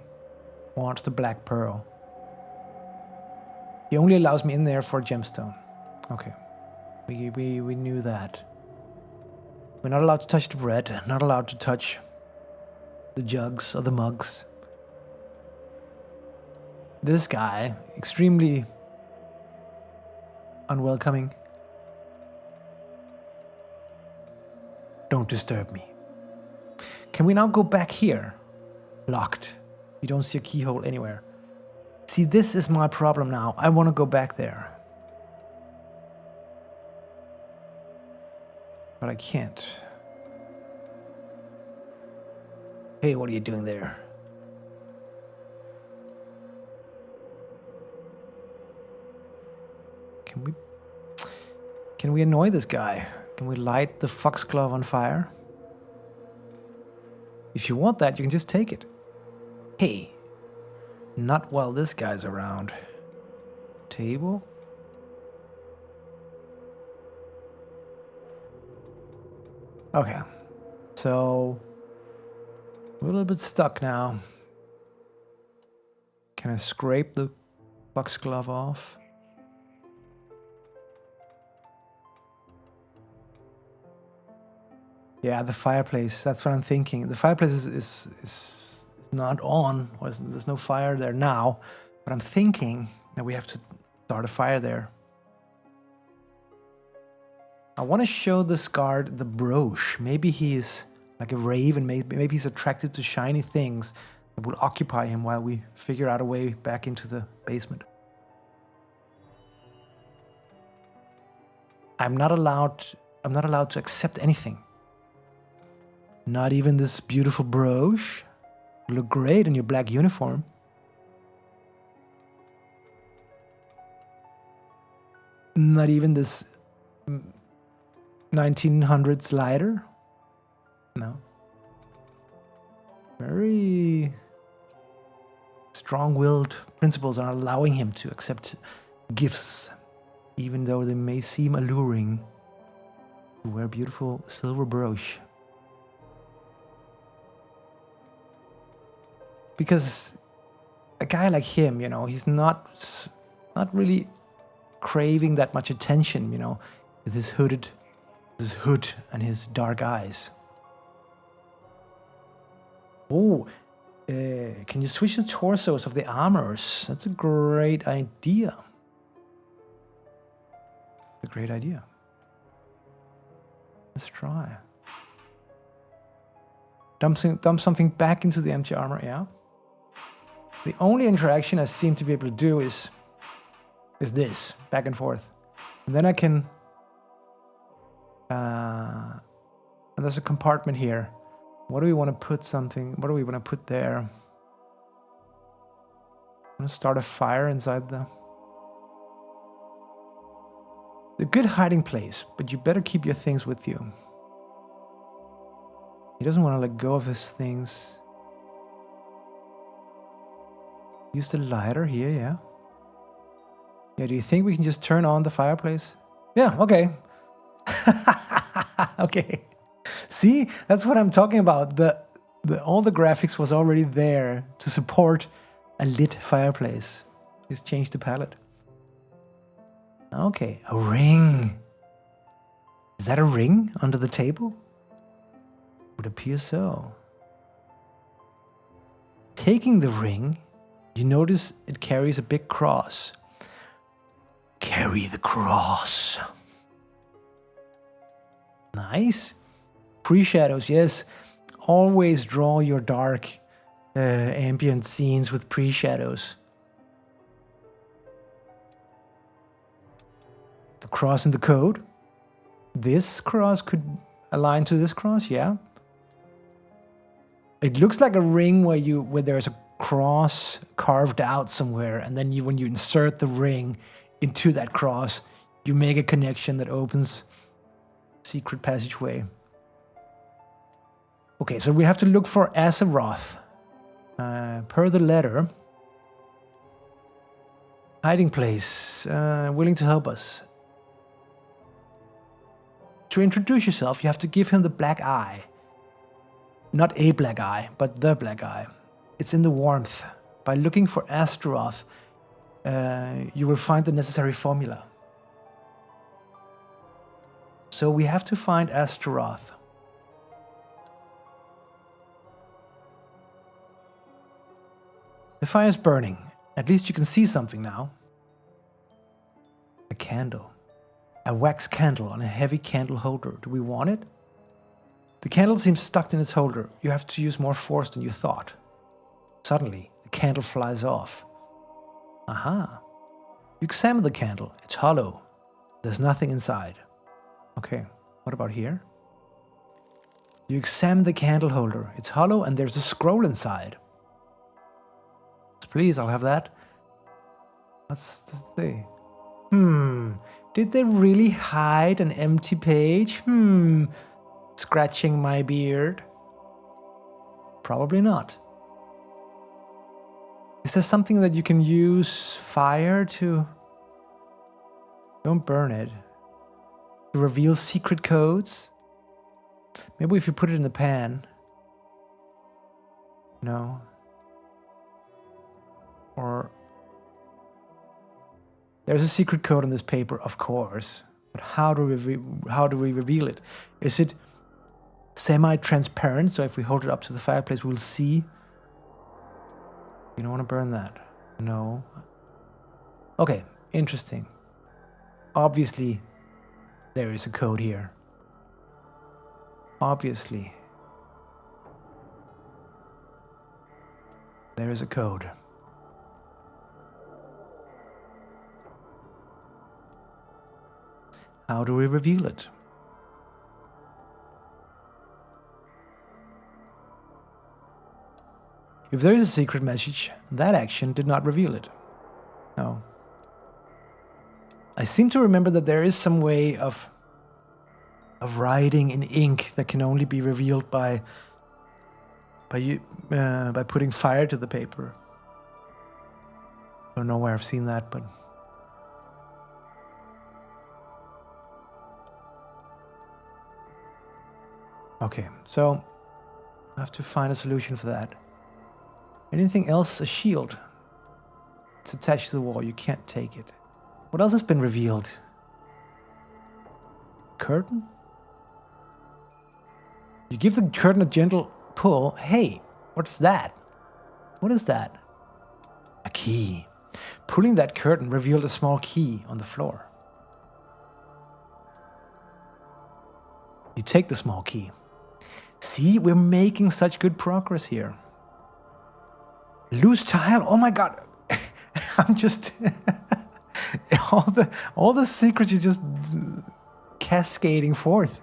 wants the Black Pearl. He only allows me in there for a gemstone. Okay. We knew that. We're not allowed to touch the bread, not allowed to touch the jugs or the mugs. This guy, extremely unwelcoming. Don't disturb me. Can we now go back here? Locked. You don't see a keyhole anywhere. See, this is my problem now. I want to go back there. But I can't. Hey, what are you doing there? Can we annoy this guy? Can we light the foxglove on fire? If you want that, you can just take it. Hey, not while this guy's around. Table? Okay, so we're a little bit stuck now. Can I scrape the foxglove off? Yeah, the fireplace, that's what I'm thinking. The fireplace is not on, or there's no fire there now, but I'm thinking that we have to start a fire there. I want to show this guard the brooch. Maybe he's like a raven, maybe he's attracted to shiny things that will occupy him while we figure out a way back into the basement. I'm not allowed to accept anything. Not even this beautiful brooch. You look great in your black uniform. Not even this 1900s lighter. No. Very strong-willed principles are allowing him to accept gifts, even though they may seem alluring. To wear a beautiful silver brooch. Because a guy like him, you know, he's not really craving that much attention, you know, with his hood and his dark eyes. Oh, can you switch the torsos of the armors? That's a great idea. A great idea. Let's try. Dump something back into the empty armor, yeah. The only interaction I seem to be able to do is this, back and forth. And then I can... and there's a compartment here. What do we want to put what do we want to put there? I'm going to start a fire inside the good hiding place, but you better keep your things with you. He doesn't want to let go of his things. Use the lighter here, yeah. Yeah, do you think we can just turn on the fireplace? Yeah, okay. Okay. See, that's what I'm talking about. All the graphics was already there to support a lit fireplace. Just change the palette. Okay, a ring. Is that a ring under the table? Would appear so. Taking the ring, you notice it carries a big cross. Carry the cross. Nice. Pre-shadows, yes. Always draw your dark ambient scenes with pre-shadows. The cross in the code. This cross could align to this cross, yeah. It looks like a ring where there's a cross carved out somewhere, and then when you insert the ring into that cross, you make a connection that opens secret passageway. Okay, so we have to look for Azeroth. Per the letter. Hiding place. Willing to help us. To introduce yourself, you have to give him the black eye. Not a black eye, but the black eye. It's in the warmth. By looking for Azeroth, you will find the necessary formula. So we have to find Azeroth. The fire's burning. At least you can see something now. A candle. A wax candle on a heavy candle holder. Do we want it? The candle seems stuck in its holder. You have to use more force than you thought. Suddenly, the candle flies off. Aha. You examine the candle. It's hollow. There's nothing inside. Okay, what about here? You examine the candle holder. It's hollow and there's a scroll inside. Please, I'll have that. Let's see. Did they really hide an empty page? Scratching my beard. Probably not. Is there something that you can use fire to... Don't burn it. To reveal secret codes? Maybe if you put it in the pan. No. Or... There's a secret code on this paper, of course. But how do we reveal it? Is it semi-transparent? So if we hold it up to the fireplace, we'll see. You don't want to burn that. No. Okay, interesting. Obviously, there is a code here. Obviously. There is a code. How do we reveal it? If there is a secret message, that action did not reveal it. No. I seem to remember that there is some way of writing in ink that can only be revealed by putting fire to the paper. Don't know where I've seen that, but... Okay, so I have to find a solution for that. Anything else? A shield. It's attached to the wall. You can't take it. What else has been revealed? Curtain? You give the curtain a gentle pull. Hey, what's that? What is that? A key. Pulling that curtain revealed a small key on the floor. You take the small key. See, we're making such good progress here. Loose tile. Oh my god. I'm just all the secrets are just cascading forth.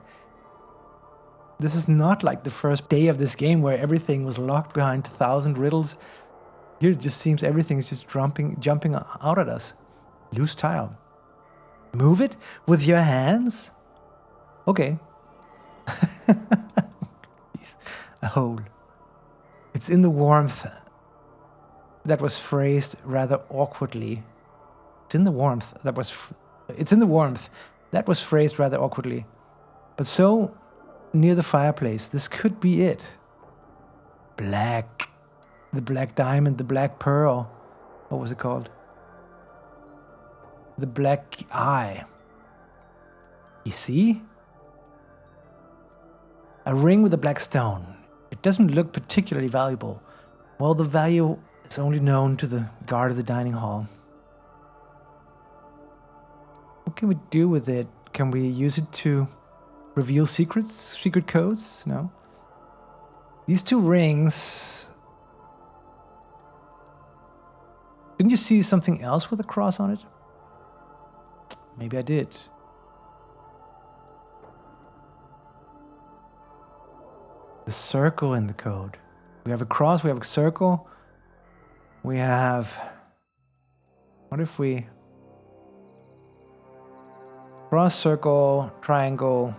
This is not like the first day of this game where everything was locked behind 1,000 riddles. Here it just seems everything is just jumping out at us. Loose tile. Move it with your hands. Okay. A hole. It's in the warmth. That was phrased rather awkwardly. It's in the warmth. It's in the warmth. That was phrased rather awkwardly. But so near the fireplace, this could be it. Black. The black diamond, the black pearl. What was it called? The black eye. You see? A ring with a black stone. It doesn't look particularly valuable. Well, the value is only known to the guard of the dining hall. What can we do with it? Can we use it to reveal secrets? Secret codes? No. These two rings... Didn't you see something else with a cross on it? Maybe I did. The circle in the code. We have a cross, we have a circle. We have... What if we... Cross, circle, triangle,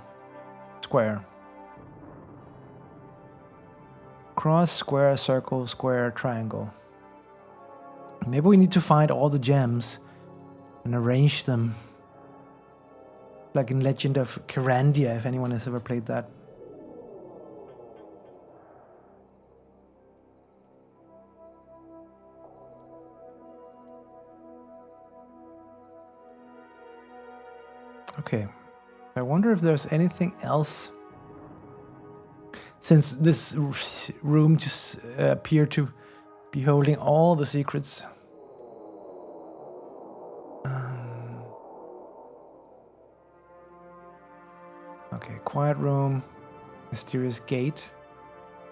square. Cross, square, circle, square, triangle. Maybe we need to find all the gems and arrange them. Like in Legend of Kirandia, if anyone has ever played that. Okay, I wonder if there's anything else. Since this room just appeared to be holding all the secrets. Okay, quiet room. Mysterious gate.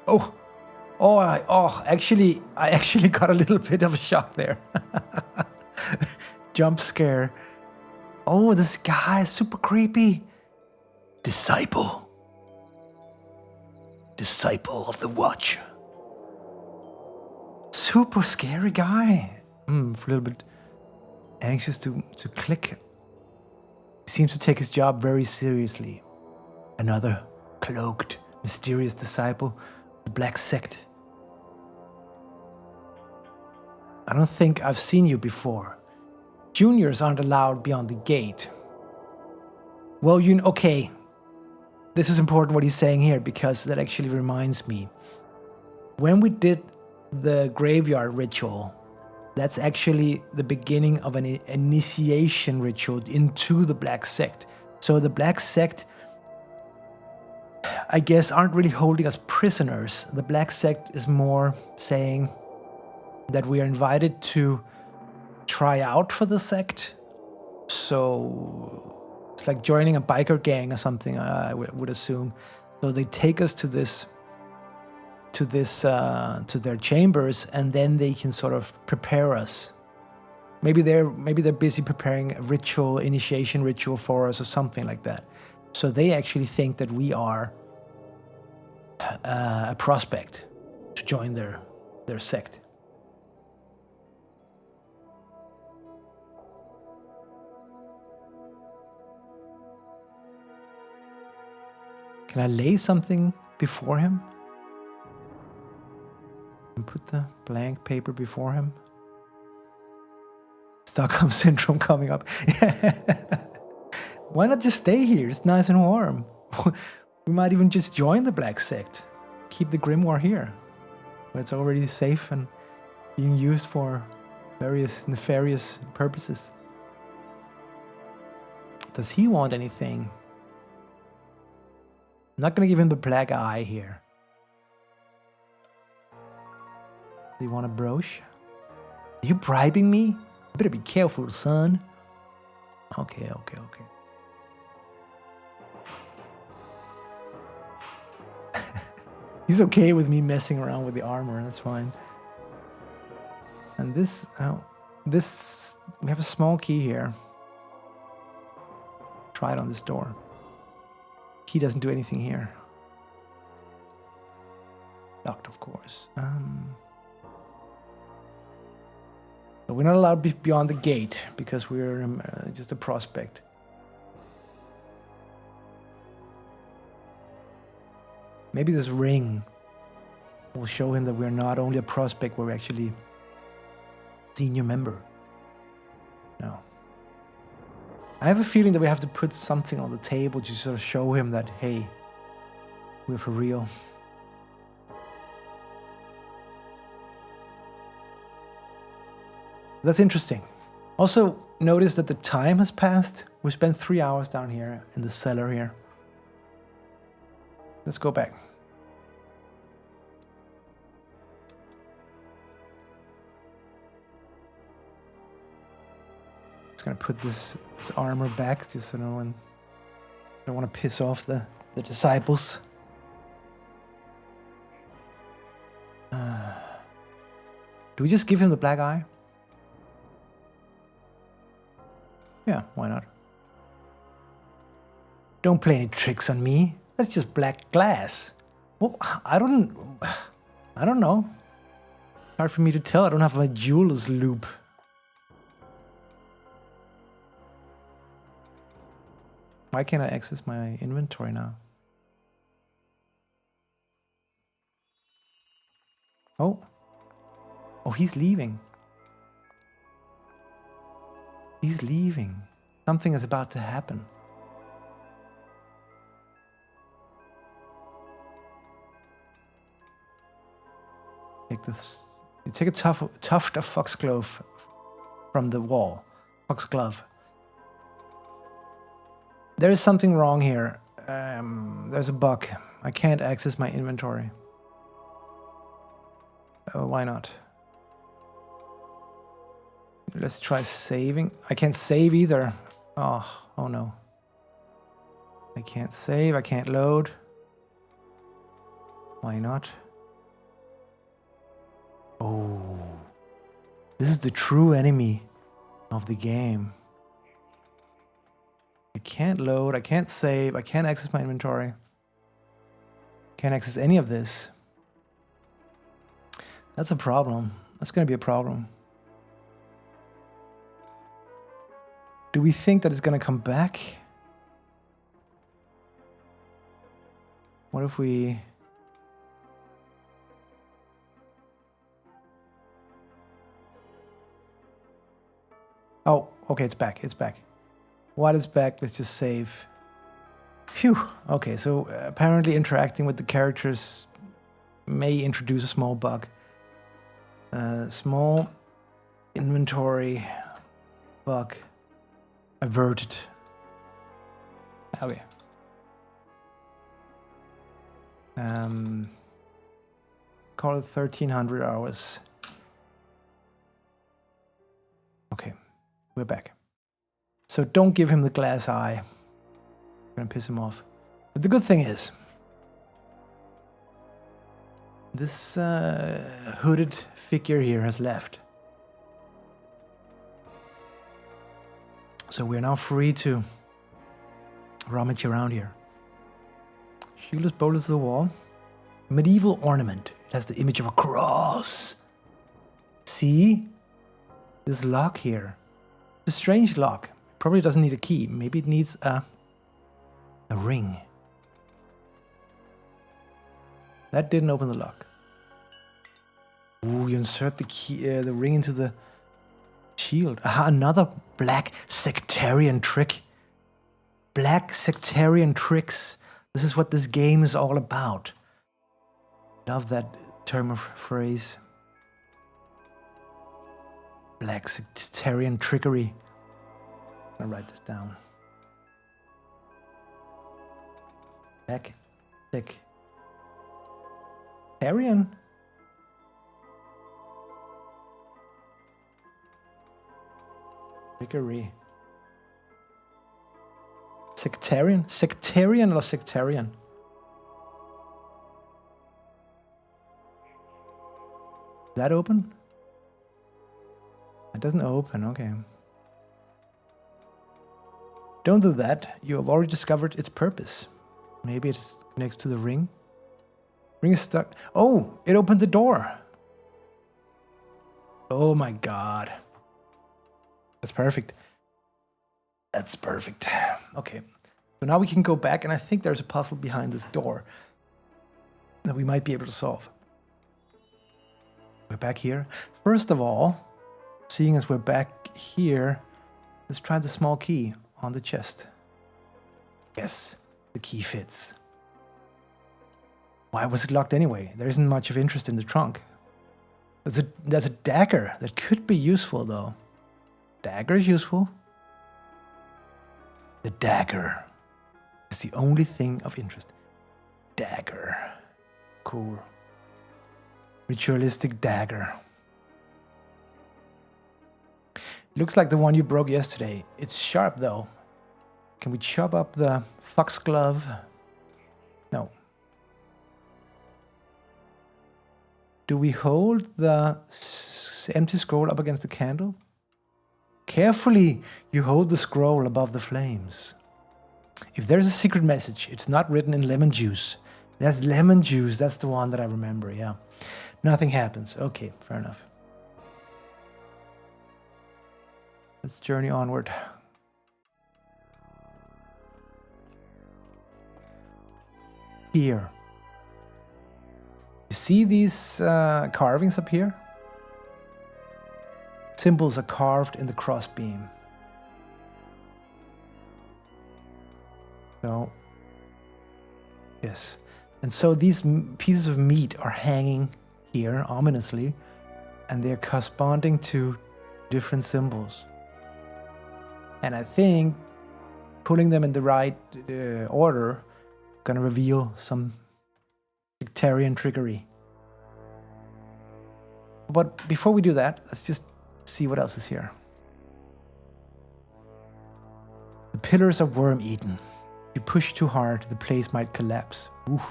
Oh! I actually got a little bit of a shock there. Jump scare. Oh, this guy is super creepy. Disciple. Disciple of the Watch. Super scary guy. I'm a little bit anxious to click. He seems to take his job very seriously. Another cloaked, mysterious disciple of the Black Sect. I don't think I've seen you before. Juniors aren't allowed beyond the gate. Well, okay. This is important what he's saying here, because that actually reminds me. When we did the graveyard ritual, that's actually the beginning of an initiation ritual into the Black Sect. So the Black Sect, I guess, aren't really holding us prisoners. The Black Sect is more saying that we are invited to try out for the sect. So it's like joining a biker gang or something, I would assume. So they take us to their chambers, and then they can sort of prepare us. Maybe they're busy preparing a initiation ritual for us or something like that. So they actually think that we are a prospect to join their sect. Can I lay something before him? And put the blank paper before him? Stockholm Syndrome coming up. Why not just stay here? It's nice and warm. We might even just join the Black Sect. Keep the Grimoire here, where it's already safe and being used for various nefarious purposes. Does he want anything? I'm not gonna give him the black eye here. Do you want a brooch? Are you bribing me? You better be careful, son. Okay. He's okay with me messing around with the armor, that's fine. And this, we have a small key here. Try it on this door. Key doesn't do anything here. Locked, of course. But we're not allowed beyond the gate because we're just a prospect. Maybe this ring will show him that we're not only a prospect, we're actually a senior member. No. I have a feeling that we have to put something on the table to sort of show him that, hey, we're for real. That's interesting. Also, notice that the time has passed. We spent 3 hours down here in the cellar here. Let's go back. Just gonna put this armor back just so no one. I don't want to piss off the disciples. Do we just give him the black eye? Yeah, why not? Don't play any tricks on me. That's just black glass. Well, I don't know. Hard for me to tell. I don't have my jeweler's loop. Why can't I access my inventory now? Oh, he's leaving. He's leaving. Something is about to happen. Take this. You take a tuft of foxglove from the wall. Foxglove. There is something wrong here. There's a bug. I can't access my inventory. Oh, why not? Let's try saving. I can't save either. Oh no. I can't save. I can't load. Why not? Oh. This is the true enemy of the game. I can't load, I can't save, I can't access my inventory. Can't access any of this. That's a problem. That's going to be a problem. Do we think that it's going to come back? What if we... Oh, okay, it's back. It's back. What is back? Let's just save. Phew. Okay, so apparently interacting with the characters may introduce a small bug. Small inventory bug averted. Okay. Call it 1300 hours. Okay, we're back. So don't give him the glass eye. I'm gonna piss him off. But the good thing is, this hooded figure here has left. So we're now free to rummage around here. Shield is bolted to the wall. Medieval ornament. It has the image of a cross. See? This lock here. It's a strange lock. It probably doesn't need a key. Maybe it needs a ring. That didn't open the lock. Ooh, you insert the key, the ring into the shield. Aha, another Black Sectarian trick. Black Sectarian tricks. This is what this game is all about. Love that term of phrase. Black Sectarian trickery. I'm gonna write this down. Black Sectarian? Trickery. Sectarian? Sectarian or sectarian? Is that open? It doesn't open, okay. Don't do that. You have already discovered its purpose. Maybe it connects to the ring. Ring is stuck. Oh, it opened the door. Oh my god. That's perfect. That's perfect. Okay. So now we can go back, and I think there's a puzzle behind this door that we might be able to solve. We're back here. First of all, seeing as we're back here, let's try the small key on the chest. Yes, the key fits. Why was it locked anyway? There isn't much of interest in the trunk. There's a dagger that could be useful, though. Dagger is useful. The dagger is the only thing of interest. Dagger. Cool. Ritualistic dagger. Looks like the one you broke yesterday. It's sharp, though. Can we chop up the foxglove? No. Do we hold the empty scroll up against the candle? Carefully, you hold the scroll above the flames. If there's a secret message, it's not written in lemon juice. That's lemon juice. That's the one that I remember, yeah. Nothing happens. Okay, fair enough. Let's journey onward. Here. You see these carvings up here? Symbols are carved in the crossbeam. So, yes. And so these pieces of meat are hanging here ominously, and they're corresponding to different symbols. And I think pulling them in the right order gonna reveal some sectarian trickery. But before we do that, let's just see what else is here. The pillars are worm-eaten. If you push too hard, the place might collapse. Oof.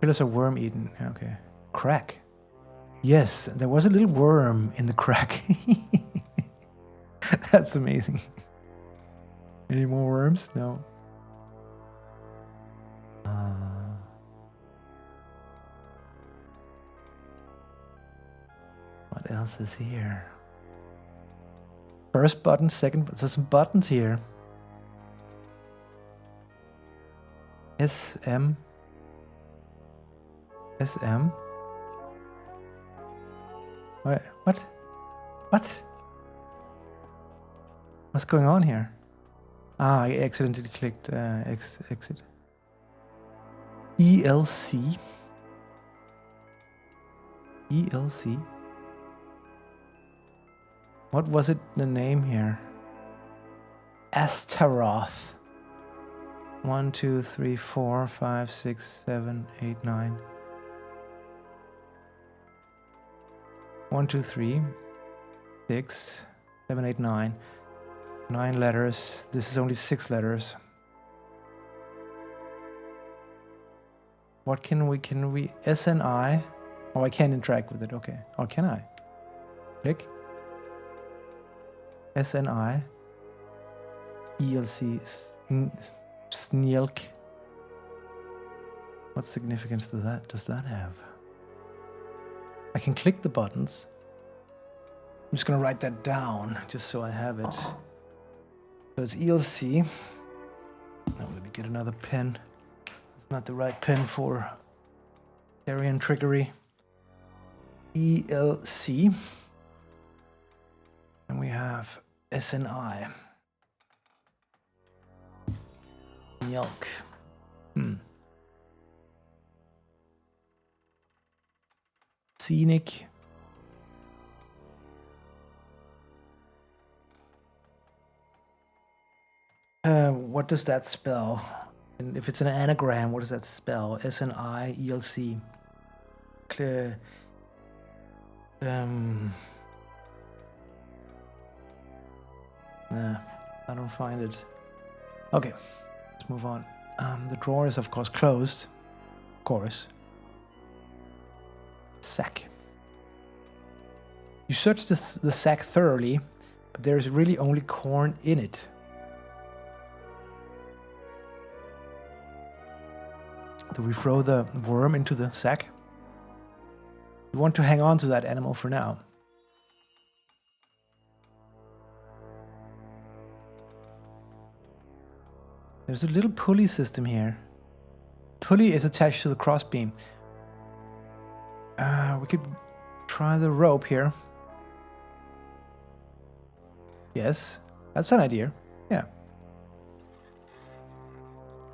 Pillars are worm eaten. Okay. Crack. Yes, there was a little worm in the crack. That's amazing. Any more worms? No. What else is here? First button, second. There's some buttons here. SM. SM. What? What? What? What's going on here? Ah, I accidentally clicked exit. ELC. ELC. What was it, the name here? Astaroth. 1, 2, 3, 4, 5, 6, 7, 8, 9. 1, 2, 3, 6, 7, 8, 9. 9 letters. This is only 6 letters. What can we SNI? Oh, I can't interact with it. Okay. Or can I? Click. SNI. ELC. Snielk. What significance does that have? I can click the buttons. I'm just gonna write that down just so I have it. So it's ELC. Now let me get another pen. It's not the right pen for carrion trickery. ELC. And we have SNI. Yelk. Scenic. What does that spell? And if it's an anagram, what does that spell? SNI-ELC. Clear. I don't find it. Okay, let's move on. The drawer is of course closed. Of course. Sack. You search the sack thoroughly, but there's really only corn in it. Do we throw the worm into the sack? We want to hang on to that animal for now. There's a little pulley system here. Pulley is attached to the crossbeam. We could try the rope here. Yes, that's an idea. Yeah.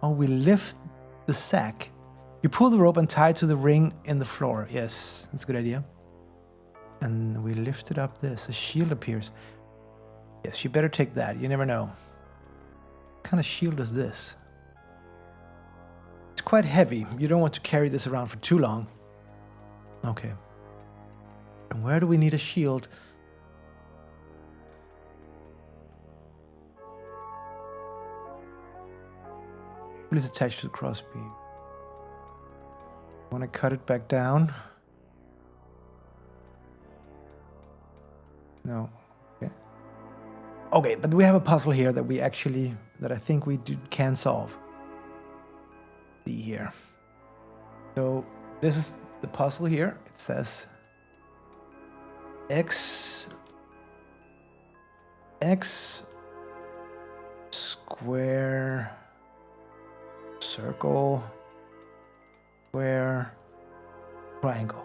Oh, we lift the sack. You pull the rope and tie it to the ring in the floor. Yes, that's a good idea. And we lift it up this. A shield appears. Yes, you better take that. You never know. What kind of shield is this? It's quite heavy. You don't want to carry this around for too long. Okay. And where do we need a shield? It's attached to the crossbeam. Want to cut it back down? No. Okay. Okay, but we have a puzzle here that I think we can solve. See here. So this is the puzzle here. It says X square circle square triangle.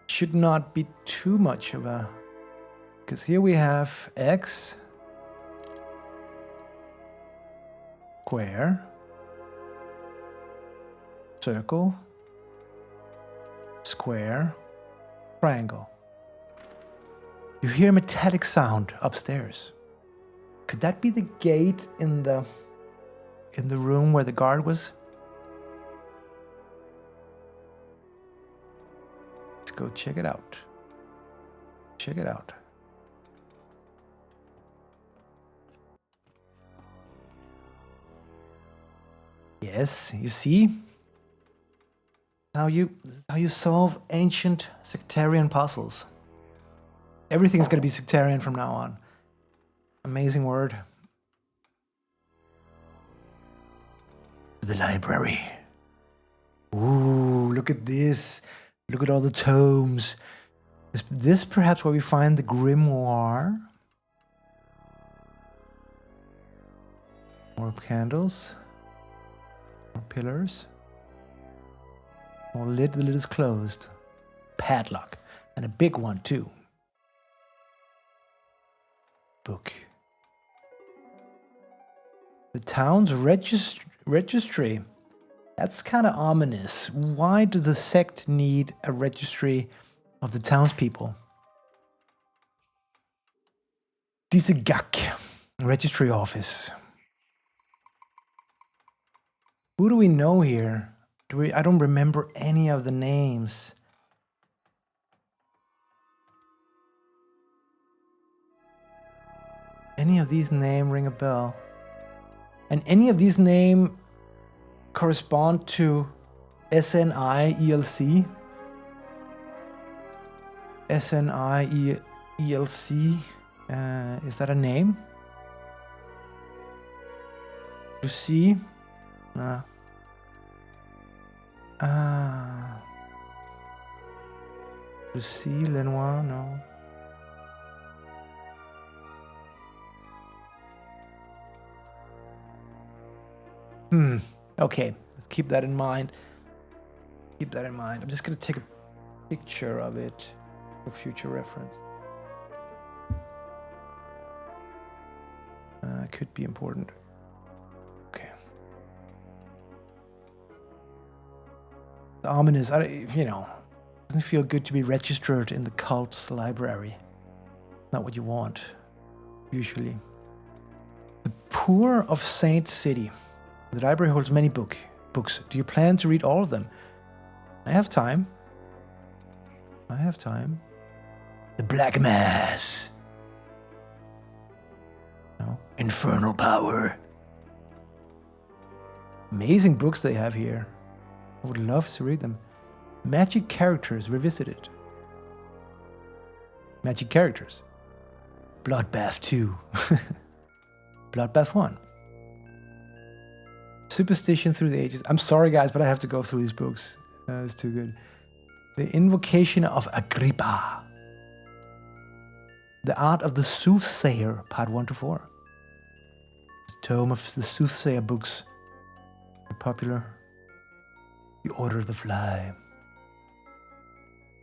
Should not be too much of a, because here we have X square circle square triangle. You hear a metallic sound upstairs. Could that be the gate in the room where the guard was? Let's go check it out. Check it out. Yes, you see? how you solve ancient sectarian puzzles. Everything is going to be sectarian from now on. Amazing word. The library. Ooh, look at this. Look at all the tomes. Is this perhaps where we find the grimoire? More candles. More pillars. More lid. The lid is closed. Padlock. And a big one, too. Book. The town's registry. That's kind of ominous. Why does the sect need a registry of the townspeople? Disegak. Registry office. Who do we know here? I don't remember any of the names. Any of these names ring a bell? And any of these names correspond to SNI ELC? SNI ELC? Is that a name? Lucy? Lucy Lenoir? No. Okay, let's keep that in mind. Keep that in mind. I'm just going to take a picture of it for future reference. Could be important. Okay. Ominous. Doesn't feel good to be registered in the cult's library. Not what you want, usually. The Poor of Saint City. The library holds many books. Do you plan to read all of them? I have time. The Black Mass. No. Infernal Power. Amazing books they have here. I would love to read them. Magic Characters Revisited. Magic Characters. Bloodbath 2. Bloodbath 1. Superstition Through the Ages. I'm sorry, guys, but I have to go through these books. It's too good. The Invocation of Agrippa. The Art of the Soothsayer, Part 1 to 4. The tome of the Soothsayer books. Popular. The Order of the Fly.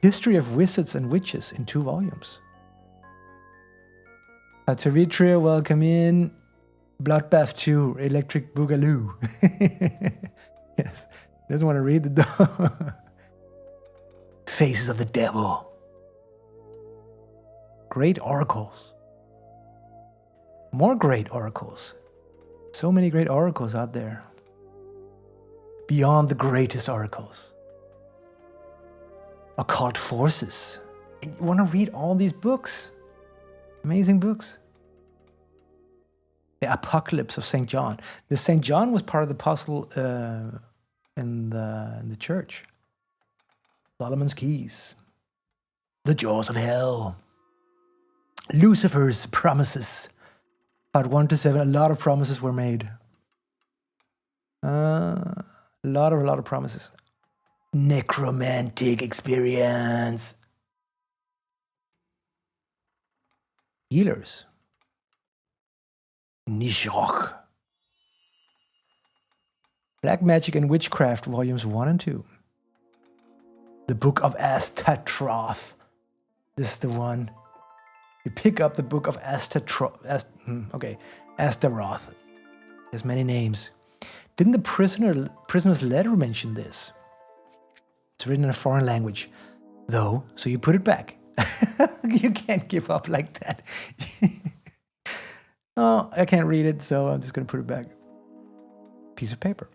History of Wizards and Witches in 2 volumes. Ataritria, welcome in. Bloodbath 2, Electric Boogaloo. Yes, doesn't want to read it though. Faces of the Devil. Great Oracles. More great oracles. So many great oracles out there. Beyond the greatest oracles. Occult Forces. You want to read all these books? Amazing books. The Apocalypse of St. John. The St. John was part of the puzzle in the church. Solomon's Keys. The Jaws of Hell. Lucifer's Promises. Part 1 to 7. A lot of promises were made. A lot of promises. Necromantic Experience. Healers. Nishok. Black Magic and Witchcraft, Volumes 1 and 2. The Book of Astaroth. This is the one. You pick up the Book of Astaroth. Astaroth. There's many names. Didn't the prisoner's letter mention this? It's written in a foreign language, though, so you put it back. You can't give up like that. Oh, I can't read it, so I'm just going to put it back. Piece of paper.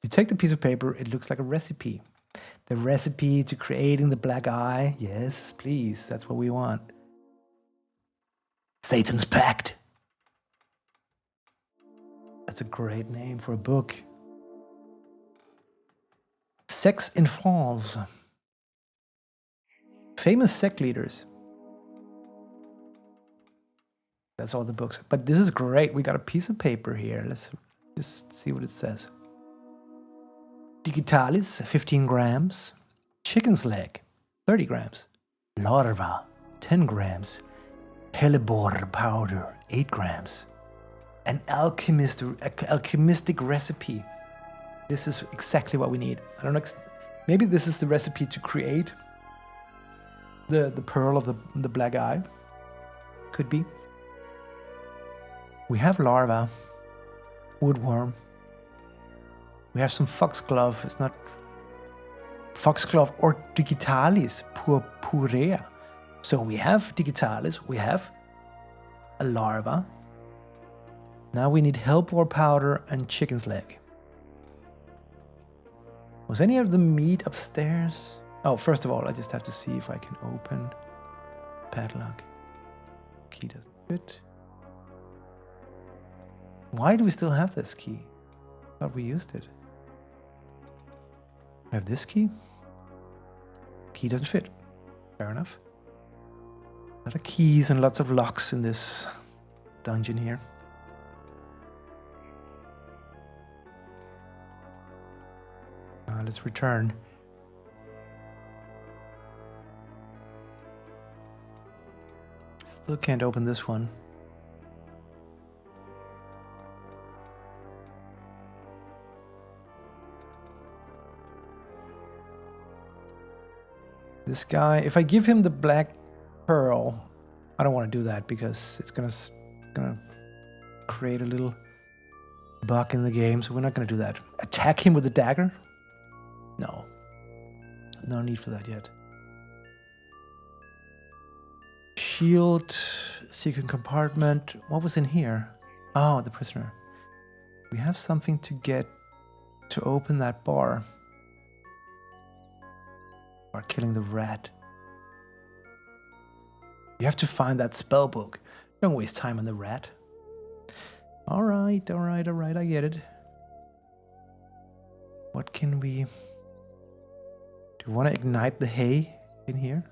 You take the piece of paper, it looks like a recipe. The recipe to creating the black eye. Yes, please, that's what we want. Satan's Pact. That's a great name for a book. Sects in France. Famous sect leaders. That's all the books. But this is great. We got a piece of paper here. Let's just see what it says. Digitalis, 15 grams. Chicken's leg, 30 grams. Larva, 10 grams. Hellebore powder, 8 grams. An alchemistic recipe. This is exactly what we need. I don't know. Maybe this is the recipe to create the pearl of the black eye. Could be. We have larva, woodworm. We have some foxglove. It's not foxglove or digitalis purpurea. So we have digitalis. We have a larva. Now we need hellebore powder and chicken's leg. Was any of the meat upstairs? Oh, first of all, I just have to see if I can open padlock. Key doesn't fit. Why do we still have this key? I thought we used it. I have this key. Key doesn't fit. Fair enough. A lot of keys and lots of locks in this dungeon here. Let's return. Still can't open this one. This guy, if I give him the black pearl, I don't want to do that because it's gonna create a little bug in the game, so we're not gonna do that. Attack him with a dagger? No. No need for that yet. Shield, secret compartment. What was in here? Oh, the prisoner. We have something to get to open that bar. Or killing the rat. You have to find that spell book. Don't waste time on the rat. Alright, I get it. What can we... Do you want to ignite the hay in here?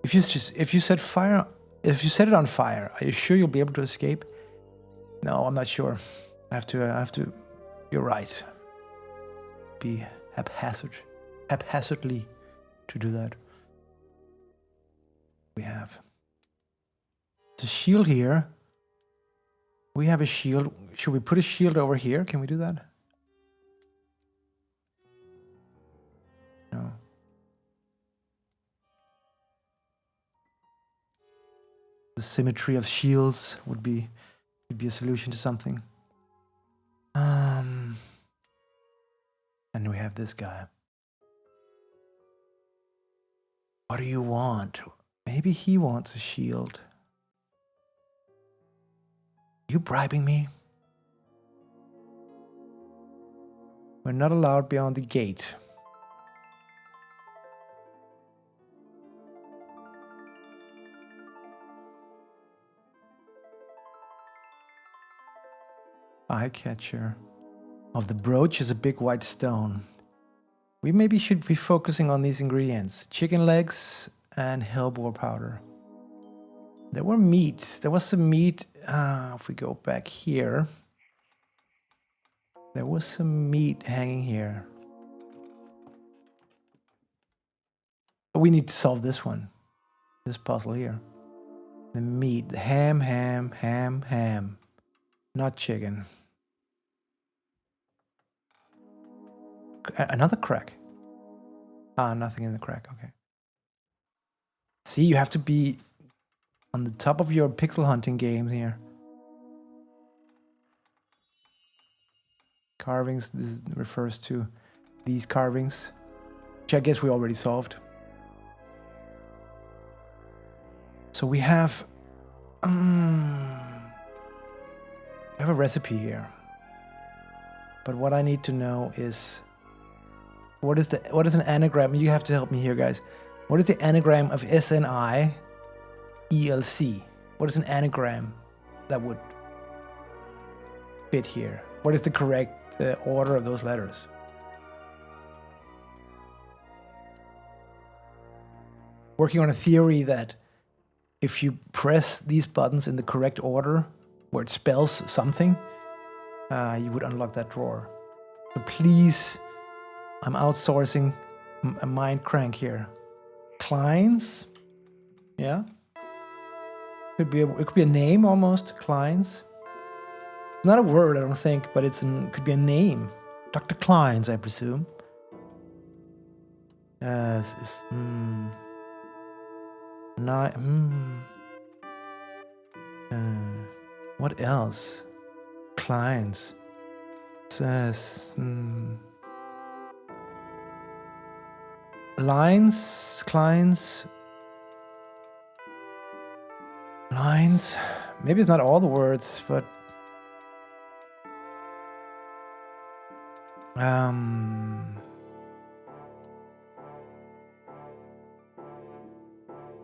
If you set it on fire, are you sure you'll be able to escape? No, I'm not sure. I have to. You're right. Be haphazardly to do that. We have the shield here. We have a shield. Should we put a shield over here? Can we do that? No. The symmetry of shields would be a solution to something. And we have this guy. What do you want? Maybe he wants a shield. You bribing me? We're not allowed beyond the gate. Eye catcher. Of the brooch is a big white stone. We maybe should be focusing on these ingredients. Chicken legs and hellebore powder. There were meat. There was some meat. If we go back here. There was some meat hanging here. We need to solve this one. This puzzle here. The meat. The ham. Not chicken. Another crack. Nothing in the crack. Okay. See, you have to be on the top of your pixel hunting game here. Carvings. This refers to these carvings, which I guess we already solved. So we have a recipe here. But what I need to know is what is an anagram? You have to help me here, guys. What is the anagram of SNI ELC? What is an anagram that would fit here? What is the correct order of those letters. Working on a theory that if you press these buttons in the correct order, where it spells something, you would unlock that drawer. So please, I'm outsourcing a mind crank here. Kleins, yeah. It could be a name almost. Kleins. Not a word, I don't think, but it could be a name. Dr. Kleins, I presume. What else? Kleins. Lines, Kleins. Lines. Maybe it's not all the words, but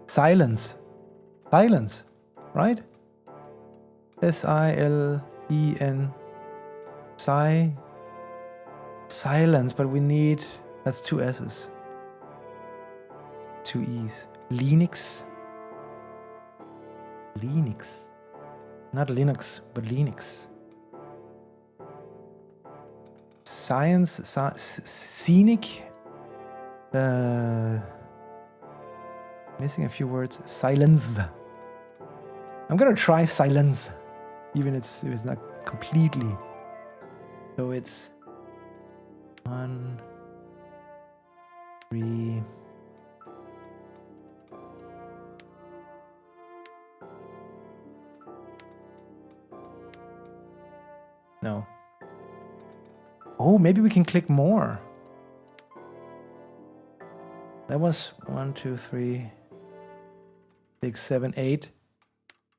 silence. Silence, right? S-I-L-E-N. Silence, but we need, that's 2 S's. 2 E's. Linux. Linux. Not Linux, but Linux. Science, scenic. Missing a few words. Silence. I'm gonna try silence, even if it's not completely. So it's 1, 3. No. Oh, maybe we can click more. That was 1, 2, 3, 6, 7, 8,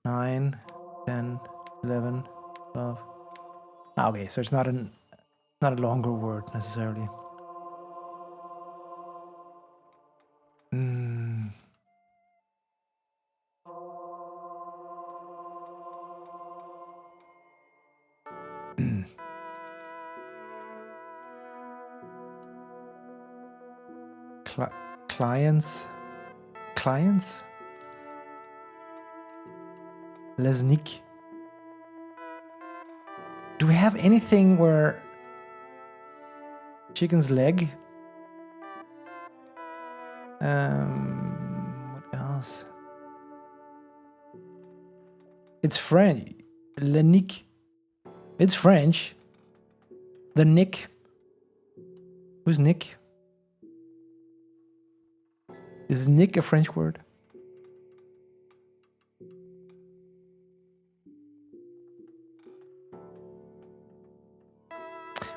9, 10, 11, 12. Okay, so it's not a longer word necessarily. Clients? Lesnik. Do we have anything where chicken's leg? What else? It's French. Lenik. It's French. The Nick. Who's Nick? Is Nick a French word?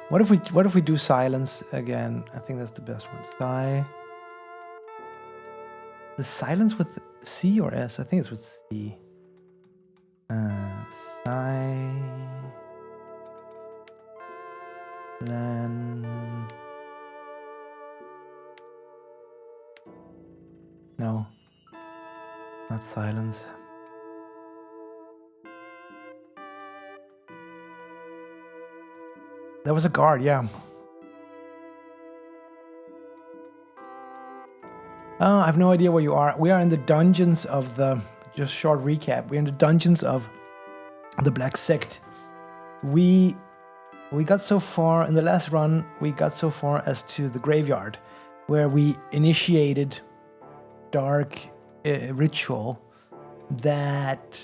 What if we do silence again? I think that's the best one. The silence with C or S? I think it's with C. No, not silence. That was a guard, yeah. I have no idea where you are. We are in the dungeons of the, just short recap, we're in the dungeons of the Black Sect. We got so far, in the last run, we got so far as to the graveyard, where we initiated dark ritual that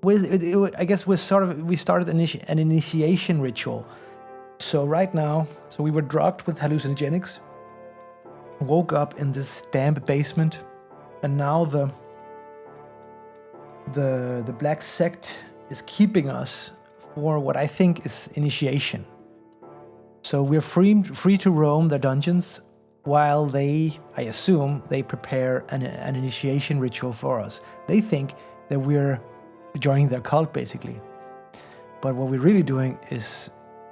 I guess we started an initiation ritual. So right now, we were drugged with hallucinogenics, woke up in this damp basement, and now the Black Sect is keeping us for what I think is initiation. So we're free to roam the dungeons while I assume, they prepare an initiation ritual for us. They think that we're joining their cult, basically. But what we're really doing is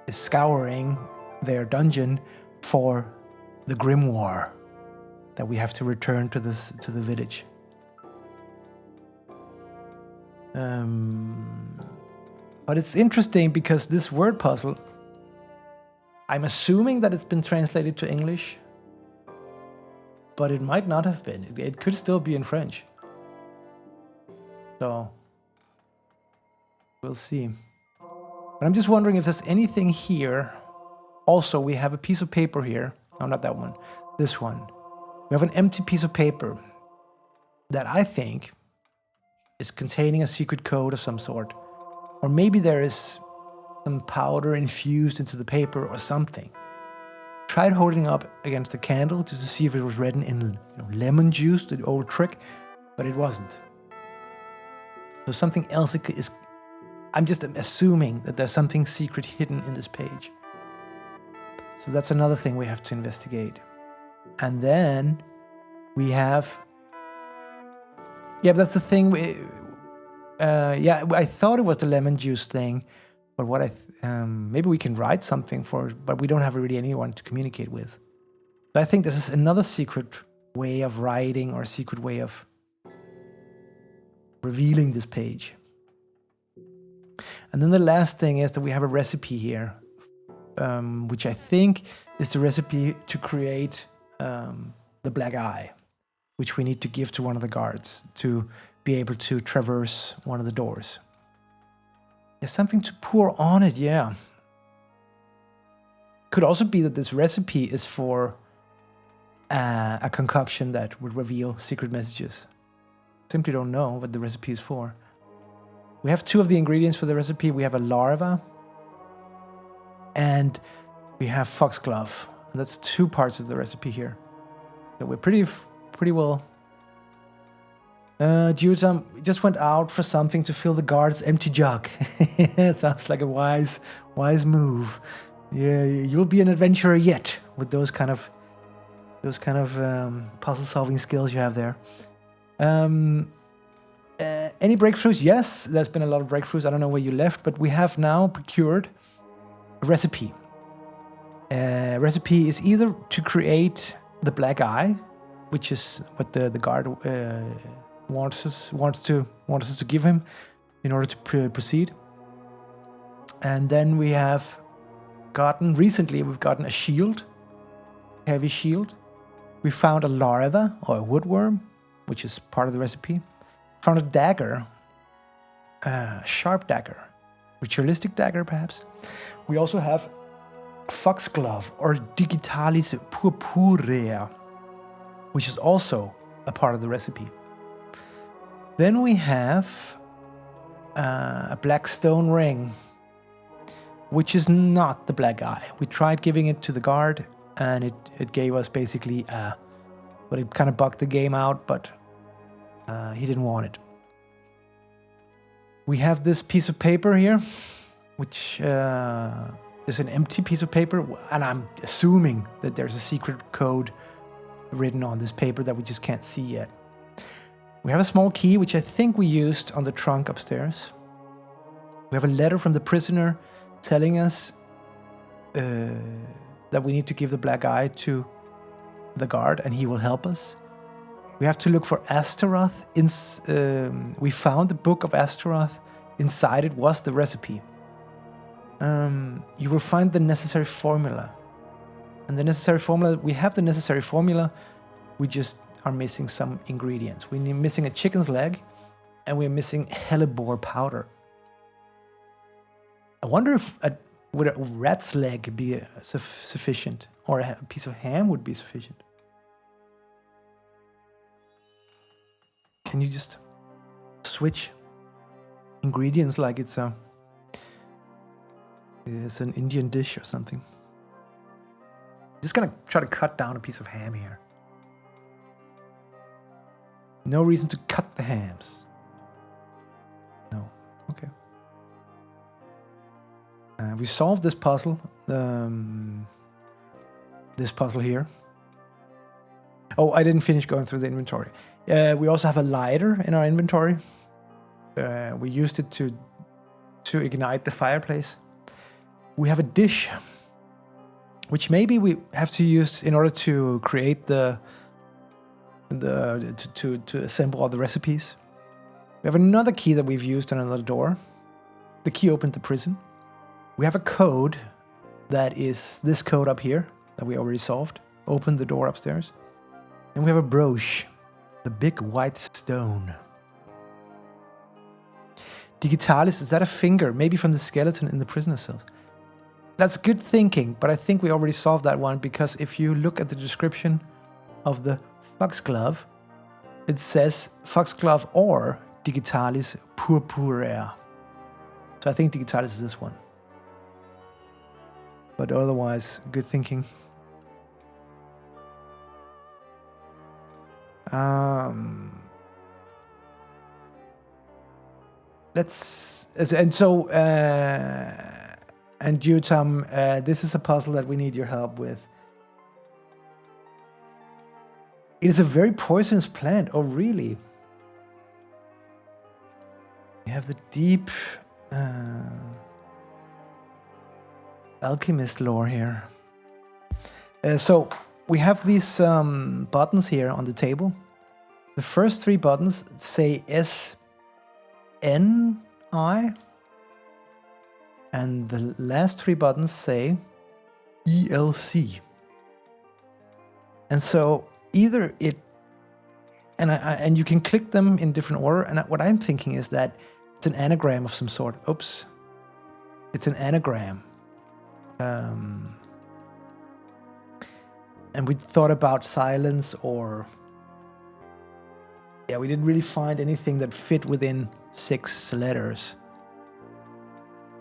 scouring their dungeon for the grimoire that we have to return to the village. But it's interesting because this word puzzle I'm assuming that it's been translated to English, but it might not have been. It could still be in French. So we'll see. But I'm just wondering if there's anything here. Also, we have a piece of paper here. No, not that one. This one. We have an empty piece of paper that I think is containing a secret code of some sort. Or maybe there is some powder infused into the paper or something. Tried holding up against the candle just to see if it was written in lemon juice, the old trick, but it wasn't. So something else is... I'm just assuming that there's something secret hidden in this page. So that's another thing we have to investigate. And then we have... Yeah, that's the thing. I thought it was the lemon juice thing, but what maybe we can write something for it, but we don't have really anyone to communicate with. So I think this is another secret way of writing or a secret way of revealing this page. And then the last thing is that we have a recipe here, which I think is the recipe to create the black eye, which we need to give to one of the guards to be able to traverse one of the doors. There's something to pour on it, yeah. Could also be that this recipe is for a concoction that would reveal secret messages. Simply don't know what the recipe is for. We have two of the ingredients for the recipe. We have a larva and we have foxglove. And that's two parts of the recipe here. So we're pretty well. Jutam, we just went out for something to fill the guard's empty jug. Sounds like a wise move. Yeah, you'll be an adventurer yet with those kind of puzzle-solving skills you have there. Any breakthroughs? Yes, there's been a lot of breakthroughs. I don't know where you left, but we have now procured a recipe. Recipe is either to create the black eye, which is what the guard wants us to give him in order to proceed. And then we have we've gotten a shield, heavy shield. We found a larva or a woodworm, which is part of the recipe. Found a dagger, a sharp dagger, ritualistic dagger perhaps. We also have foxglove or digitalis purpurea, which is also a part of the recipe. Then we have a black stone ring, which is not the black eye. We tried giving it to the guard and it gave us basically but it kind of bugged the game out, but he didn't want it. We have this piece of paper here, which is an empty piece of paper, and I'm assuming that there's a secret code written on this paper that we just can't see yet. We have a small key, which I think we used on the trunk upstairs. We have a letter from the prisoner telling us that we need to give the black eye to the guard, and he will help us. We have to look for Astaroth. We found the book of Astaroth. Inside it was the recipe. You will find the necessary formula. And the necessary formula, we have the necessary formula. We just are missing some ingredients. We're missing a chicken's leg, and we're missing hellebore powder. I wonder if would a rat's leg be sufficient, or a piece of ham would be sufficient. Can you just switch ingredients like it's an Indian dish or something? Just gonna try to cut down a piece of ham here. No reason to cut the hams. No. Okay. We solved this puzzle. This puzzle here. Oh, I didn't finish going through the inventory. We also have a lighter in our inventory. We used it to ignite the fireplace. We have a dish, which maybe we have to use in order to create to assemble all the recipes. We have another key that we've used on another door. The key opened the prison. We have a code that is this code up here that we already solved. Open the door upstairs. And we have a brooch, the big white stone. Digitalis, is that a finger? Maybe from the skeleton in the prisoner cells. That's good thinking, but I think we already solved that one, because if you look at the description of the foxglove, it says foxglove or digitalis purpurea. So I think digitalis is this one. But otherwise, good thinking. And you, Tom, this is a puzzle that we need your help with. It is a very poisonous plant. Oh, really? We have the deep alchemist lore here. So we have these buttons here on the table. The first 3 buttons say SNI, and the last 3 buttons say ELC. And so either it, and you can click them in different order. And what I'm thinking is that it's an anagram of some sort. Oops, it's an anagram. And we thought about silence, or we didn't really find anything that fit within 6 letters.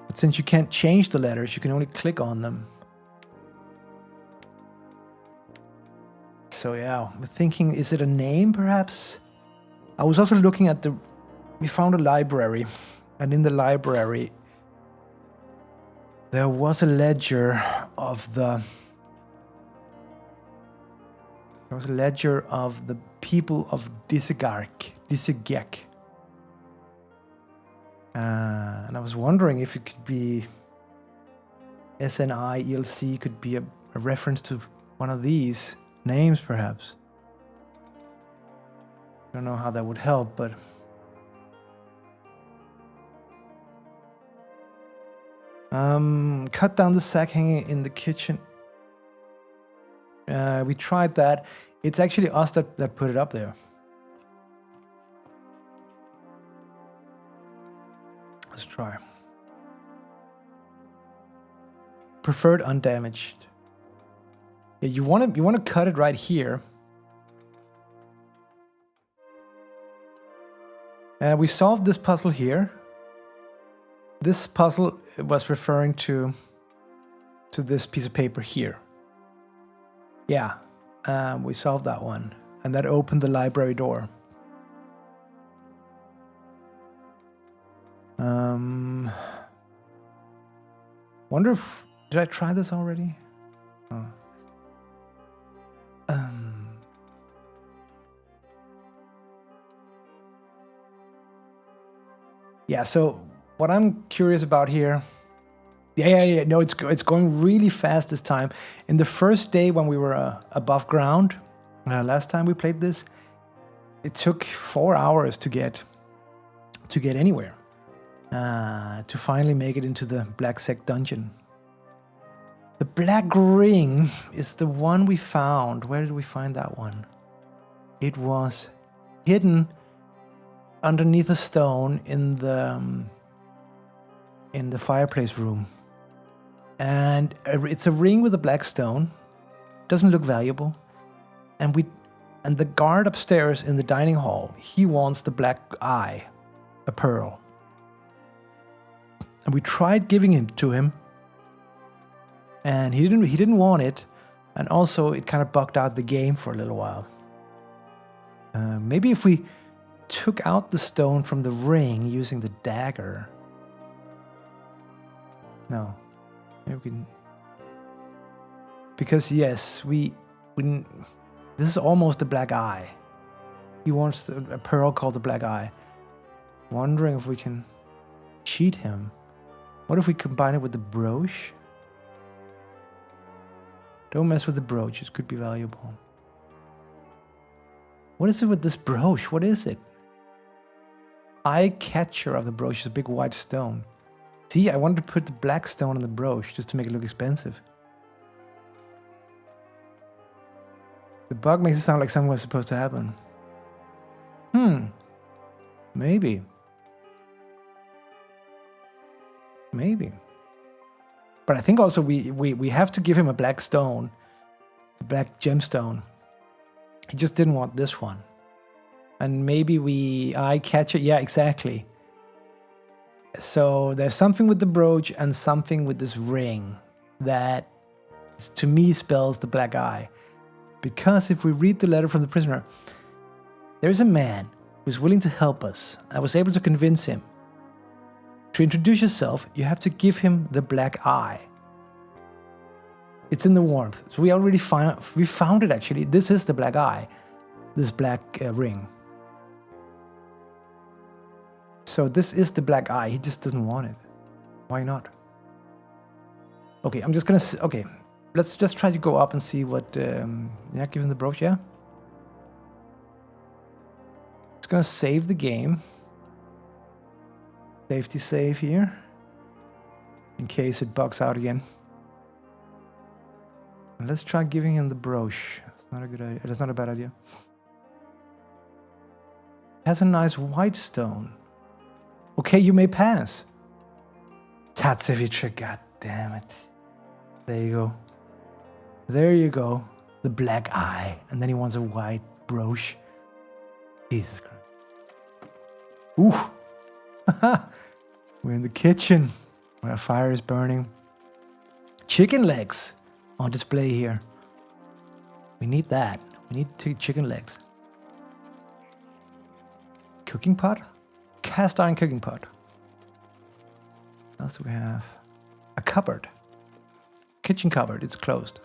But since you can't change the letters, you can only click on them. So yeah, we're thinking, is it a name perhaps? I was also looking at we found a library, and in the library there was a ledger of the people of Disigek. And I was wondering if it could be SNI, ELC could be a reference to one of these names, perhaps. I don't know how that would help, but cut down the sack hanging in the kitchen. We tried that. It's actually us that put it up there. Let's try. Preferred undamaged. Yeah, you want to cut it right here. We solved this puzzle here. This puzzle was referring to this piece of paper here. Yeah, we solved that one, and that opened the library door. Wonder if, did I try this already? Oh. Yeah, so what I'm curious about here, no, it's going really fast this time. In the first day when we were above ground, last time we played this, it took 4 hours to get anywhere, to finally make it into the Black Sect dungeon. The black ring is the one we found. Where did we find that one? It was hidden underneath a stone in the fireplace room. And it's a ring with a black stone. Doesn't look valuable. And the guard upstairs in the dining hall, he wants the black eye, a pearl. And we tried giving it to him, and he didn't want it. And also it kind of bugged out the game for a little while. Maybe if we took out the stone from the ring using the dagger. No. Maybe we can, because yes, we this is almost the black eye. He wants a pearl called the black eye. Wondering if we can cheat him. What if we combine it with the brooch? Don't mess with the brooch, it could be valuable. What is it with this brooch? What is it? Eye catcher of the brooch is a big white stone. See, I wanted to put the black stone on the brooch just to make it look expensive. The bug makes it sound like something was supposed to happen. Maybe. Maybe. But I think also we have to give him a black stone. A black gemstone. He just didn't want this one. And maybe I catch it. Yeah, exactly. So there's something with the brooch and something with this ring that to me spells the black eye. Because if we read the letter from the prisoner, there's a man who's willing to help us. I was able to convince him. To introduce yourself, you have to give him the black eye. It's in the warmth. So we already found it actually. This is the black eye. This black ring. So this is the black eye. He just doesn't want it. Why not? Okay, I'm just gonna... Okay, let's just try to go up and see what... yeah, give him the brooch, yeah? Just gonna save the game. Safety save here. In case it bugs out again. And let's try giving him the brooch. It's not a good idea. That's not a bad idea. It has a nice white stone. Okay, you may pass. Tatsevich, god damn it. There you go. There you go. The black eye. And then he wants a white brooch. Jesus Christ. Ooh. We're in the kitchen where a fire is burning. Chicken legs on display here. We need that. We need 2 chicken legs. Cooking pot? Cast iron cooking pot. What else do we have? A cupboard. Kitchen cupboard. It's closed.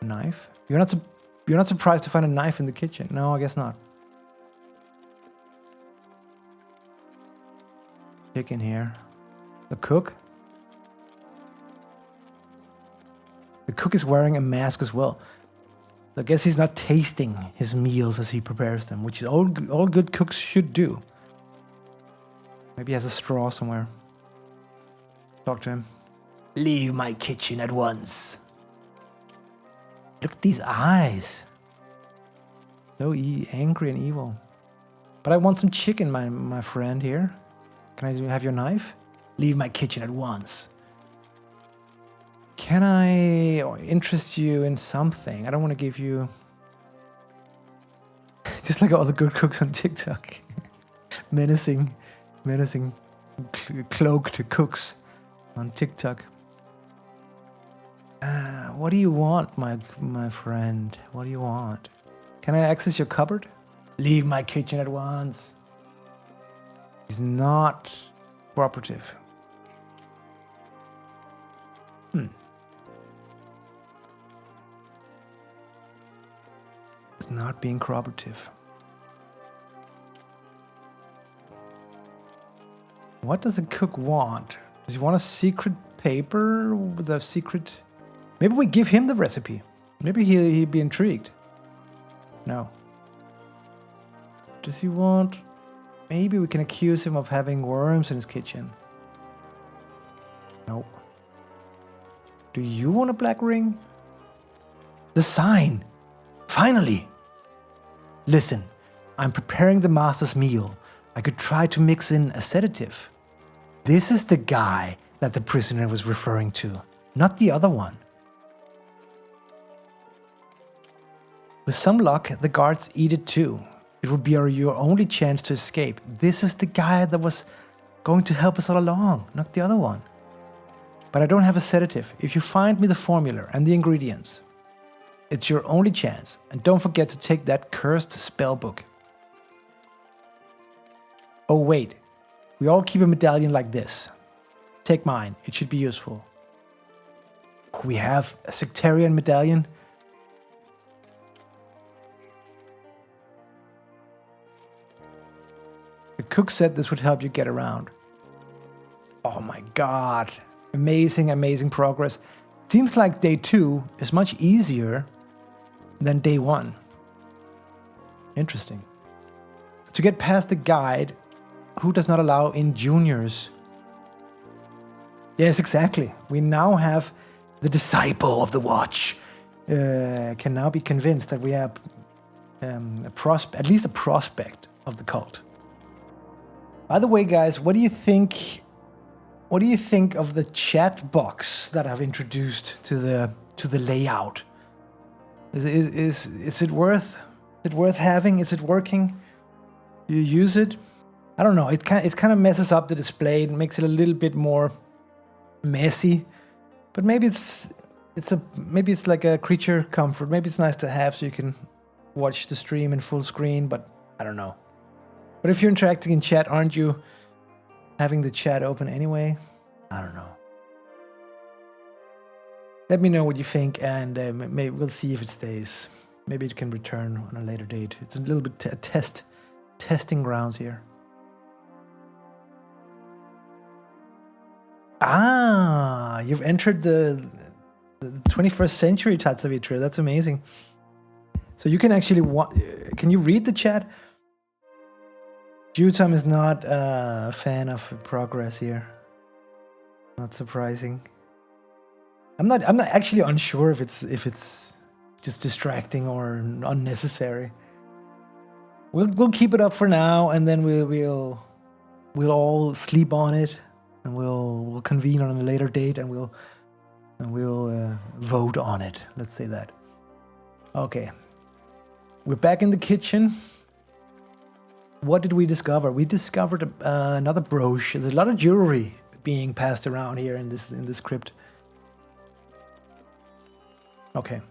A knife. You're not surprised to find a knife in the kitchen? No, I guess not. Chicken here. The cook. The cook is wearing a mask as well. I guess he's not tasting his meals as he prepares them, which all good cooks should do. Maybe he has a straw somewhere. Talk to him. Leave my kitchen at once. Look at these eyes. So angry and evil. But I want some chicken, my friend here. Can I have your knife? Leave my kitchen at once. Can I interest you in something? I don't want to give you... Just like all the good cooks on TikTok. menacing cloaked cooks on TikTok. What do you want, my friend? What do you want? Can I access your cupboard? Leave my kitchen at once. He's not cooperative. It's not being cooperative. What does a cook want? Does he want a secret paper with a secret... Maybe we give him the recipe. Maybe he'd be intrigued. No. Does he want... Maybe we can accuse him of having worms in his kitchen. Nope. Do you want a black ring? The sign! Finally! Listen, I'm preparing the master's meal. I could try to mix in a sedative. This is the guy that the prisoner was referring to, not the other one. With some luck, the guards eat it too. It would be your only chance to escape. This is the guy that was going to help us all along, not the other one. But I don't have a sedative. If you find me the formula and the ingredients, it's your only chance. And don't forget to take that cursed spell book. Oh wait, we all keep a medallion like this. Take mine, it should be useful. We have a sectarian medallion. The cook said this would help you get around. Oh my god. Amazing, amazing progress. Seems like day 2 is much easier than day 1. Interesting. To get past the guide, Who does not allow in juniors? Yes, exactly. We now have the disciple of the watch. Can now be convinced that we have at least a prospect of the cult. By the way, guys, what do you think? What do you think of the chat box that I've introduced to the layout? Is it worth having? Is it working? Do you use it? I don't know. It kind of messes up the display. It makes it a little bit more messy. But maybe it's like a creature comfort. Maybe it's nice to have so you can watch the stream in full screen. But I don't know. But if you're interacting in chat, aren't you having the chat open anyway? I don't know. Let me know what you think, and maybe we'll see if it stays. Maybe it can return on a later date. It's a little bit testing grounds here. Ah, you've entered the 21st century, Tatsavitra. That's amazing. So you can actually can you read the chat? Jutam is not a fan of progress here. Not surprising. I'm not actually unsure if it's just distracting or unnecessary. We'll keep it up for now, and then we'll all sleep on it, and we'll convene on a later date, and we'll vote on it. Let's say that. Okay, we're back in the kitchen. What did we discover? We discovered another brooch. There's a lot of jewelry being passed around here in this crypt. Okay.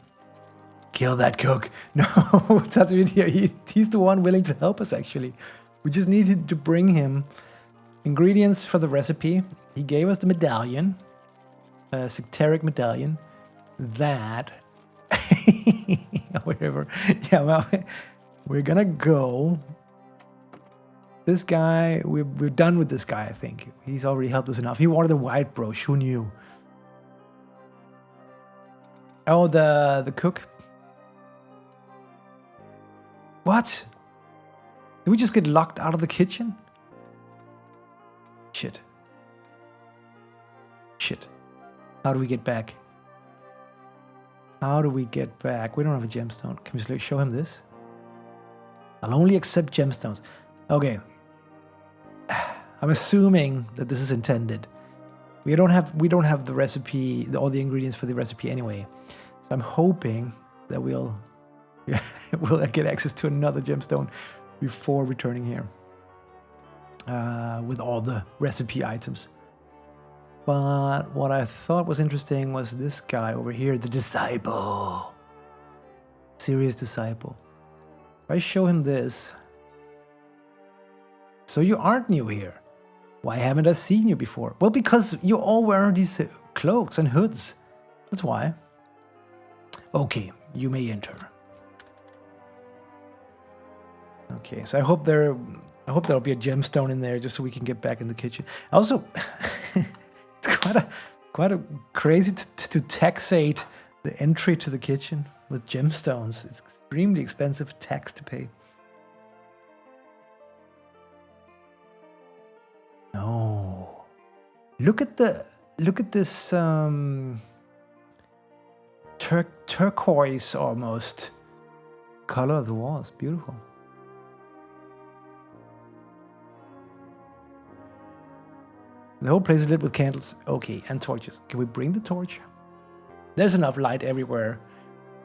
Kill that cook. No, Tatsumita, he's the one willing to help us, actually. We just needed to bring him ingredients for the recipe. He gave us the medallion, a sectaric medallion, that... whatever. Yeah, well, we're gonna go... This guy, we're done with this guy, I think. He's already helped us enough. He wanted a white brooch, who knew? Oh, the cook. What? Did we just get locked out of the kitchen? Shit. Shit. How do we get back? How do we get back? We don't have a gemstone. Can we show him this? I'll only accept gemstones. Okay. I'm assuming that this is intended. We don't have the recipe, all the ingredients for the recipe anyway. So I'm hoping that we'll get access to another gemstone before returning here with all the recipe items. But what I thought was interesting was this guy over here, the disciple. Serious disciple. If I show him this. So you aren't new here. Why haven't I seen you before? Well, because you all wear these cloaks and hoods. That's why. Okay, you may enter. Okay, so I hope there'll be a gemstone in there just so we can get back in the kitchen. Also, it's quite a crazy to taxate the entry to the kitchen with gemstones. It's extremely expensive tax to pay. No. Look at this turquoise almost color of the walls. Beautiful. The whole place is lit with candles. Okay, and torches. Can we bring the torch? There's enough light everywhere.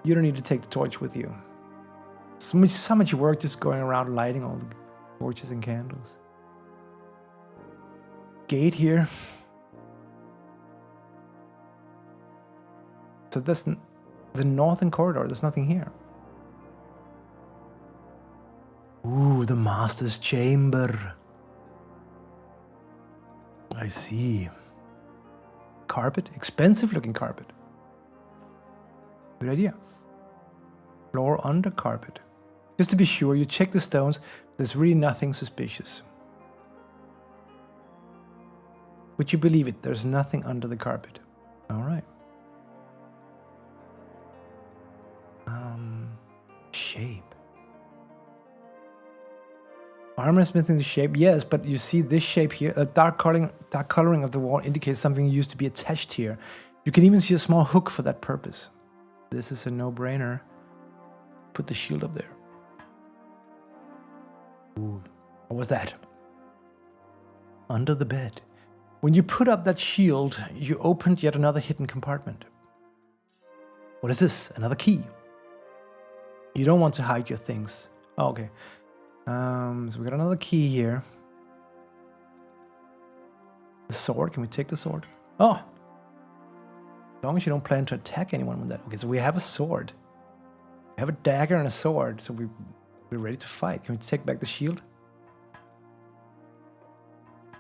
You don't need to take the torch with you. So much work just going around lighting all the torches and candles. Gate here. So that's the northern corridor. There's nothing here. Ooh, the master's chamber. I see. Carpet? Expensive looking carpet. Good idea. Floor under carpet. Just to be sure, you check the stones. There's really nothing suspicious. Would you believe it? There's nothing under the carpet. All right. Shape. Armor is missing the shape, yes, but you see this shape here. A dark coloring of the wall indicates something used to be attached here. You can even see a small hook for that purpose. This is a no-brainer. Put the shield up there. Ooh, what was that? Under the bed. When you put up that shield, you opened yet another hidden compartment. What is this? Another key. You don't want to hide your things. Oh, okay. So we got another key here. The sword. Can we take the sword? Oh! As long as you don't plan to attack anyone with that. Okay, so we have a sword. We have a dagger and a sword, so we're ready to fight. Can we take back the shield?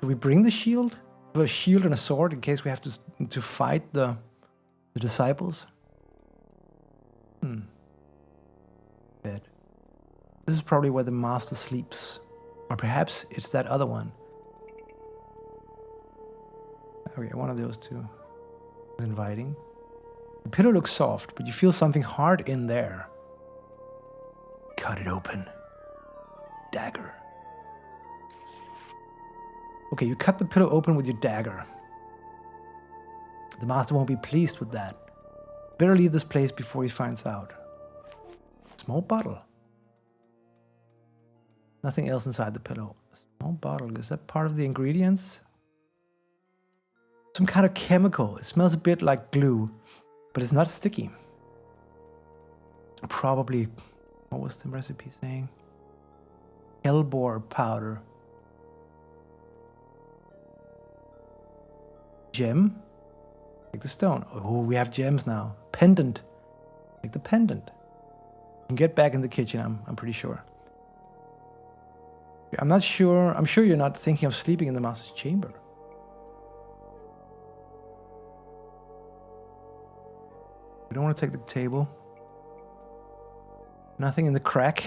Do we bring the shield? A shield and a sword in case we have to fight the disciples? Bed. This is probably where the master sleeps. Or perhaps it's that other one. Okay, one of those two is inviting. The pillow looks soft, but you feel something hard in there. Cut it open. Dagger. Okay, you cut the pillow open with your dagger. The master won't be pleased with that. Better leave this place before he finds out. Small bottle. Nothing else inside the pillow. A small bottle. Is that part of the ingredients? Some kind of chemical. It smells a bit like glue, but it's not sticky. Probably, what was the recipe saying? Hellebore powder. Gem. Take the stone. Oh, we have gems now. Pendant. Take the pendant. You can get back in the kitchen, I'm pretty sure. I'm not sure. I'm sure you're not thinking of sleeping in the master's chamber. We don't want to take the table. Nothing in the crack.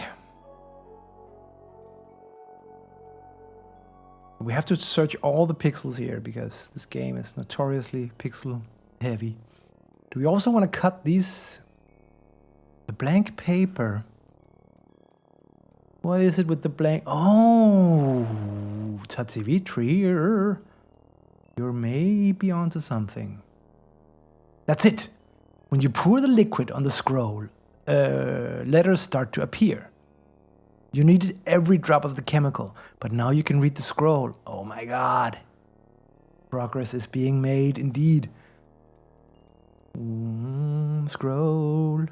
We have to search all the pixels here because this game is notoriously pixel heavy. Do we also want to cut these? The blank paper. What is it with the blank? Oh, Tatsivitri. You're maybe onto something. That's it. When you pour the liquid on the scroll, letters start to appear. You needed every drop of the chemical, but now you can read the scroll. Oh my god. Progress is being made indeed. Scroll.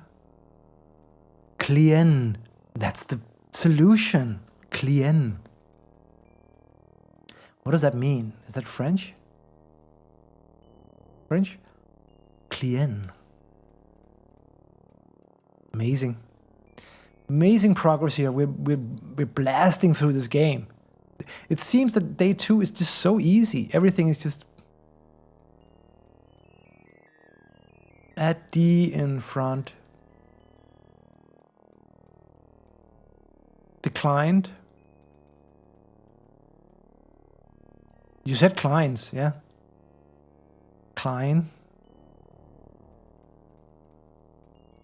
Clien. That's the solution. Clien. What does that mean? Is that French? French? Clien. Amazing. Amazing progress here. We're blasting through this game. It seems that day 2 is just so easy. Everything is just... Add D in front. Declined. You said Kleins, yeah? Klein.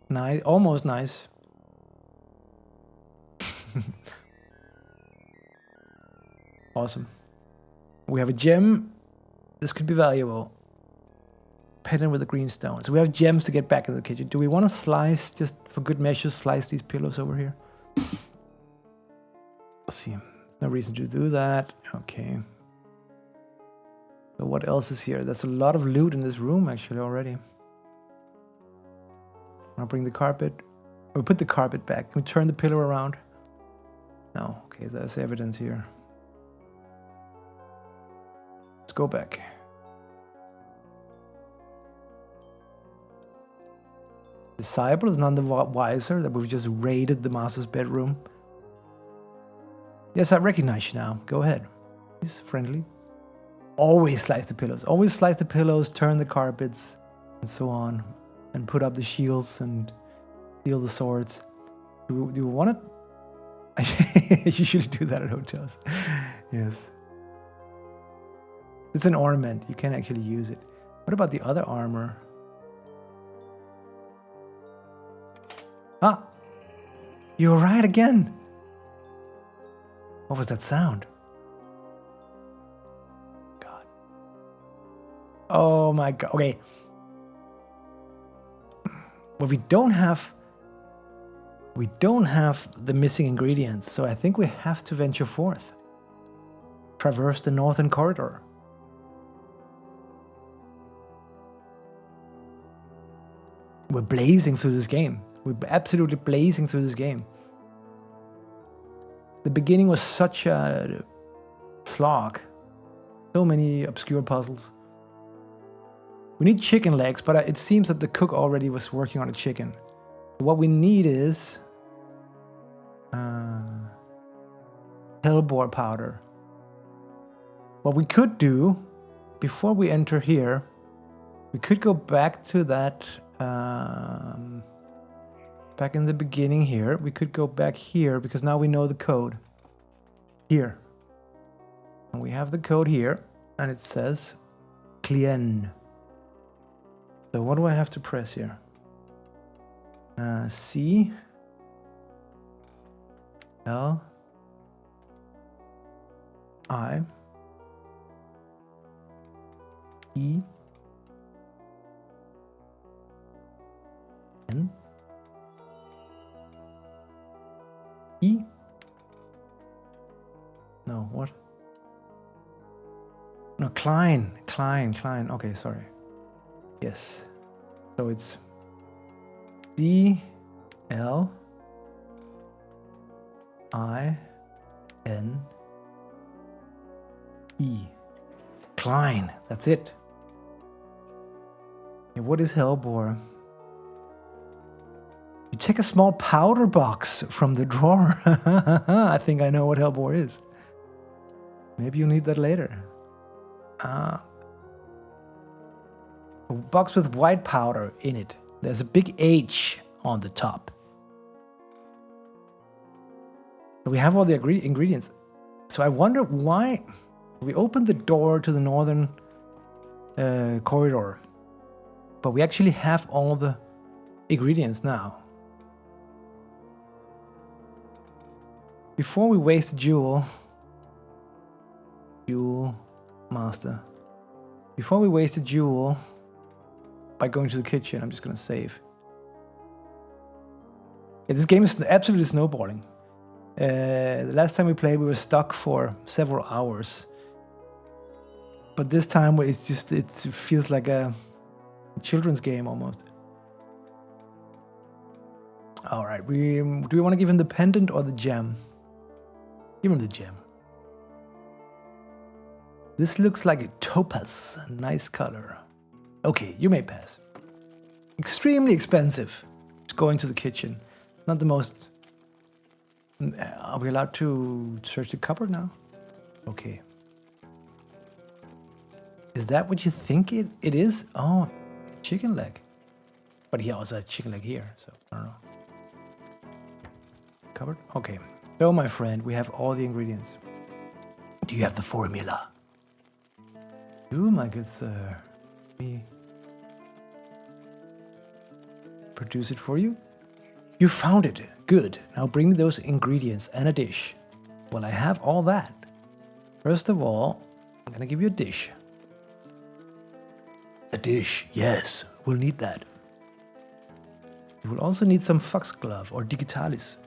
Nice, almost nice. Awesome. We have a gem. This could be valuable. Pendant with a green stone. So we have gems to get back in the kitchen. Do we want to slice, just for good measure, slice these pillows over here? Let's see. There's no reason to do that. Okay. So what else is here? There's a lot of loot in this room actually already. I'll bring the carpet. Or put the carpet back. Can we turn the pillow around? No. Okay, there's evidence here. Let's go back. Disciple is none the wiser that we've just raided the master's bedroom. Yes, I recognize you now. Go ahead. He's friendly. Always slice the pillows. Always slice the pillows, turn the carpets, and so on. And put up the shields and steal the swords. Do you want it? I usually do that at hotels. Yes. It's an ornament. You can actually use it. What about the other armor? Ah! You're right again! What was that sound? God. Oh my God. Okay. But we don't have the missing ingredients, so I think we have to venture forth. Traverse the northern corridor. We're blazing through this game. We're absolutely blazing through this game. The beginning was such a slog. So many obscure puzzles. We need chicken legs, but it seems that the cook already was working on a chicken. What we need is hellebore powder. What we could do, before we enter here, we could go back to that, back in the beginning here. We could go back here, because now we know the code. Here. And we have the code here, and it says Clien. So what do I have to press here? C L I E N E. No, what? No, Klein. Okay, sorry. Yes. So it's D L I N E. Klein. That's it. Okay, what is hellebore? You take a small powder box from the drawer. I think I know what hellebore is. Maybe you need that later. A box with white powder in it. There's a big H on the top. So we have all the ingredients. So I wonder why we opened the door to the northern corridor, but we actually have all the ingredients now. Before we waste a jewel master. Before we waste a jewel by going to the kitchen, I'm just gonna save. Yeah, this game is absolutely snowballing. The last time we played, we were stuck for several hours. But this time, it feels like a children's game almost. All right, do we want to give him the pendant or the gem? Give him the gem. This looks like a topaz, a nice color. Okay, you may pass. Extremely expensive. It's going to the kitchen. Not the most... Are we allowed to search the cupboard now? Okay. Is that what you think it is? Oh, chicken leg. But he also has chicken leg here, so I don't know. Cupboard? Okay. So, my friend, we have all the ingredients. Do you have the formula? Do, my good sir. Me produce it for you? You found it. Good. Now bring me those ingredients and a dish. Well, I have all that. First of all, I'm gonna give you a dish. A dish, yes. We'll need that. You will also need some foxglove or digitalis.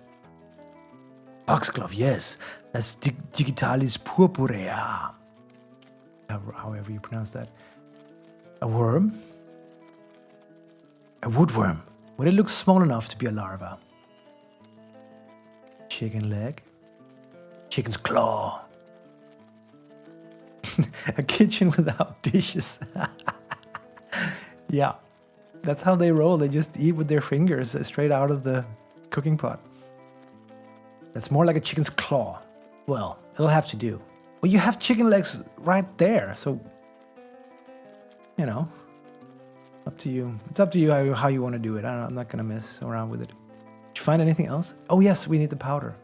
Foxglove, yes. That's digitalis purpurea. However you pronounce that. A worm. A woodworm. Well, it looks small enough to be a larva. Chicken leg. Chicken's claw. A kitchen without dishes. Yeah, that's how they roll. They just eat with their fingers straight out of the cooking pot. That's more like a chicken's claw. Well, it'll have to do. Well, you have chicken legs right there, so, you know, up to you. It's up to you how you want to do it. I'm not going to mess around with it. Did you find anything else? Oh, yes, we need the powder.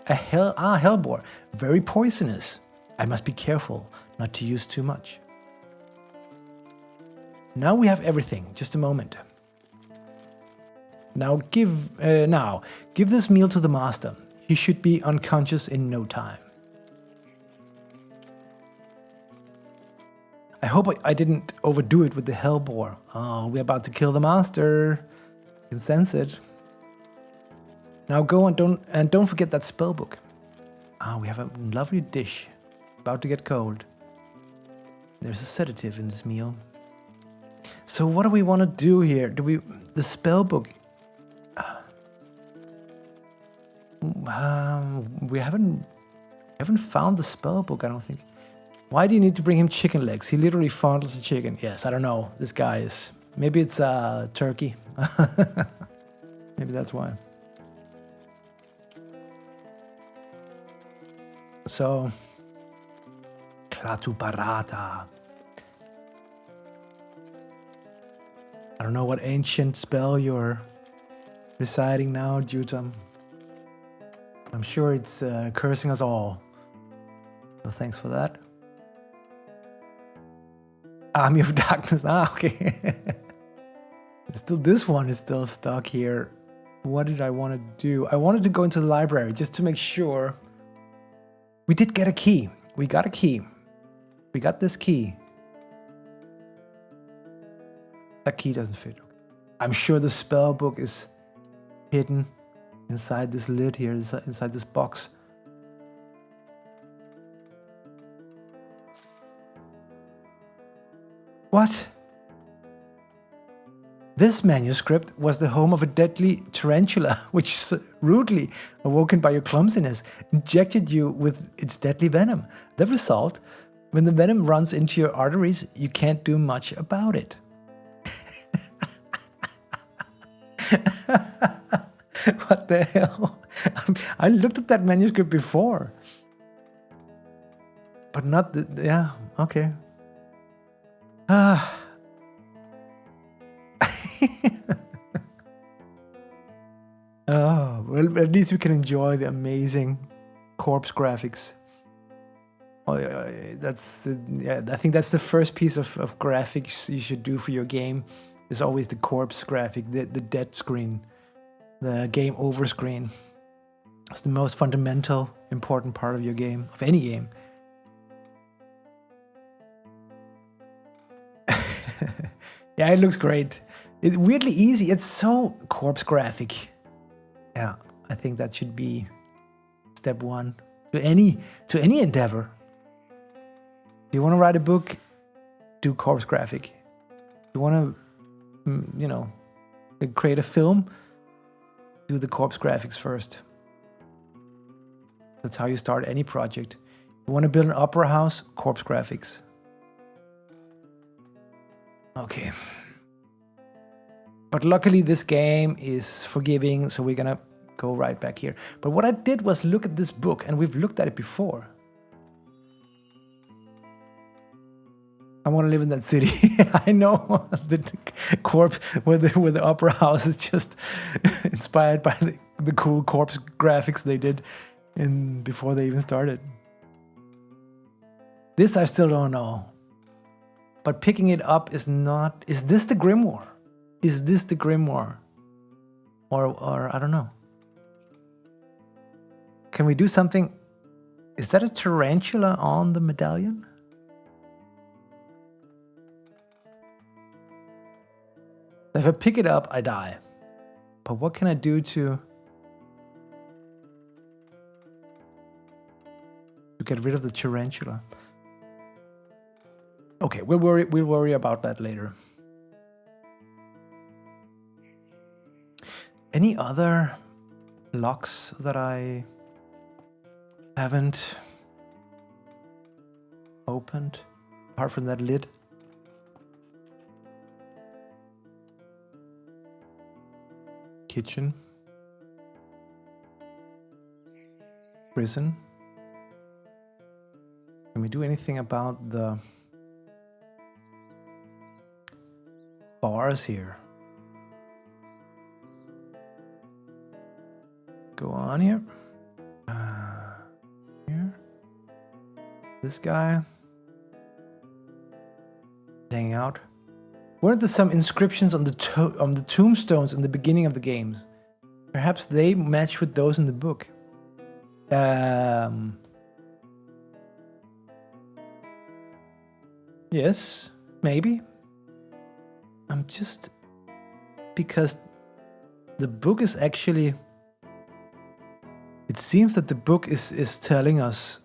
Hellebore. Very poisonous. I must be careful not to use too much. Now we have everything. Just a moment. Now give this meal to the master. He should be unconscious in no time. I hope I didn't overdo it with the hellbore. Oh, we're about to kill the master. You can sense it. Now go and don't forget that spell book. Ah, we have a lovely dish. About to get cold. There's a sedative in this meal. So what do we want to do here? The spell book? We haven't found the spell book, I don't think. Why do you need to bring him chicken legs? He literally fondles a chicken. Yes, I don't know. This guy is... Maybe it's turkey. Maybe that's why. So... Klatu Barata. I don't know what ancient spell you're reciting now, Jutam. I'm sure it's cursing us all. So thanks for that. Army of Darkness. Ah, okay. Still, this one is still stuck here. What did I want to do? I wanted to go into the library just to make sure. We did get a key. We got a key. We got this key. That key doesn't fit. I'm sure the spell book is hidden inside this lid here, inside this box. What? This manuscript was the home of a deadly tarantula, which, rudely awoken by your clumsiness, injected you with its deadly venom. The result, when the venom runs into your arteries, you can't do much about it. What the hell? I looked at that manuscript before. But not the... Yeah, okay. Ah. Oh, well, at least we can enjoy the amazing corpse graphics. Oh, that's... yeah, I think that's the first piece of graphics you should do for your game. Is always the corpse graphic, the dead screen. The game over screen. It's the most fundamental, important part of your game, of any game. Yeah, it looks great. It's weirdly easy. It's so corpse graphic. Yeah, I think that should be step one to any endeavor. If you want to write a book, do corpse graphic. If you want to, you know, create a film, do the corpse graphics first. That's how you start any project. You want to build an opera house, corpse graphics. Okay. But luckily this game is forgiving, so we're gonna go right back here. But what I did was look at this book, and we've looked at it before. I want to live in that city. I know the corpse where the opera house is just inspired by the cool corpse graphics they did before they even started. This I still don't know. But picking it up is not... Is this the grimoire? Is this the grimoire? Or I don't know. Can we do something? Is that a tarantula on the medallion? If I pick it up, I die. But what can I do to get rid of the tarantula? Okay, we'll worry about that later. Any other locks that I haven't opened apart from that lid? Kitchen. Prison. Can we do anything about the bars here? Go on here. Here. This guy. Hanging out. Weren't there some inscriptions on the tombstones in the beginning of the games? Perhaps they match with those in the book. Yes, maybe. I'm just... Because the book is actually... It seems that the book is telling us...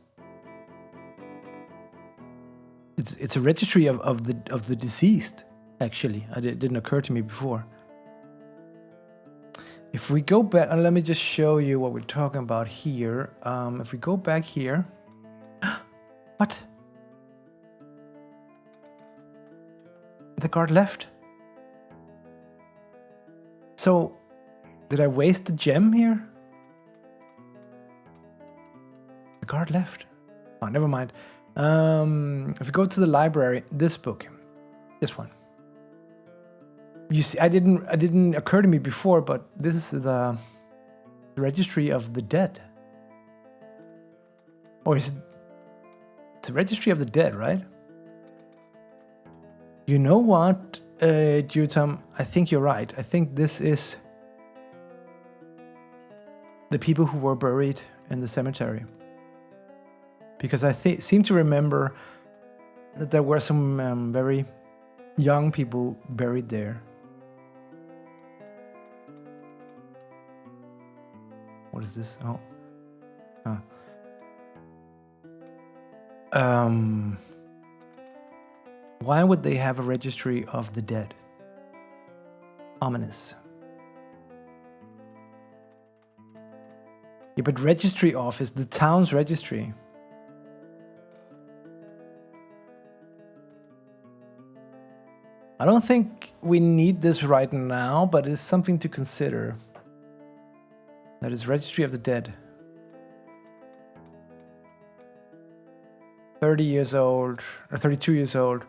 It's a registry of the deceased, actually. It didn't occur to me before. If we go back... And let me just show you what we're talking about here. If we go back here... What? The guard left. So, did I waste the gem here? The guard left. Oh, never mind. If we go to the library, this book, this one. You see, I didn't occur to me before, but this is the registry of the dead. Or is it? It's a registry of the dead, right? You know what, Jutam? I think you're right. I think this is the people who were buried in the cemetery. Because I seem to remember that there were some very young people buried there. What is this? Oh. Why would they have a registry of the dead? Ominous. Yeah, but registry office, the town's registry. I don't think we need this right now, but it's something to consider. That is registry of the dead. 30 years old, or 32 years old.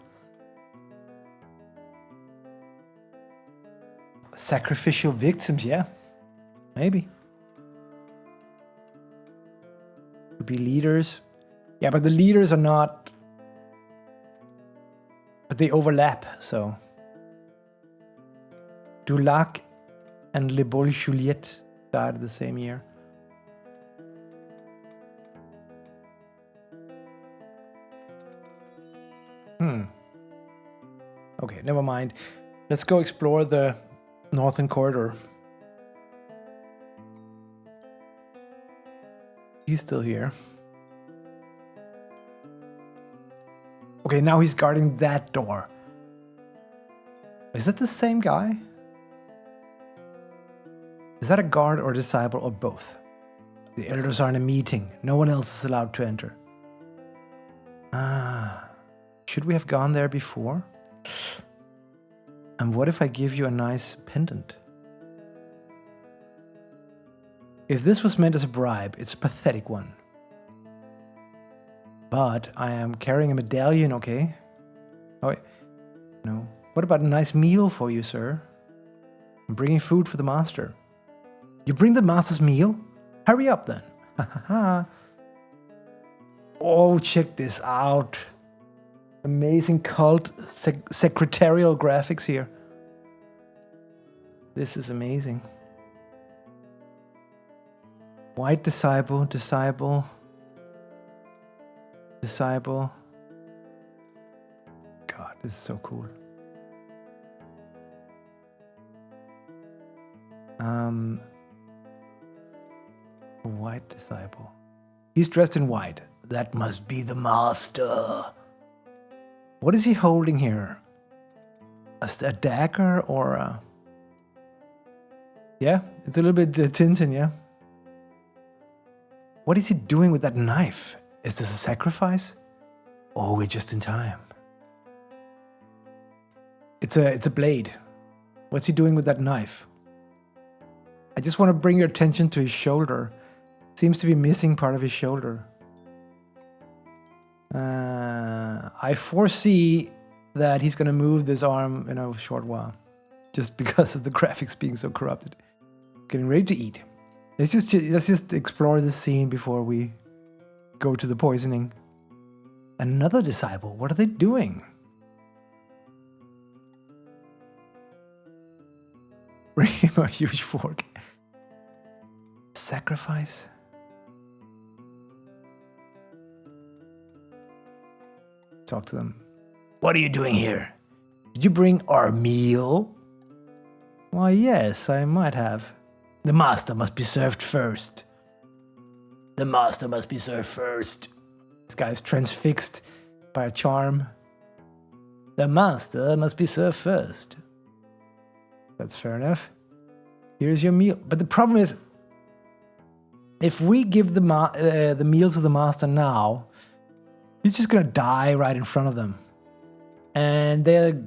Sacrificial victims, yeah. Maybe. Could be leaders. Yeah, but the leaders are not... But they overlap, so... Dulac and Le Bol Juliette died the same year. Okay, never mind. Let's go explore the northern corridor. He's still here. Okay, now he's guarding that door. Is that the same guy? Is that a guard or disciple or both? The elders are in a meeting. No one else is allowed to enter. Should we have gone there before? And what if I give you a nice pendant? If this was meant as a bribe, it's a pathetic one. But I am carrying a medallion, okay? Oh, wait. No. What about a nice meal for you, sir? I'm bringing food for the master. You bring the master's meal? Hurry up then. Oh, check this out. Amazing cult secretarial graphics here. This is amazing. White disciple, disciple, disciple. God, this is so cool. White disciple. He's dressed in white. That must be the master. What is he holding here? A dagger or a... Yeah, it's a little bit Tintin, yeah. What is he doing with that knife? Is this a sacrifice? Oh, we're just in time. It's a blade. What's he doing with that knife? I just want to bring your attention to his shoulder. Seems to be missing part of his shoulder. I foresee that he's going to move this arm in a short while. Just because of the graphics being so corrupted. Getting ready to eat. Let's just explore this scene before we go to the poisoning. Another disciple. What are they doing? Bring him a huge fork. Sacrifice. talk to them. What are you doing here? Did you bring our meal? Why, yes, I might have. The master must be served first. The master must be served first. This guy's transfixed by a charm. The master must be served first. That's fair enough. Here's your meal. But the problem is, if we give the meal to the master now, he's just gonna die right in front of them. And they're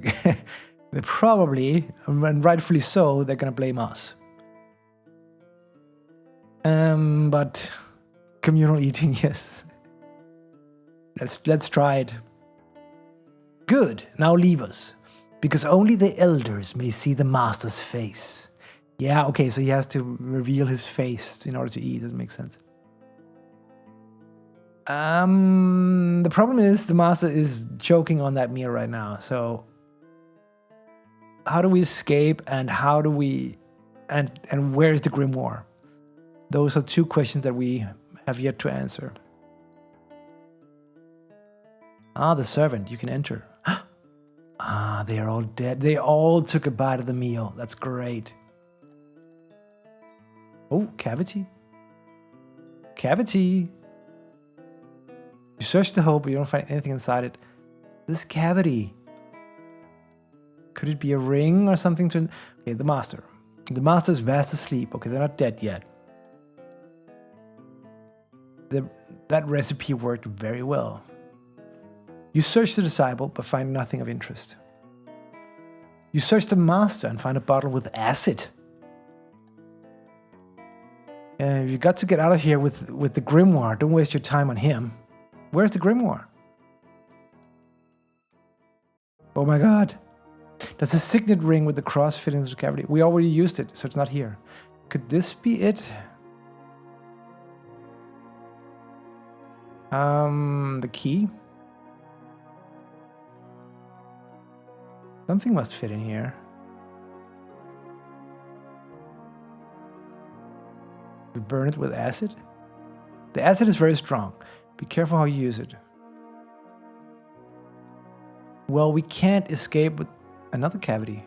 probably, and rightfully so, they're gonna blame us. But communal eating, yes. Let's try it. Good, now leave us. Because only the elders may see the master's face. Yeah, okay, so he has to reveal his face in order to eat. Doesn't make sense. The problem is the master is choking on that meal right now. So how do we escape, and how do we and where's the grimoire? Those are two questions that we have yet to answer. Ah, the servant, you can enter. Ah, they are all dead. They all took a bite of the meal. That's great. Oh, cavity. Cavity. You search the hole, but you don't find anything inside it. This cavity. Could it be a ring or something to... Okay, the master. The master is fast asleep. Okay, they're not dead yet. That recipe worked very well. You search the disciple, but find nothing of interest. You search the master and find a bottle with acid. You got to get out of here with the grimoire. Don't waste your time on him. Where's the grimoire? Oh my god. Does the signet ring with the cross fit into the cavity? We already used it, so it's not here. Could this be it? The key? Something must fit in here. We burn it with acid? The acid is very strong. Be careful how you use it. Well, we can't escape with another cavity.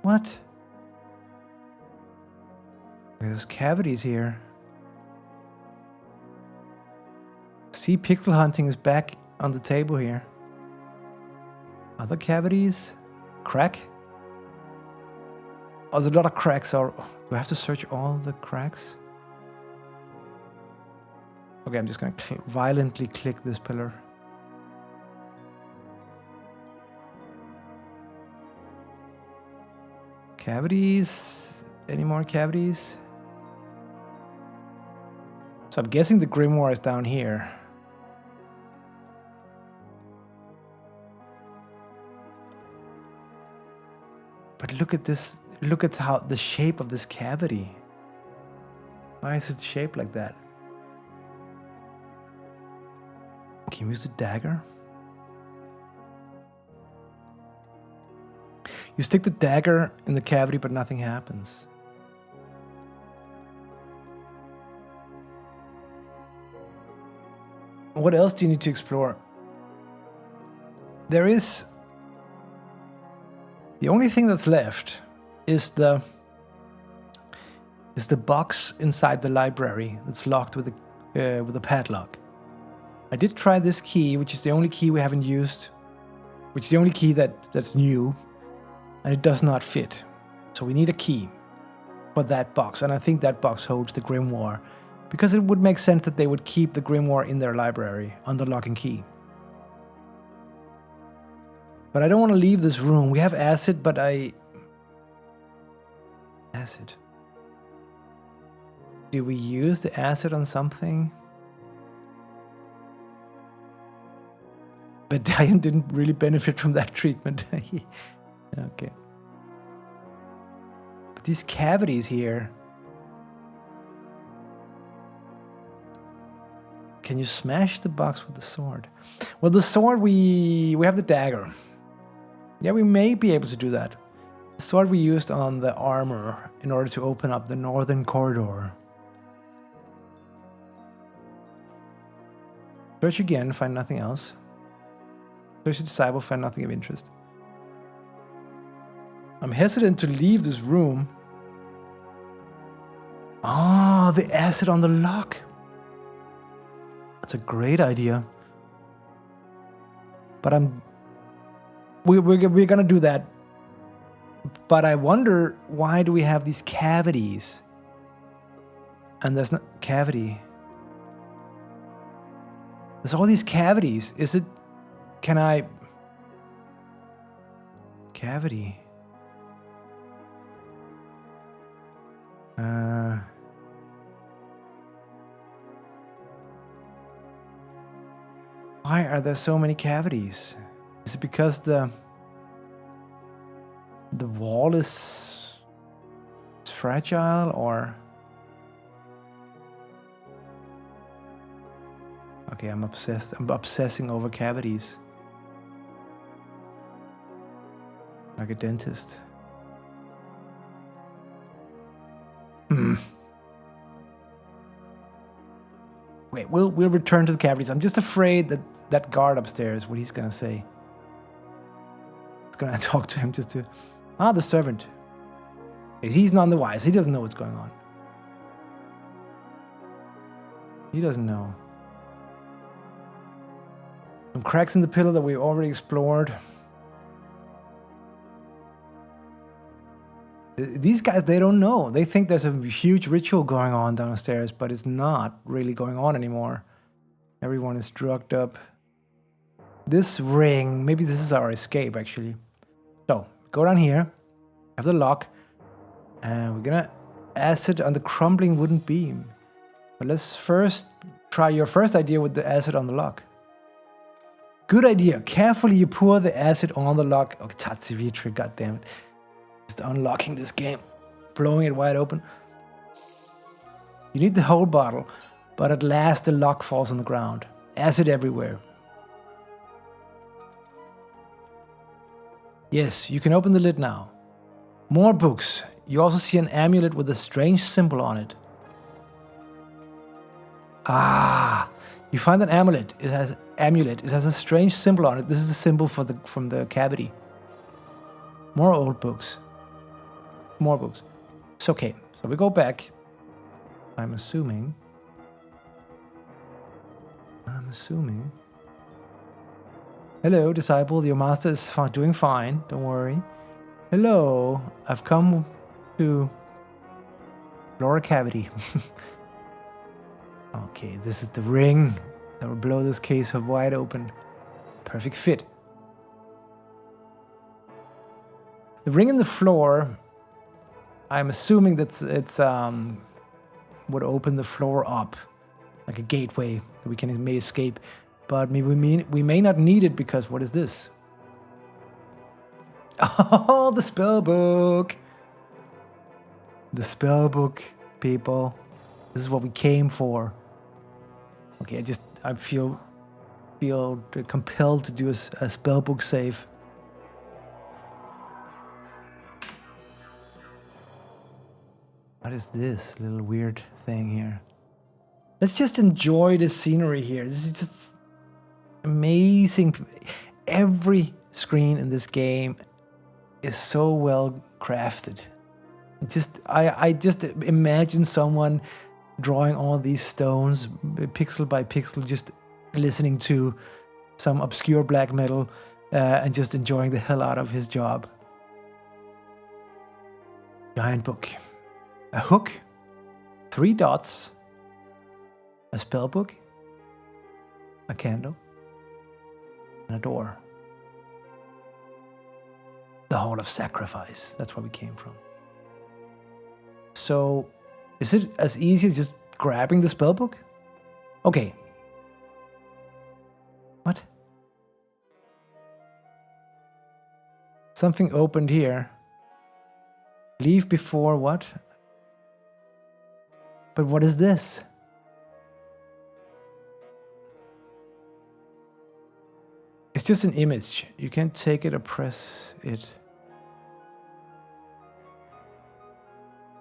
What? There's cavities here. See, pixel hunting is back on the table here. Other cavities? Crack? Oh, there's a lot of cracks. Do I have to search all the cracks? Okay, I'm just going to violently click this pillar. Cavities? Any more cavities? So I'm guessing the grimoire is down here. But look at this. Look at how the shape of this cavity. Why is it shaped like that? Can you use the dagger? You stick the dagger in the cavity, but nothing happens. What else do you need to explore? There is... The only thing that's left is the box inside the library that's locked with a padlock. I did try this key, which is the only key we haven't used, which is the only key that's new, and it does not fit. So we need a key for that box, and I think that box holds the grimoire, because it would make sense that they would keep the grimoire in their library under lock and key. But I don't want to leave this room. We have acid, but Acid. Do we use the acid on something? But Diane didn't really benefit from that treatment. Okay. But these cavities here. Can you smash the box with the sword? Well, the sword, we have the dagger. Yeah, we may be able to do that. The sword we used on the armor in order to open up the northern corridor. Search again, find nothing else. Search the disciple, find nothing of interest. I'm hesitant to leave this room. Oh, the acid on the lock. That's a great idea. But we're gonna do that. But I wonder, why do we have these cavities? And there's not cavity. There's all these cavities. Is it? Can I? Cavity. Why are there so many cavities? Is it because the wall is fragile, or? Okay, I'm obsessed. I'm obsessing over cavities. Like a dentist. Wait, we'll return to the cavities. I'm just afraid that that guard upstairs, what he's gonna say. He's gonna talk to him just to... Ah, the servant. He's none the wise. He doesn't know what's going on. He doesn't know. Some cracks in the pillar that we already explored. These guys, they don't know. They think there's a huge ritual going on downstairs, but it's not really going on anymore. Everyone is drugged up. This ring, maybe this is our escape, actually. So, go down here, have the lock, and we're gonna acid on the crumbling wooden beam. But let's first try your first idea with the acid on the lock. Good idea. Carefully you pour the acid on the lock. Oh, Tatsivitra, goddammit. Just unlocking this game, blowing it wide open. You need the whole bottle, but at last the lock falls on the ground. Acid everywhere. Yes, you can open the lid now. More books. You also see an amulet with a strange symbol on it. Ah, you find an amulet. It has a strange symbol on it. This is the symbol for from the cavity. More old books. More books. It's okay. So we go back. I'm assuming. Hello, disciple. Your master is doing fine. Don't worry. Hello. I've come to explore a cavity. Okay, this is the ring that will blow this case wide open. Perfect fit. The ring in the floor, I'm assuming that it's would open the floor up like a gateway that we may escape, but we may not need it, because what is this? Oh, the spell book. The spell book, people. This is what we came for. Okay, I feel compelled to do a spell book save. What is this little weird thing here? Let's just enjoy the scenery here. This is just amazing. Every screen in this game is so well crafted. I just imagine someone drawing all these stones, pixel by pixel, just listening to some obscure black metal and just enjoying the hell out of his job. Giant book. A hook, 3 dots, a spell book, a candle, and a door. The Hall of Sacrifice. That's where we came from. So, is it as easy as just grabbing the spell book? Okay. What? Something opened here. Leave before what? But what is this? It's just an image. You can't take it or press it.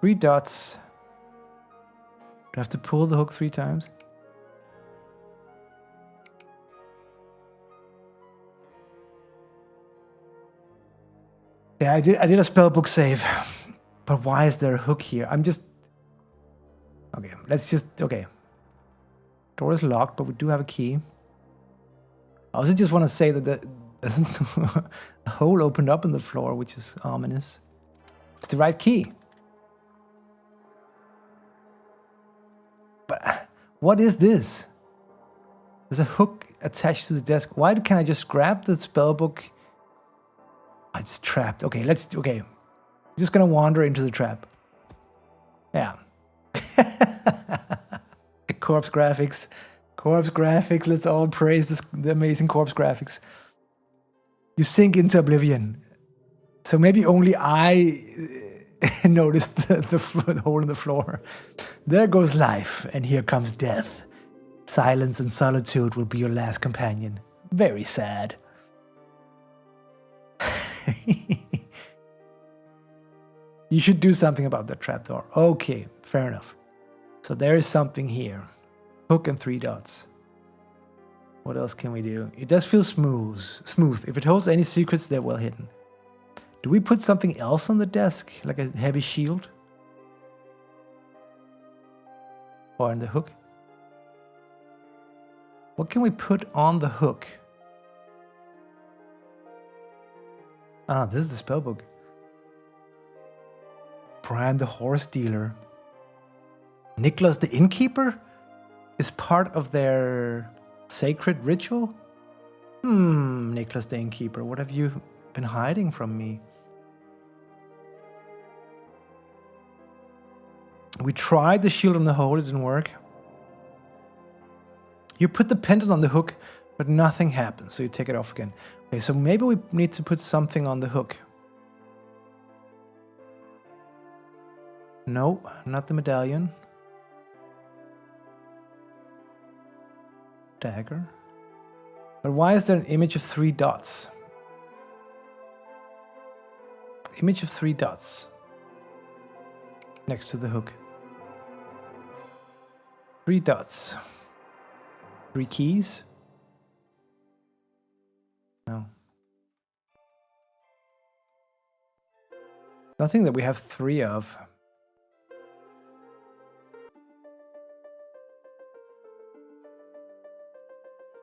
3 dots. Do I have to pull the hook 3 times? Okay, I did a spellbook save. But why is there a hook here? I'm just... Okay, let's just... Okay. Door is locked, but we do have a key. I also just want to say that there's a hole opened up in the floor, which is ominous. It's the right key. But what is this? There's a hook attached to the desk. Why can't I just grab the spellbook? Oh, it's trapped. Okay, okay. I'm just gonna wander into the trap. Yeah. Corpse graphics. Corpse graphics. Let's all praise the amazing corpse graphics. You sink into oblivion. So maybe only I noticed the hole in the floor. There goes life, and here comes death. Silence and solitude will be your last companion. Very sad. You should do something about that trapdoor. Okay, fair enough. So there is something here. Hook and 3 dots. What else can we do? It does feel smooth. If it holds any secrets, they're well hidden. Do we put something else on the desk? Like a heavy shield? Or in the hook? What can we put on the hook? Ah, this is the spellbook. Brian the horse dealer. Nicholas the innkeeper is part of their sacred ritual? Nicholas the innkeeper, what have you been hiding from me? We tried the shield on the hole, it didn't work. You put the pendant on the hook, but nothing happens, so you take it off again. Okay, so maybe we need to put something on the hook. No, not the medallion. Dagger. But why is there an image of 3 dots? Image of 3 dots. Next to the hook. 3 dots. 3 keys? No. Nothing that we have 3 of.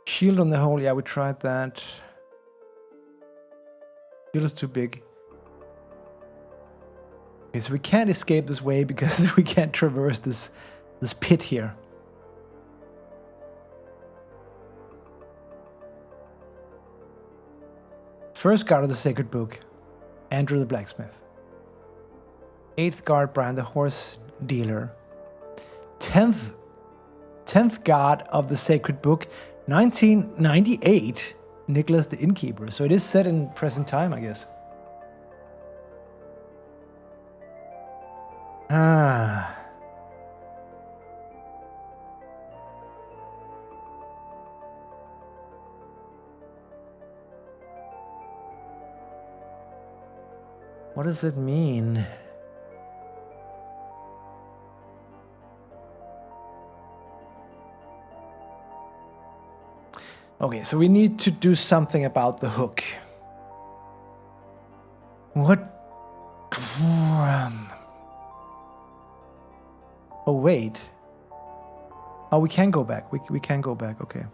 Shield on the hole, yeah, we tried that. Shield is too big. Okay, so we can't escape this way because we can't traverse this pit here. First guard of the sacred book, Andrew the blacksmith. 8th guard, Brian the horse dealer. 10th guard of the sacred book, 1998, Nicholas the innkeeper. So it is set in present time, I guess. Ah. What does it mean? Okay, so we need to do something about the hook. What? Oh, wait. Oh, we can go back. We can go back, okay.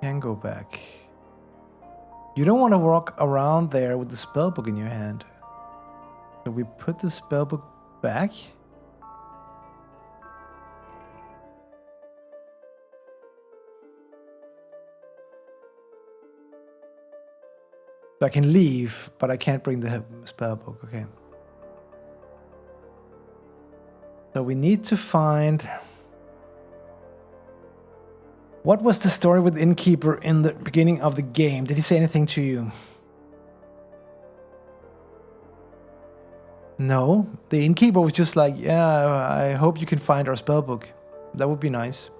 Can go back. You don't want to walk around there with the spellbook in your hand. So we put the spellbook back. So I can leave, but I can't bring the spellbook. Okay. So we need to find... What was the story with the innkeeper in the beginning of the game? Did he say anything to you? No. The innkeeper was just like, yeah, I hope you can find our spellbook. That would be nice.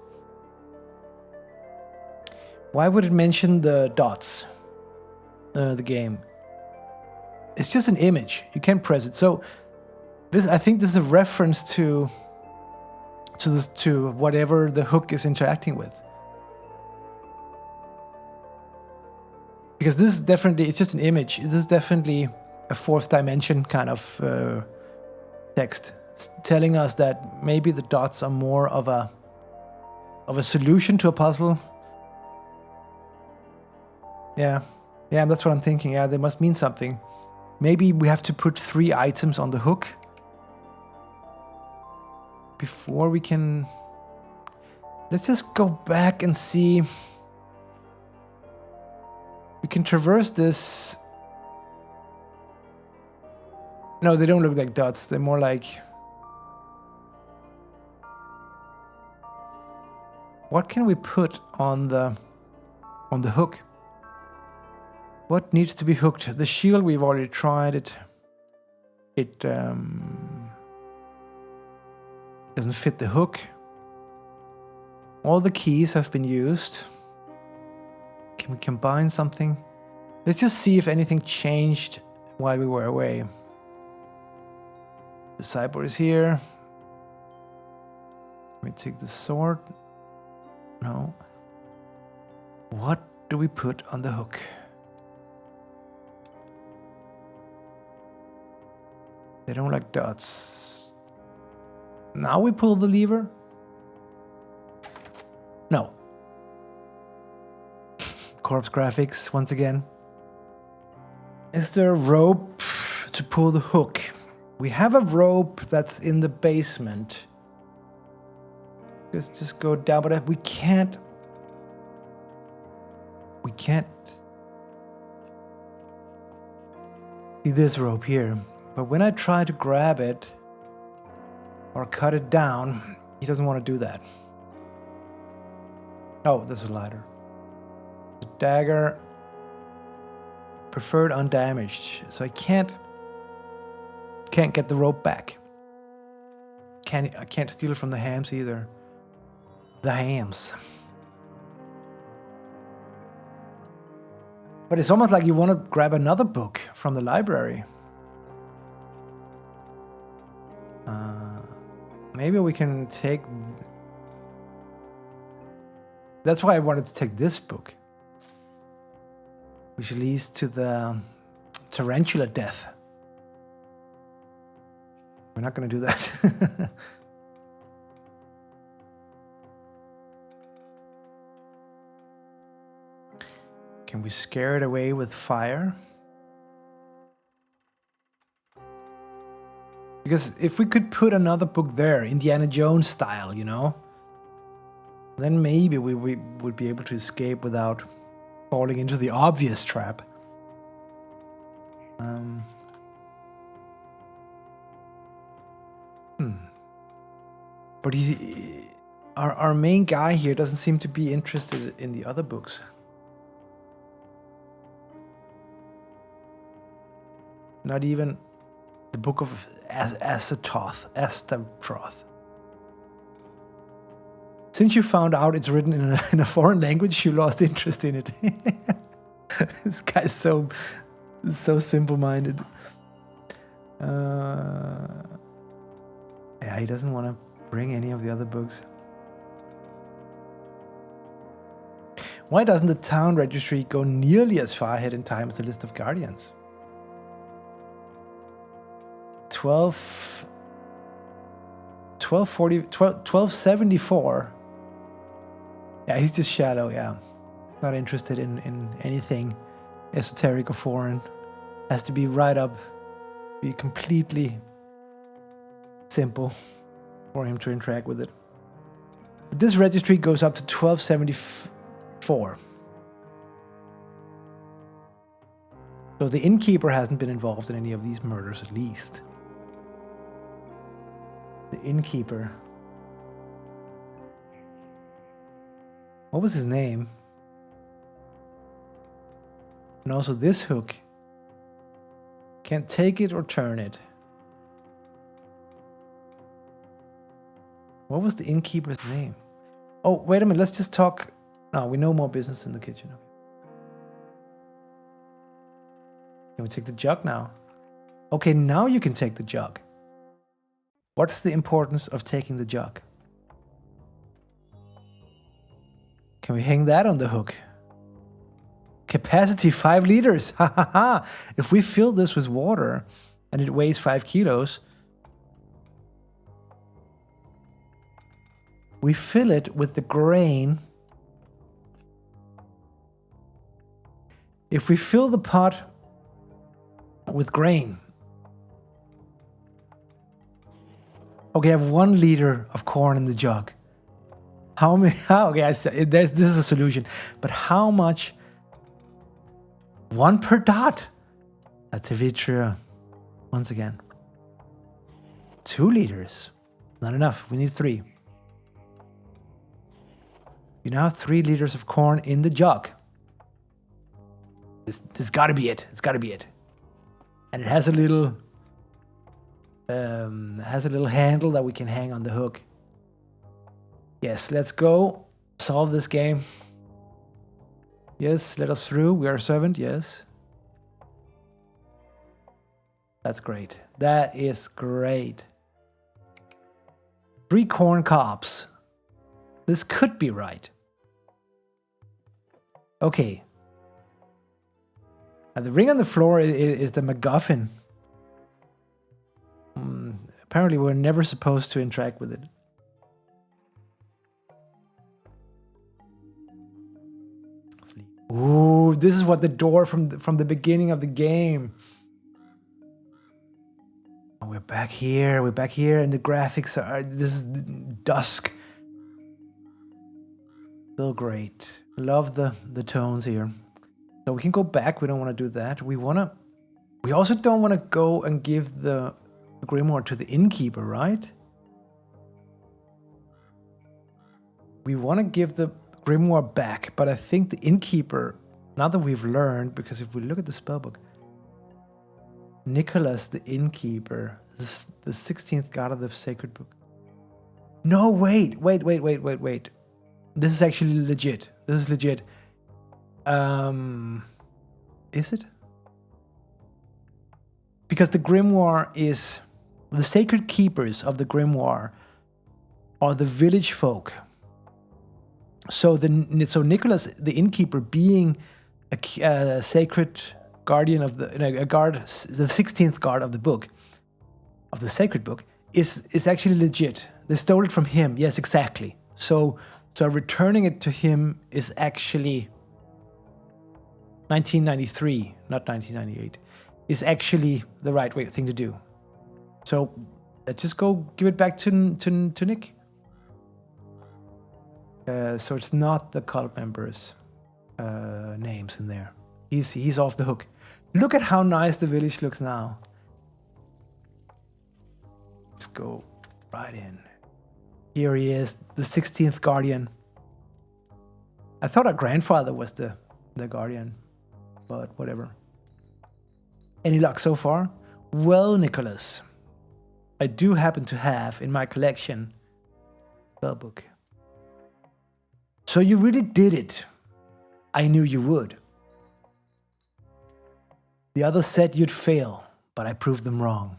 Why would it mention the dots? The game. It's just an image. You can't press it. So this, I think this is a reference to whatever the hook is interacting with. Because this is definitely, it's just an image. This is definitely a fourth dimension kind of text. It's telling us that maybe the dots are more of a solution to a puzzle. Yeah, that's what I'm thinking. Yeah, they must mean something. Maybe we have to put 3 items on the hook before we can... Let's just go back and see. We can traverse this. No, they don't look like dots. They're more like... What can we put on the hook? What needs to be hooked? The shield, we've already tried it. It doesn't fit the hook. All the keys have been used. Can we combine something? Let's just see if anything changed while we were away. The sideboard is here. Let me take the sword. No. What do we put on the hook? They don't like dots. Now we pull the lever. No. Corpse graphics once again. Is there a rope to pull the hook? We have a rope that's in the basement. Let's just go down, but we can't. We can't see this rope here. But when I try to grab it or cut it down, he doesn't want to do that. Oh, this is a ladder. Dagger, preferred undamaged. So I can't get the rope back. I can't steal it from the hams either. The hams. But it's almost like you want to grab another book from the library. Maybe we can take... That's why I wanted to take this book. Which leads to the tarantula death. We're not going to do that. Can we scare it away with fire? Because if we could put another book there, Indiana Jones style, you know, then maybe we would be able to escape without falling into the obvious trap. But our main guy here doesn't seem to be interested in the other books. Not even the book of Astaroth. Since you found out it's written in a foreign language, you lost interest in it. This guy's so simple-minded. Yeah, he doesn't want to bring any of the other books. Why doesn't the town registry go nearly as far ahead in time as the list of guardians? 1274. Yeah, he's just shallow, yeah. Not interested in anything esoteric or foreign. Has to be right up, be completely simple for him to interact with it. But this registry goes up to 1274. So the innkeeper hasn't been involved in any of these murders, at least. The innkeeper. What was his name? And also this hook. Can't take it or turn it. What was the innkeeper's name? Oh, wait a minute. Let's just talk. No, we know more business in the kitchen. Can we take the jug now? Okay, now you can take the jug. What's the importance of taking the jug? Can we hang that on the hook? Capacity 5 liters. Ha ha ha. If we fill this with water and it weighs 5 kilos, we fill it with the grain. If we fill the pot with grain, okay, I have 1 liter of corn in the jug. How many? Okay, this is a solution. But how much? 1 per dot. That's a bit true. Once again. 2 liters. Not enough. We need 3. You now have 3 liters of corn in the jug. This got to be it. It's got to be it. And it has a little handle that we can hang on the hook. Yes, let's go solve this game. Yes, let us through. We are a servant. Yes. That's great. That is great. 3 corn cobs. This could be right. Okay. The ring on the floor is the MacGuffin. Apparently we're never supposed to interact with it. Ooh, this is what the door from the beginning of the game. Oh, we're back here. We're back here, and the graphics are. This is dusk. Still great. Love the tones here. So we can go back. We don't want to do that. We also don't want to go and give the grimoire to the innkeeper, right? We want to give the grimoire back, but I think the innkeeper, now that we've learned, because if we look at the spellbook, Nicholas the innkeeper, the 16th god of the sacred book. No, wait. This is actually legit. This is legit. Is it? Because the grimoire is the sacred keepers of the grimoire are the village folk. So Nicholas, the innkeeper, being a sacred guardian of the 16th guard of the book, of the sacred book, is actually legit. They stole it from him. Yes, exactly. So returning it to him is actually 1993, not 1998, is actually the right thing to do. So let's just go give it back to Nick. So it's not the cult members' names in there. He's off the hook. Look at how nice the village looks now. Let's go right in. Here he is, the 16th guardian. I thought our grandfather was the guardian, but whatever. Any luck so far? Well, Nicholas, I do happen to have in my collection a book. So you really did it. I knew you would. The others said you'd fail, but I proved them wrong.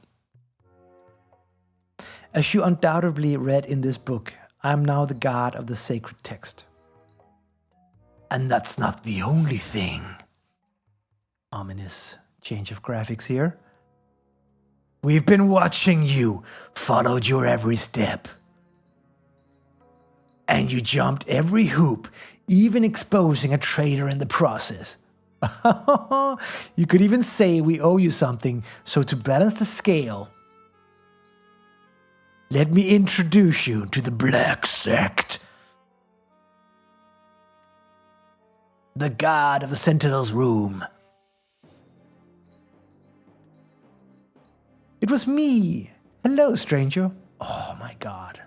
As you undoubtedly read in this book, I am now the god of the sacred text. And that's not the only thing. Ominous change of graphics here. We've been watching you, followed your every step. And you jumped every hoop, even exposing a traitor in the process. You could even say we owe you something, so to balance the scale, let me introduce you to the Black Sect. The god of the Sentinel's room. It was me. Hello, stranger. Oh my god.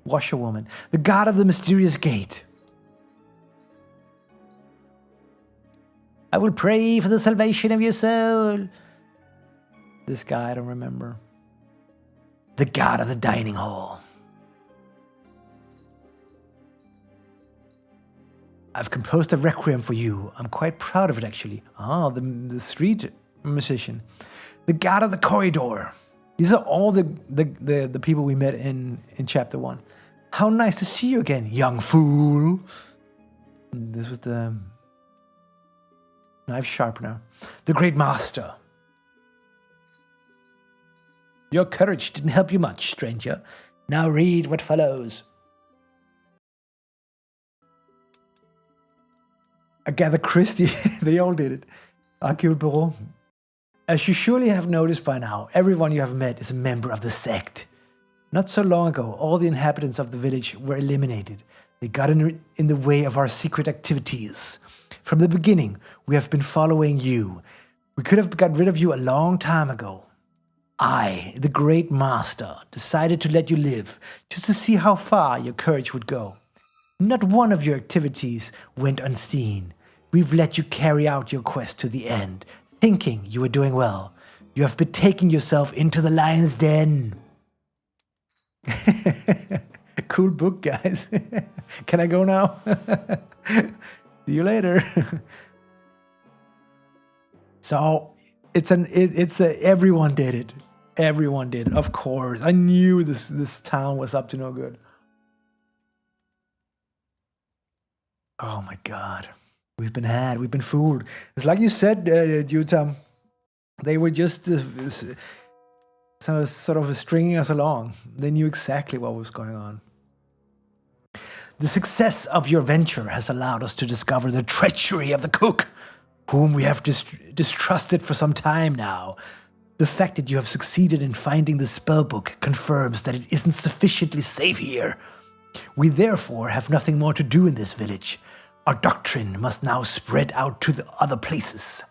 Washerwoman. The god of the mysterious gate. I will pray for the salvation of your soul. This guy, I don't remember. The god of the dining hall. I've composed a requiem for you. I'm quite proud of it, actually. Ah, the street musician. The god of the corridor. These are all the people we met in chapter 1. How nice to see you again, young fool. This was the Knife sharpener. The Great Master. Your courage didn't help you much, stranger. Now read what follows. Agatha Christie, they all did it. Archived Bureau. As you surely have noticed by now, everyone you have met is a member of the sect. Not so long ago, all the inhabitants of the village were eliminated. They got in the way of our secret activities. From the beginning, we have been following you. We could have got rid of you a long time ago. I, the Great Master, decided to let you live, just to see how far your courage would go. Not one of your activities went unseen. We've let you carry out your quest to the end, thinking you were doing well. You have been taking yourself into the lion's den. Cool book, guys. Can I go now? See you later. So everyone did it. Everyone did it. Of course. I knew this town was up to no good. Oh my God. We've been had. We've been fooled. It's like you said, Utah. They were just sort of stringing us along. They knew exactly what was going on. The success of your venture has allowed us to discover the treachery of the cook, whom we have distrusted for some time now. The fact that you have succeeded in finding the spellbook confirms that it isn't sufficiently safe here. We therefore have nothing more to do in this village. Our doctrine must now spread out to the other places.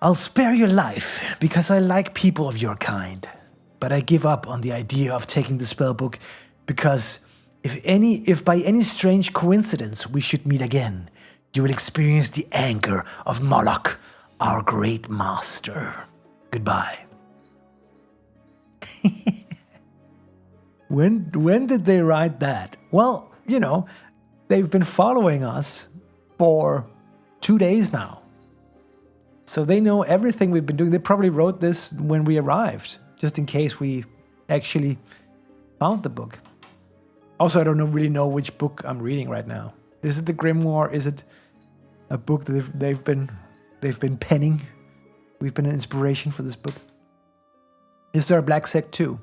I'll spare your life because I like people of your kind, but I give up on the idea of taking the spellbook because if by any strange coincidence we should meet again, you will experience the anger of Moloch, our great master. Goodbye. When did they write that? Well, you know, they've been following us for 2 days now. So they know everything we've been doing. They probably wrote this when we arrived, just in case we actually found the book. Also, I don't really know which book I'm reading right now. Is it the Grimoire? Is it a book that they've been penning? We've been an inspiration for this book. Is there a Black Sect too?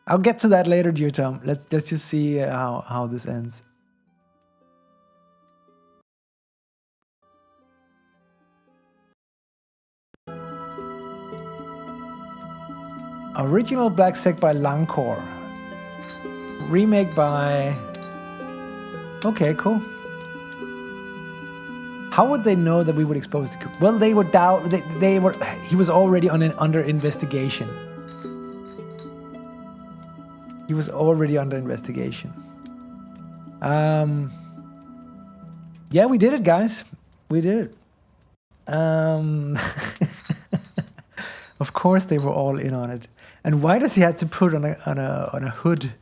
I'll get to that later, dear Tom. Let's just see how this ends. Original Black Sect by Lankhor. Remake by... Okay, cool. How would they know that we would expose the cook? Well, they were down. They were. He was already under investigation. He was already under investigation. Yeah, we did it, guys. We did it. Of course, they were all in on it. And why does he have to put on a hood,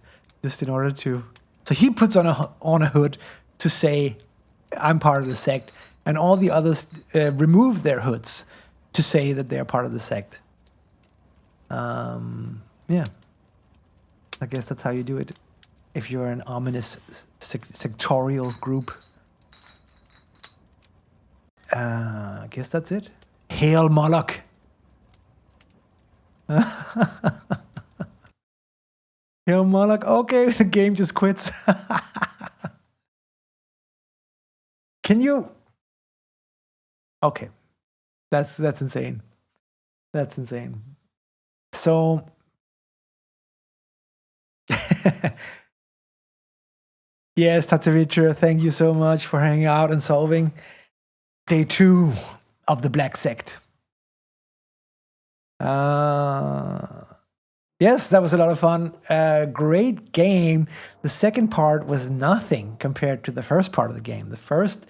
just in order to? So he puts on a hood to say, "I'm part of the sect," and all the others remove their hoods to say that they are part of the sect. Yeah, I guess that's how you do it if you're an ominous sectorial group. I guess that's it. Hail Moloch. Hail Moloch. Okay, the game just quits. Can you? Okay, that's insane. That's insane. So, yes, Tatavitra, thank you so much for hanging out and solving day 2 of the Black Sect. Yes, that was a lot of fun. Great game. The second part was nothing compared to the first part of the game. The first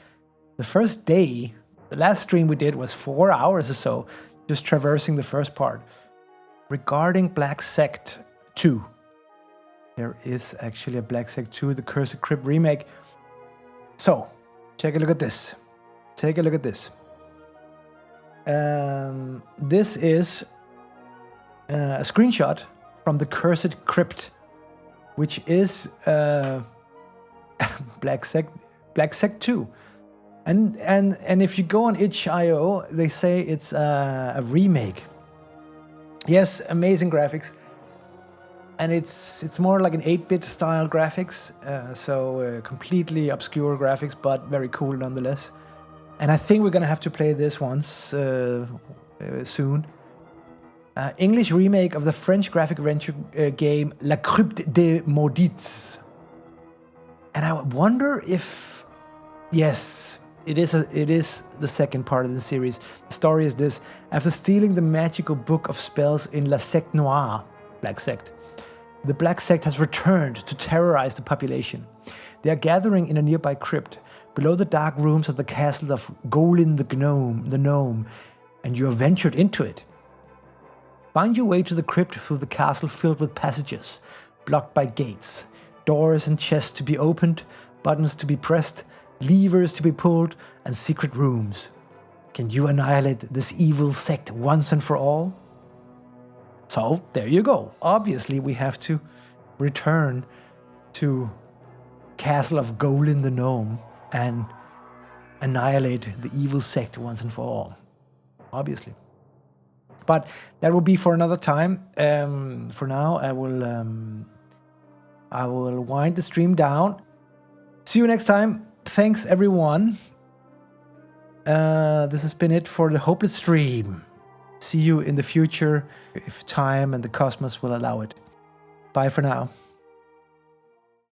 day, the last stream we did was 4 hours or so, just traversing the first part. Regarding Black Sect 2, there is actually a Black Sect 2, the Cursed Crypt remake. So, take a look at this. Take a look at this. This is a screenshot from the Cursed Crypt, which is Black Sect 2. And if you go on itch.io, they say it's a remake. Yes, amazing graphics. And it's more like an 8-bit style graphics, so completely obscure graphics, but very cool nonetheless. And I think we're gonna have to play this once soon. English remake of the French graphic adventure game La Crypte des Maudits. And I wonder if, yes, it is the second part of the series. The story is this: after stealing the magical book of spells in La Secte Noire, Black Sect, the Black Sect has returned to terrorize the population. They are gathering in a nearby crypt, below the dark rooms of the castle of Golin the gnome, and you are ventured into it. Find your way to the crypt through the castle filled with passages, blocked by gates, doors and chests to be opened, buttons to be pressed, levers to be pulled, and secret rooms. Can you annihilate this evil sect once and for all? So, there you go. Obviously, we have to return to Castle of Golin the Gnome and annihilate the evil sect once and for all. Obviously. But that will be for another time. For now, I will wind the stream down. See you next time. Thanks, everyone. This has been it for the Hopeless Stream. See you in the future if time and the cosmos will allow it. Bye for now.